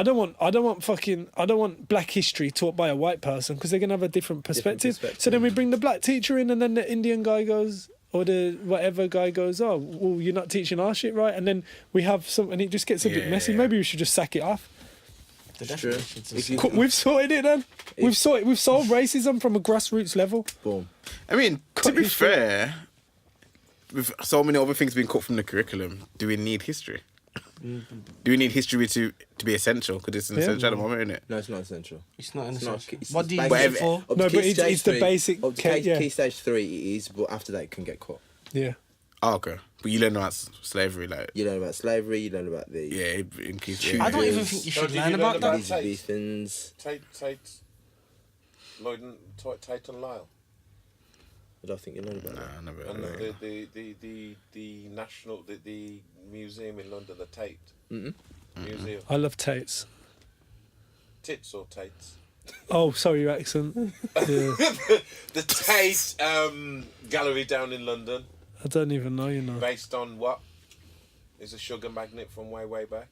don't want black history taught by a white person because they're gonna have a different perspective. So then we bring the black teacher in, and then the Indian guy goes, or the whatever guy goes, oh, well, you're not teaching our shit right, and then we have some, and it just gets a bit messy. Maybe we should just sack it off. True. We've sorted it then. We've solved racism from a grassroots level. Boom. I mean, to be fair, with so many other things being cut from the curriculum, do we need history? Do we need history to be essential? Because it's an essential at the moment, isn't it? No, it's not essential. It's not essential. It's What do you use it for? No, but it's the basic. Key stage 3 it is, but after that it can get cut. Yeah. Oh, okay. But you learn about slavery, like... You learn about slavery, you learn about the... Yeah, in Key Stage. I don't even think you should learn about that. Elizabethans. Lloyd and Tate and Lyle. I don't think you learn about that. Nah, never. And the national, the museum in London, the Tate Museum. I love Tates. Tits or Tates? Oh, sorry, your accent. Yeah. The Tate Gallery down in London. I don't even know, you know. Based on what? Is a sugar magnet from way back.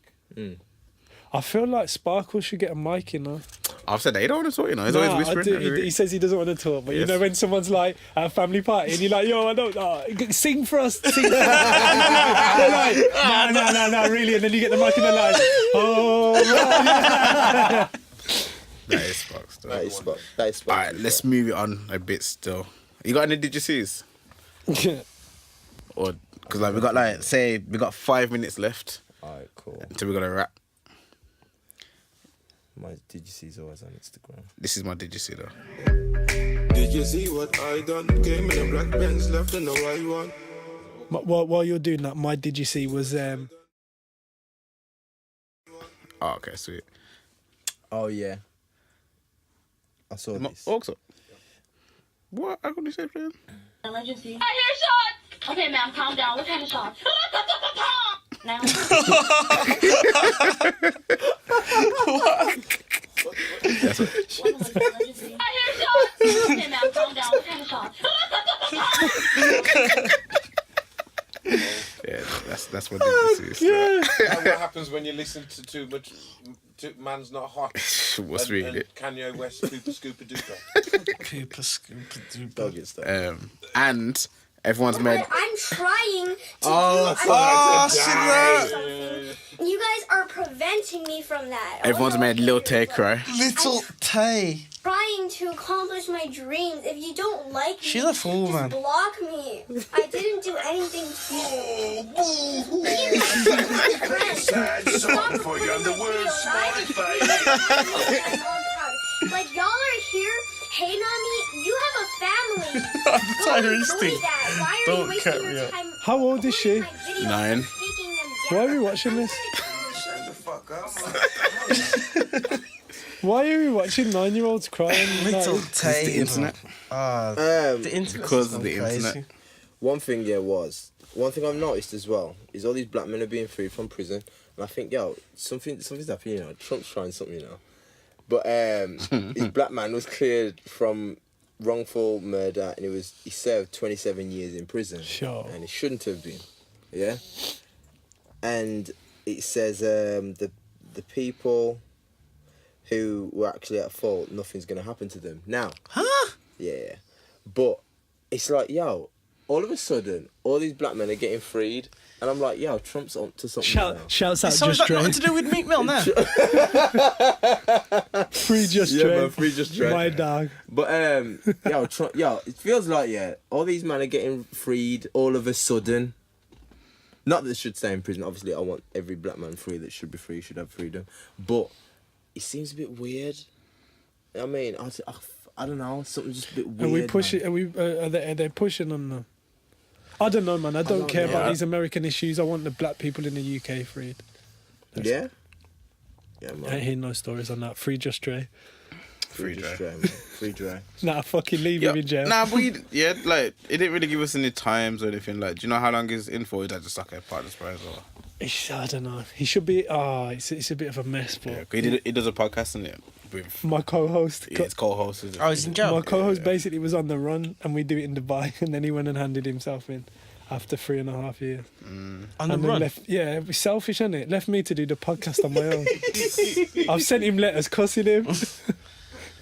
I feel like Sparkle should get a mic, you know. I've said they don't want to talk, you know. He's always whispering. He says he doesn't want to talk, but you know when someone's like at a family party and you're like, yo, I don't sing for us. Sing. They're like, no, really. And then you get the mic and they're like, oh. That is Sparks. That is Sparks. Alright, let's move it on a bit still. You got any DGCs? Or because like we got 5 minutes left. Alright, cool. Until we're gonna wrap. My DGC's always on Instagram. This is my DGC though. Did you see what I done? Came in a black Benz, left in the white one. While you're doing that, my DGC was Oh, okay, sweet. Oh yeah. I saw this. Also, what? How could you say that? Emergency. I hear shots! Okay, ma'am, calm down. What kind of shots? Now. That's what deceased. What happens when you listen to too much? Man's Not Hot. What's reading it? Kanye West, Cooper Scooper Duper. Cooper Scooper Duper. Don't get stuff. And everyone's made. I'm trying to something. You guys are preventing me from that. Everyone's made Lil Tay cry. Little Tay. Trying to accomplish my dreams. If you don't like me, She's a fool, just man. block me. I didn't do anything to you. Sad song for you on the word Like, y'all are here hating on me. You have a family. Don't Don't enjoy that. Why are you wasting cut me your up. time? How old is she? 9. Why are we watching this? Shut the fuck up. Why are we watching 9-year-olds crying? Little It's Tay. the internet. The internet. Because of the internet. One thing, one thing I've noticed as well is all these black men are being freed from prison, and I think, something's happening, you know. Trump's trying something, you know. But this black man was cleared from wrongful murder, and he served 27 years in prison. Sure. And he shouldn't have been, yeah. And it says the people who were actually at fault, nothing's gonna happen to them now. Huh? Yeah, but it's like, all of a sudden, all these black men are getting freed, and I'm like, Trump's on to something now. Shouts out So is Just that Dre. nothing to do with Meat Mill now? Free Just Yeah, Dre. man, free Just Dre. My dog. But Trump, it feels like all these men are getting freed all of a sudden. Not that they should stay in prison. Obviously, I want every black man free that should be free, should have freedom. But it seems a bit weird. I mean, I don't know. Something's just a bit weird. Are we pushing? man. Are they pushing on them? I don't know, man. I don't care about these American issues. I want the black people in the UK freed. Yeah? Yeah, I ain't man. hearing no stories on that. Free Just Dre. Free Just Dre. Dre, man. Free Dre. Nah, fucking leave him in jail. Nah, but it didn't really give us any times or anything. Like, do you know how long he's in for? Is that just like a partner surprise or? I don't know. He should be. It's a bit of a mess, but He does a podcast in it with my co-host. his co-host. Oh, he's in jail. My co-host basically was on the run, and we do it in Dubai, and then he went and handed himself in after 3.5 years. On the And then run. it was selfish, isn't it? Left me to do the podcast on my own. I've sent him letters cussing him,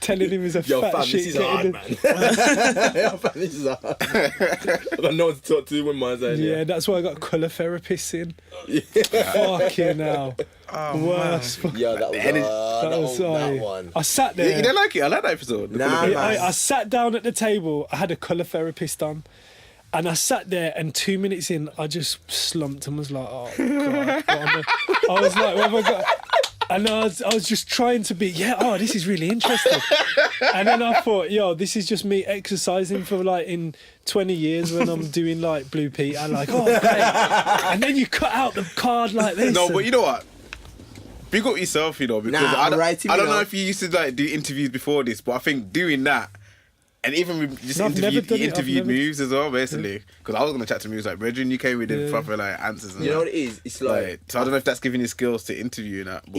telling him he's a Yo, fat fam, shit. this is hard, man. Yo, fam, this is hard. I don't know what to talk to when mine's in. Yeah, that's why I got colour therapists in. Fucking hell. Worse. Yeah, that was that one. I sat there. You don't like it? I like that episode. Nah, Yeah, man. I sat down at the table. I had a colour therapist on. And I sat there, and 2 minutes in, I just slumped and was like, "Oh God!" I was like, "What have I got?" And I was just trying to be, this is really interesting. And then I thought, this is just me exercising for like in 20 years when I'm doing like Blue Pete. I'm like, oh, great. And then you cut out the card like this. No, but you know what? Big up yourself, because I don't know if you used to like do interviews before this, but I think doing that. And even with just interviewed Moves as well, basically. Because I was going to chat to Moves like, Adrian, you came with the proper like answers. And you know what it is? It's like so I don't know if that's giving you skills to interview and that. But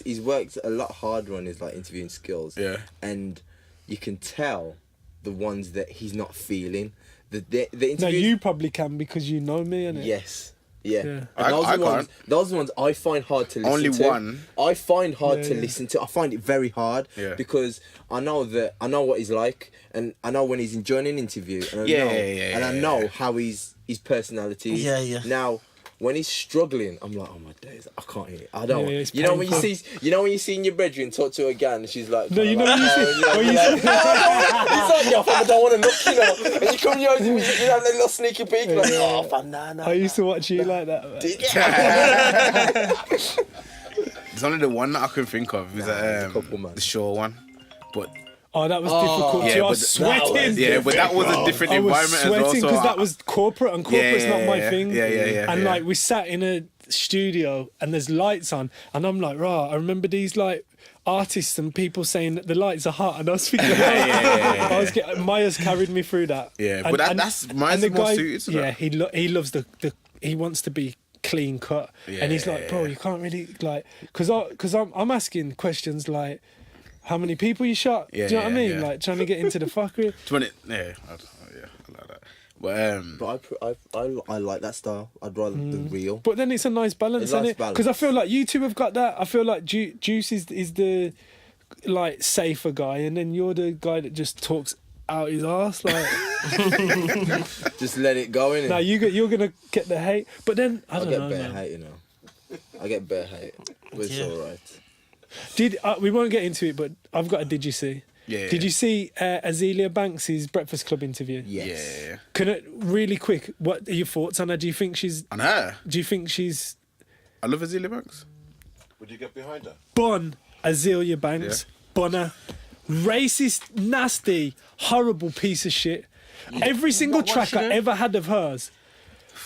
he's worked a lot harder on his like interviewing skills. Yeah. And you can tell the ones that he's not feeling. The interviews. No, you probably can because you know me, innit? Yes. Yeah. Yeah. And those are the ones I find hard to listen to. Only one. I find hard to listen to. I find it very hard because I know what he's like, and I know when he's enjoying an interview, and I know how his personality is. Yeah. Now, when he's struggling, I'm like, oh my days, I can't hear it. I don't. Yeah, it's you know when painful. you see in your bedroom talk to her again, and she's like, No, you know like, when you see. he's like, yo, fam, I don't want to look, you know. And you come, you have a little sneaky peek, like, oh, fam, nah. I used to watch you like that. There's only the one that I can think of. Is the Shaw one. But Oh, that was difficult yeah, too. I but was sweating. but that was a different I was environment as well. sweating So because that was corporate, and corporate's not my yeah, thing. yeah. And like we sat in a studio, and there's lights on, and I'm like, I remember these like artists and people saying that the lights are hot, and I was thinking, I was getting Myers carried me through that. Yeah, and, but that's mine's more suited to that. Yeah, he loves the he wants to be clean cut, and he's like, bro, you can't really like because I'm asking questions like, how many people you shot? Do you know what I mean? Yeah. Like trying to get into the fuckery. I like that. But I like that style. I'd rather the real. But then it's a nice balance, isn't it? Because I feel like you two have got that. I feel like Juice is the like safer guy, and then you're the guy that just talks out his arse, like just let it go in. Now you're gonna get the hate, but then I get better hate, you know. I get better hate, but it's alright. We won't get into it, but I've got a did you see? Yeah. Did you see Azealia Banks' Breakfast Club interview? Yes. Yeah. Can it really quick? What are your thoughts on her? Do you think she's on her? Do you think she's? I love Azealia Banks. Would you get behind her? Bun Azealia Banks, Bunner, racist, nasty, horrible piece of shit. Every single track I ever had of hers,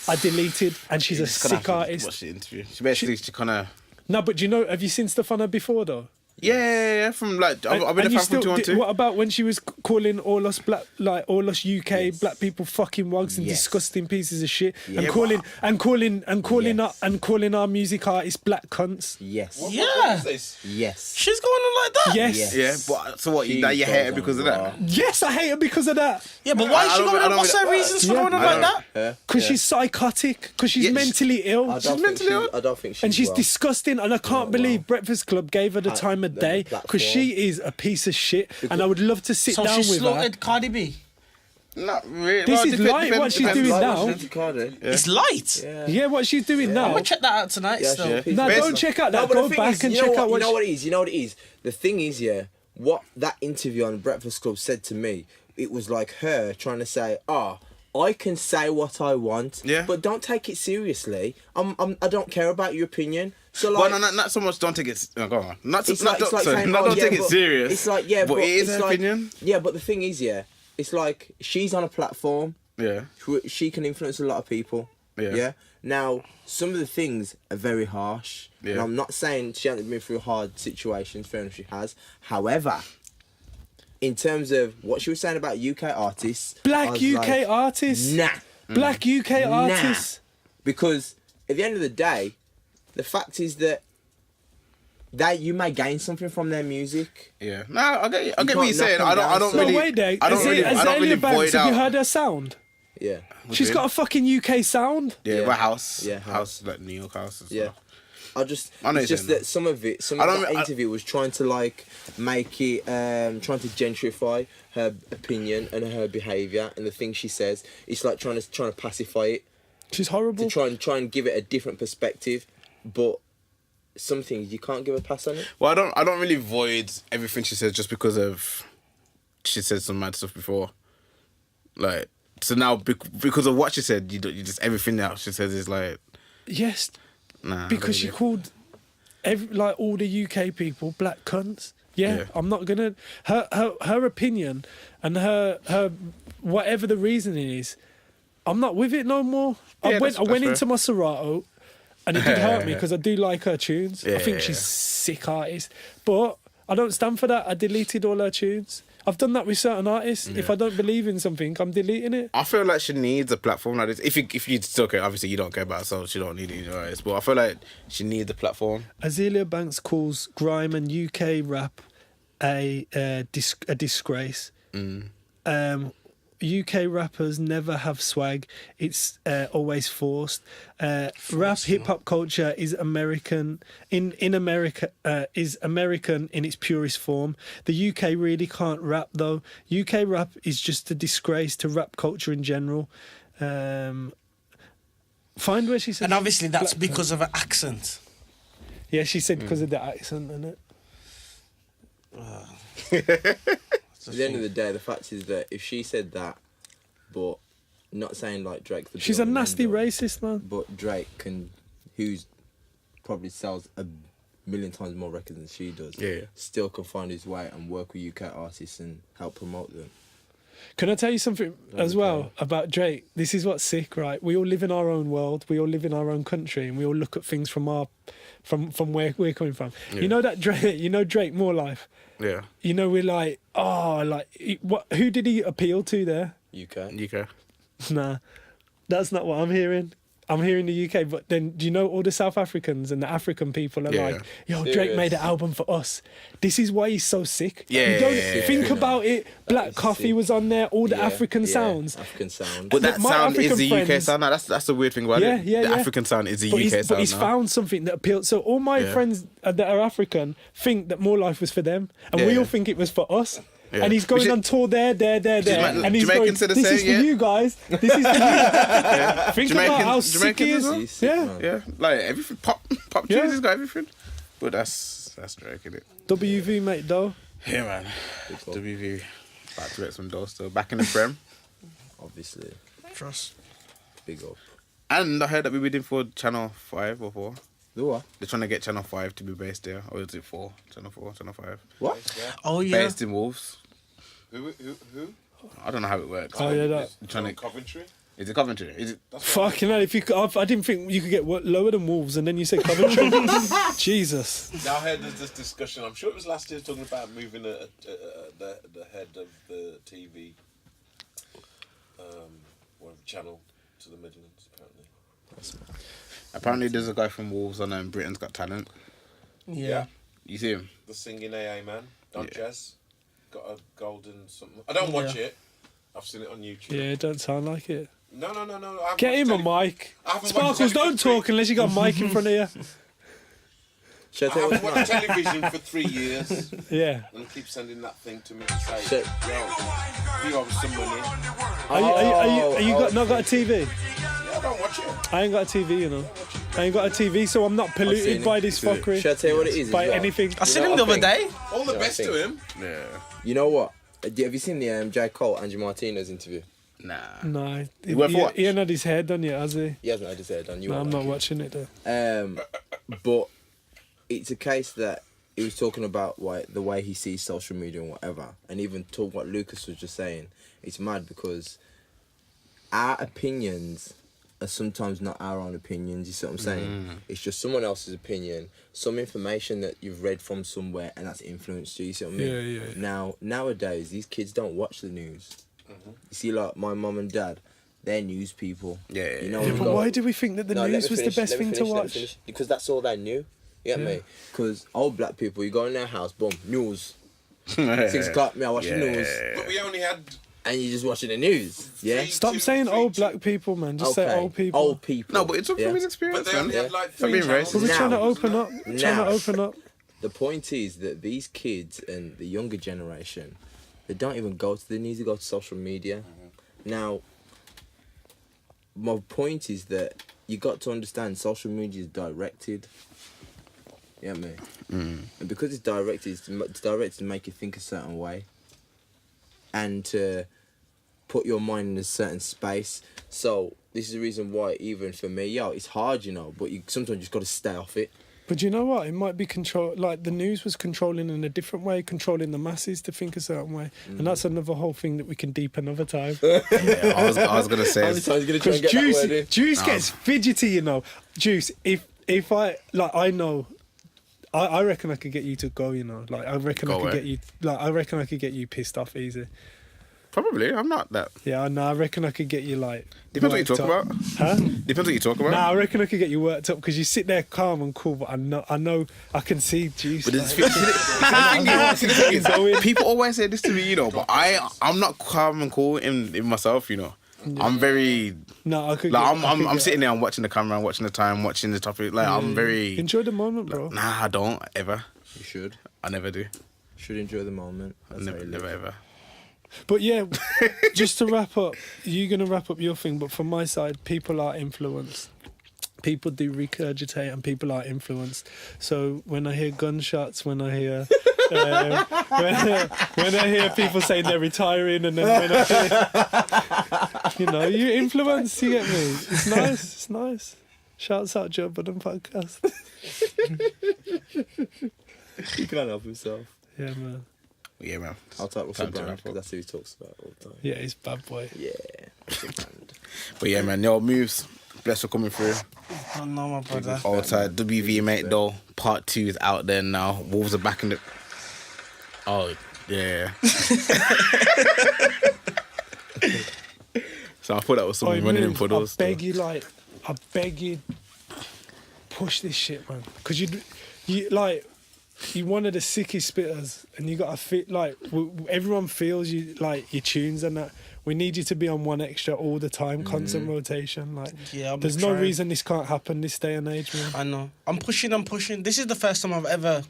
I deleted, and she's a sick artist. Watch the interview. She kind of. No, but do you know? Have you seen stuff on her before though? Yeah. From like, I've been a fan from 212. What about when she was calling all us black, like all us UK black people, fucking wogs and disgusting pieces of shit, and calling our music artists black cunts? Yes. What is this? Yes. She's going on like that. Yes. Yeah, but so what? You hate her because of that? Yes, I hate her because of that. Yeah, but why is she going on? What's her reasons for going on like that? Because she's psychotic. Because she's mentally ill. She's mentally ill. I don't think she's. And she's disgusting. And I can't believe Breakfast Club gave her the time of day, because she is a piece of shit. And I would love to sit down with her. So she slaughtered Cardi B. Not really. This is light. What she's doing now. It's light. Yeah, what she's doing now. I'm gonna check that out tonight. Still. No, don't check out that. Go back and check out what. You know what it is. You know what it is. The thing is, what that interview on Breakfast Club said to me, it was like her trying to say, I can say what I want, but don't take it seriously. I don't care about your opinion. So like, well, not so much. Don't take it. Go on. Don't take it serious. It's like but it is her opinion. Yeah, but the thing is, it's like she's on a platform. Yeah. She can influence a lot of people. Yeah. Now, some of the things are very harsh. Yeah. And I'm not saying she hasn't been through hard situations. Fair enough, she has. However, in terms of what she was saying about UK artists, Black UK artists, Black UK artists, because at the end of the day, the fact is that you may gain something from their music. Yeah. No, I get what you're saying. I don't really. No, wait there. I don't really Banks, void out. have you heard her sound? Yeah. She's got a fucking UK sound. Yeah, but house, like New York house and stuff. It's just that some of that interview was trying to like make it, trying to gentrify her opinion and her behaviour and the things she says. It's like trying to pacify it. She's horrible. To try and give it a different perspective, but some things you can't give a pass on it. Well, I don't really void everything she says just because of she said some mad stuff before. Like, so now because of what she said, you just everything else she says is like. Yes. Nah. Because she called all the UK people black cunts. Yeah. I'm not gonna her opinion and her whatever the reasoning is, I'm not with it no more. I went into my Serato, and it did hurt me because I do like her tunes. I think she's a sick artist, but I don't stand for that. I deleted all her tunes. I've done that with certain artists. If I don't believe in something, I'm deleting it. I feel like she needs a platform like this. If you still care, obviously you don't care about herself, she don't need it, artists. But I feel like she needs a platform. Azealia Banks calls grime and UK rap a disgrace. UK rappers never have swag. It's always forced. Rap hip hop culture is American in America is American in its purest form. The UK really can't rap though. UK rap is just a disgrace to rap culture in general. Find where she said. And obviously that's because of her accent. Yeah, she said because of the accent, isn't it? At the end of the day, the fact is that if she said that, but not saying like Drake, she's a nasty racist, man. But Drake who's probably sells a million times more records than she does, still can find his way and work with UK artists and help promote them. Can I tell you something as well about Drake? This is what's sick, right? We all live in our own world. We all live in our own country, and we all look at things from where we're coming from. Yeah. You know that Drake. You know Drake More Life. Yeah. You know we're like, who did he appeal to there? UK. Nah, that's not what I'm hearing. I'm here in the UK, but then do you know all the South Africans and the African people are like, yo, Drake made an album for us. This is why he's so sick. Yeah, you don't think about it. Black Coffee was on there, all the African sounds. African sound. But that My sound is the African UK sound. Now, that's the weird thing about it. The African sound is the UK sound. But he's found something that appeals. So all my friends that are African think that More Life was for them, and we all think it was for us. Yeah. And he's going on tour there, and he's going, this is for you guys. This is for you. Think about how sick he is. Yeah. Like everything, pop tunes, he's got everything. But that's Drake, isn't it? WV, mate, though. Yeah, man. WV. About to get some dough still. Back in the Prem. Obviously. Trust. Big up. And I heard that we're bidding for Channel 5 or 4. What? They're trying to get Channel 5 to be based there. Or is it 4? Channel 4, Channel 5. What? Oh, yeah. Based in Wolves. Who? I don't know how it works. Oh, yeah, that. Coventry? Is it Coventry? Is it? Fucking hell, I didn't think you could get lower than Wolves, and then you said Coventry. Jesus. Now I heard there's this discussion, I'm sure it was last year, talking about moving the head of the TV channel to the Midlands, apparently. Apparently there's a guy from Wolves on Britain's Got Talent. Yeah. You see him? The singing AA man, Don Jazz. Got a golden something. I don't watch it. I've seen it on YouTube. Yeah, it don't sound like it. No. Get him a mic. Sparkles, don't talk unless you got a mic in front of you. I haven't watched television for 3 years. Yeah. And they keep sending that thing to me to say, yo, you owe some money. Are you not got a TV? Yeah, I don't watch it. I ain't got a TV, you know. I ain't got a TV, so I'm not polluted by this fuckery. Should I tell you what it is? By anything. I seen him the other day. All the best to him. Yeah. You know what? Have you seen the J. Cole, Angie Martinez interview? Nah. No. He ain't had his hair done yet, has he? He hasn't had his hair done. No, I'm not watching it though. But it's a case that he was talking about the way he sees social media and whatever, and even talk what Lucas was just saying. It's mad because our opinions are sometimes not our own opinions, you see what I'm saying? It's just someone else's opinion, some information that you've read from somewhere and that's influenced you see what I mean? Yeah. Now, nowadays, these kids don't watch the news. You see, like, my mum and dad, they're news people. Yeah. You know, But why do we think that the news was the best thing to watch? Because that's all they knew. You get me? Because old black people, you go in their house, boom, news. 6 o'clock, I watch the news. But we only had... And you're just watching the news, yeah? Stop saying old black people, man. Just say old people. Old people. No, but it's all from his experience, But they only had like 3 channels. But we're trying to open up. We're trying to open up. The point is that these kids and the younger generation, they don't even go to the news, they go to social media. Now, my point is that you got to understand social media is directed. You know what I mean? And because it's directed to make you think a certain way. And to put your mind in a certain space. So this is the reason why, even for me, it's hard, you know, but you sometimes just got to stay off it. But you know what? It might be like the news was controlling in a different way, controlling the masses to think a certain way, and that's another whole thing that we can deep another time. I was gonna say. Because Juice gets fidgety, you know. Juice, if I know. I reckon I could get you to go, you know. Like I reckon I could get you pissed off easy. Probably, I'm not that. Yeah, no, I reckon I could get you like. Depends what you talk about. Huh? Depends what you talk about. Nah, I reckon I could get you worked up because you sit there calm and cool, but I know I can see Juice. But people always say this to me, you know, but I'm not calm and cool in myself, you know. Yeah. I'm very. No, I could. Like, I'm sitting there, I'm watching the camera, I'm watching the time, watching the topic. Like I'm very. Enjoy the moment, bro. Nah, I don't ever. You should. I never do. Should enjoy the moment. Never ever. But yeah, just to wrap up, you're gonna wrap up your thing. But from my side, people are influenced. People do regurgitate, and people are influenced. So when I hear gunshots, when I hear when I hear people saying they're retiring, and then when I hear, you influence. You get me? It's nice. It's nice. Shouts out Joe Budden podcast. He can't help himself. Yeah, man. Yeah, man. I'll talk with Brand because that's who he talks about all the time. Yeah, he's bad boy. Yeah. But yeah, man. Yo, Moves. Bless for coming through. Oh no, my brother. All time WV, mate. Though part 2 is out there now. Wolves are back in the. Oh yeah. So I thought that was someone running in for those. I beg you, like, I beg you, push this shit, man. Because you're one of the sickest spitters, and you got to fit everyone feels you like your tunes and that. We need you to be on one extra all the time, constant rotation. Like, there's no reason this can't happen this day and age, man. I know. I'm pushing. This is the first time I've ever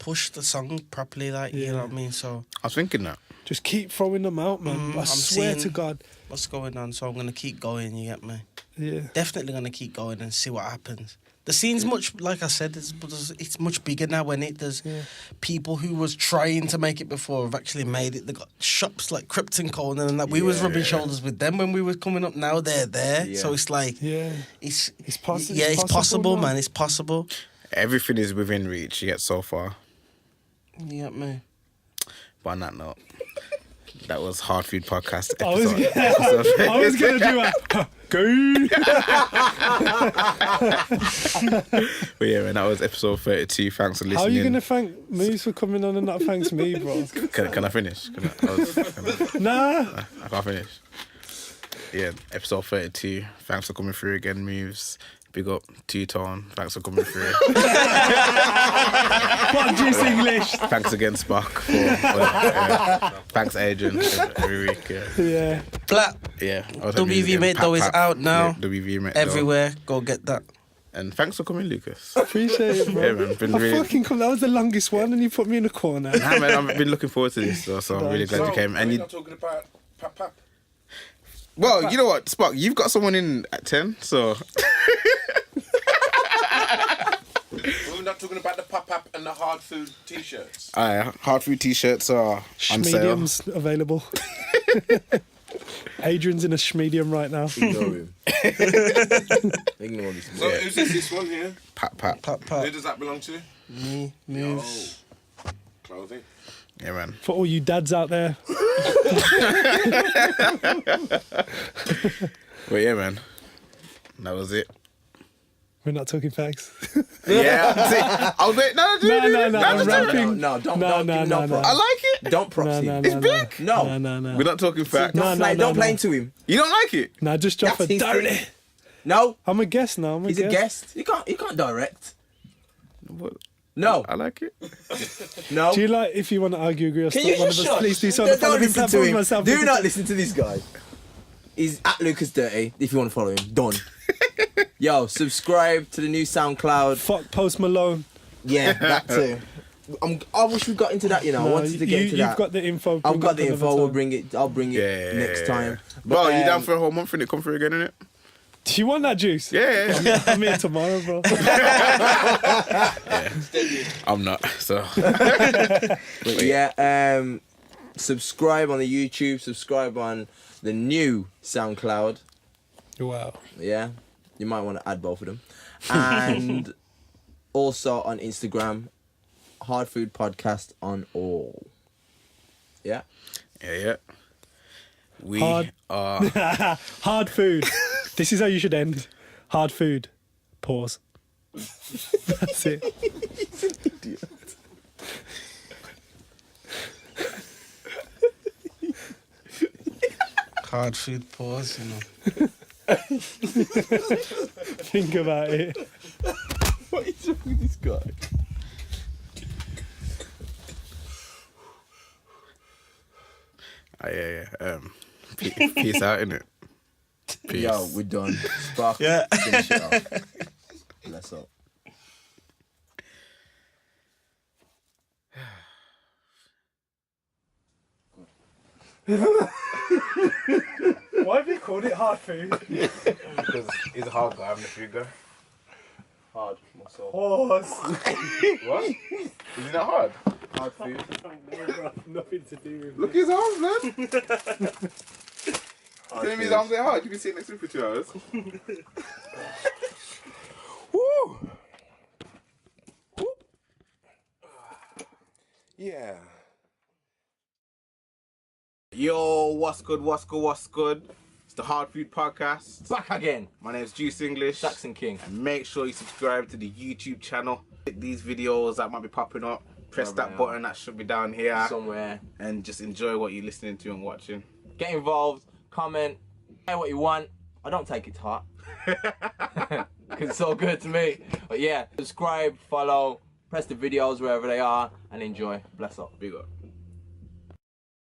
pushed the song properly. Like, you know what I mean? So I was thinking that. Just keep throwing them out, man. I swear to God. What's going on? So I'm gonna keep going. You get me? Yeah. Definitely gonna keep going and see what happens. The scene's much, like I said, it's much bigger now. When there's people who was trying to make it before have actually made it. They got shops like Krypton Cone and that. We was rubbing shoulders with them when we were coming up. Now they're there, so it's like it's possible. Yeah, it's possible, man. It's possible. Everything is within reach. You get so far. You get me? But on that note, that was Hardfood Podcast episode. I was gonna do a go. But yeah, man, that was episode 32. Thanks for listening. How are you gonna thank Movez for coming on and not thanks me, bro? Can I finish? Nah. I can't finish. Yeah, episode 32. Thanks for coming through again, Movez. Big up Two-Tone. Thanks for coming through. What juice English? Thanks again, Spark. Thanks, Adrian. Every week. Yeah. Black. Yeah. WV Mate Dough is out now. Yeah, WV Mate everywhere. Go get that. And thanks for coming, Lucas. Appreciate it, bro. Yeah, man. That was the longest one, and you put me in a corner. Nah, man, I've been looking forward to this, though, so I'm really glad you came. And you're not talking about pap. Well, you know what, Spark, you've got someone in at 10, so... We're not talking about the pap and the Hardfood t-shirts. Hardfood t-shirts are on sale. Medium's available. Adrian's in a medium right now. Ignore him. Ignore this. So who's this one here? Pap. Who does that belong to? Me, Movez. Clothing. Yeah, man. For all you dads out there. Well, yeah, man. That was it. We're not talking facts. Yeah, see, I was waiting. No, don't. I like it. Don't proxy. It's big. No. We're not talking facts. Don't play into him. You don't like it? Nah, just drop a dirty. No. I'm a guest now. He's a guest. You can't direct. What? No. I like it. No. Do you like, if you want to argue, agree, or stop one of us, please do so. Don't listen to him. Do not listen to this guy. He's at Lucasdirty if you want to follow him. Done. Yo, subscribe to the new SoundCloud. Fuck Post Malone. Yeah, that too. I wish we got into that, you know. I wanted to get into that. You've got the info. I've got the info. I'll bring it next time. But you down for a whole month and it come through again, innit? Do you want that juice? Yeah. I'm here tomorrow, bro. I'm not, so. But yeah, subscribe on the YouTube, subscribe on the new SoundCloud. Wow. Yeah, you might want to add both of them. And also on Instagram, Hardfood Podcast on all. Yeah? Yeah. We are... Hard food. This is how you should end. Hard food. Pause. That's it. He's an idiot. Hard food. Pause. You know. Think about it. What is wrong with this guy? Yeah. Peace out, innit? Peace. Yo, we're done. Spark. Yeah. Finish it off. Bless up. Why have you called it hard food? Because he's a hard guy, I'm the food guy. Hard. Muscle. Pause. What? Is he not hard? Hard food. Nothing to do with Look at his arms, man. Telling me his arms are hard. You can sit next to him for 2 hours. Woo! Yeah. Yo, what's good? It's the Hardfood Podcast. Back again. My name's Juice English. Saxon King. And make sure you subscribe to the YouTube channel. Hit these videos that might be popping up. Press that button that should be down here. Somewhere. And just enjoy what you're listening to and watching. Get involved. Comment. Say what you want. I don't take it to heart. Because it's all good to me. But yeah, subscribe, follow, press the videos wherever they are, and enjoy. Bless up. Big up.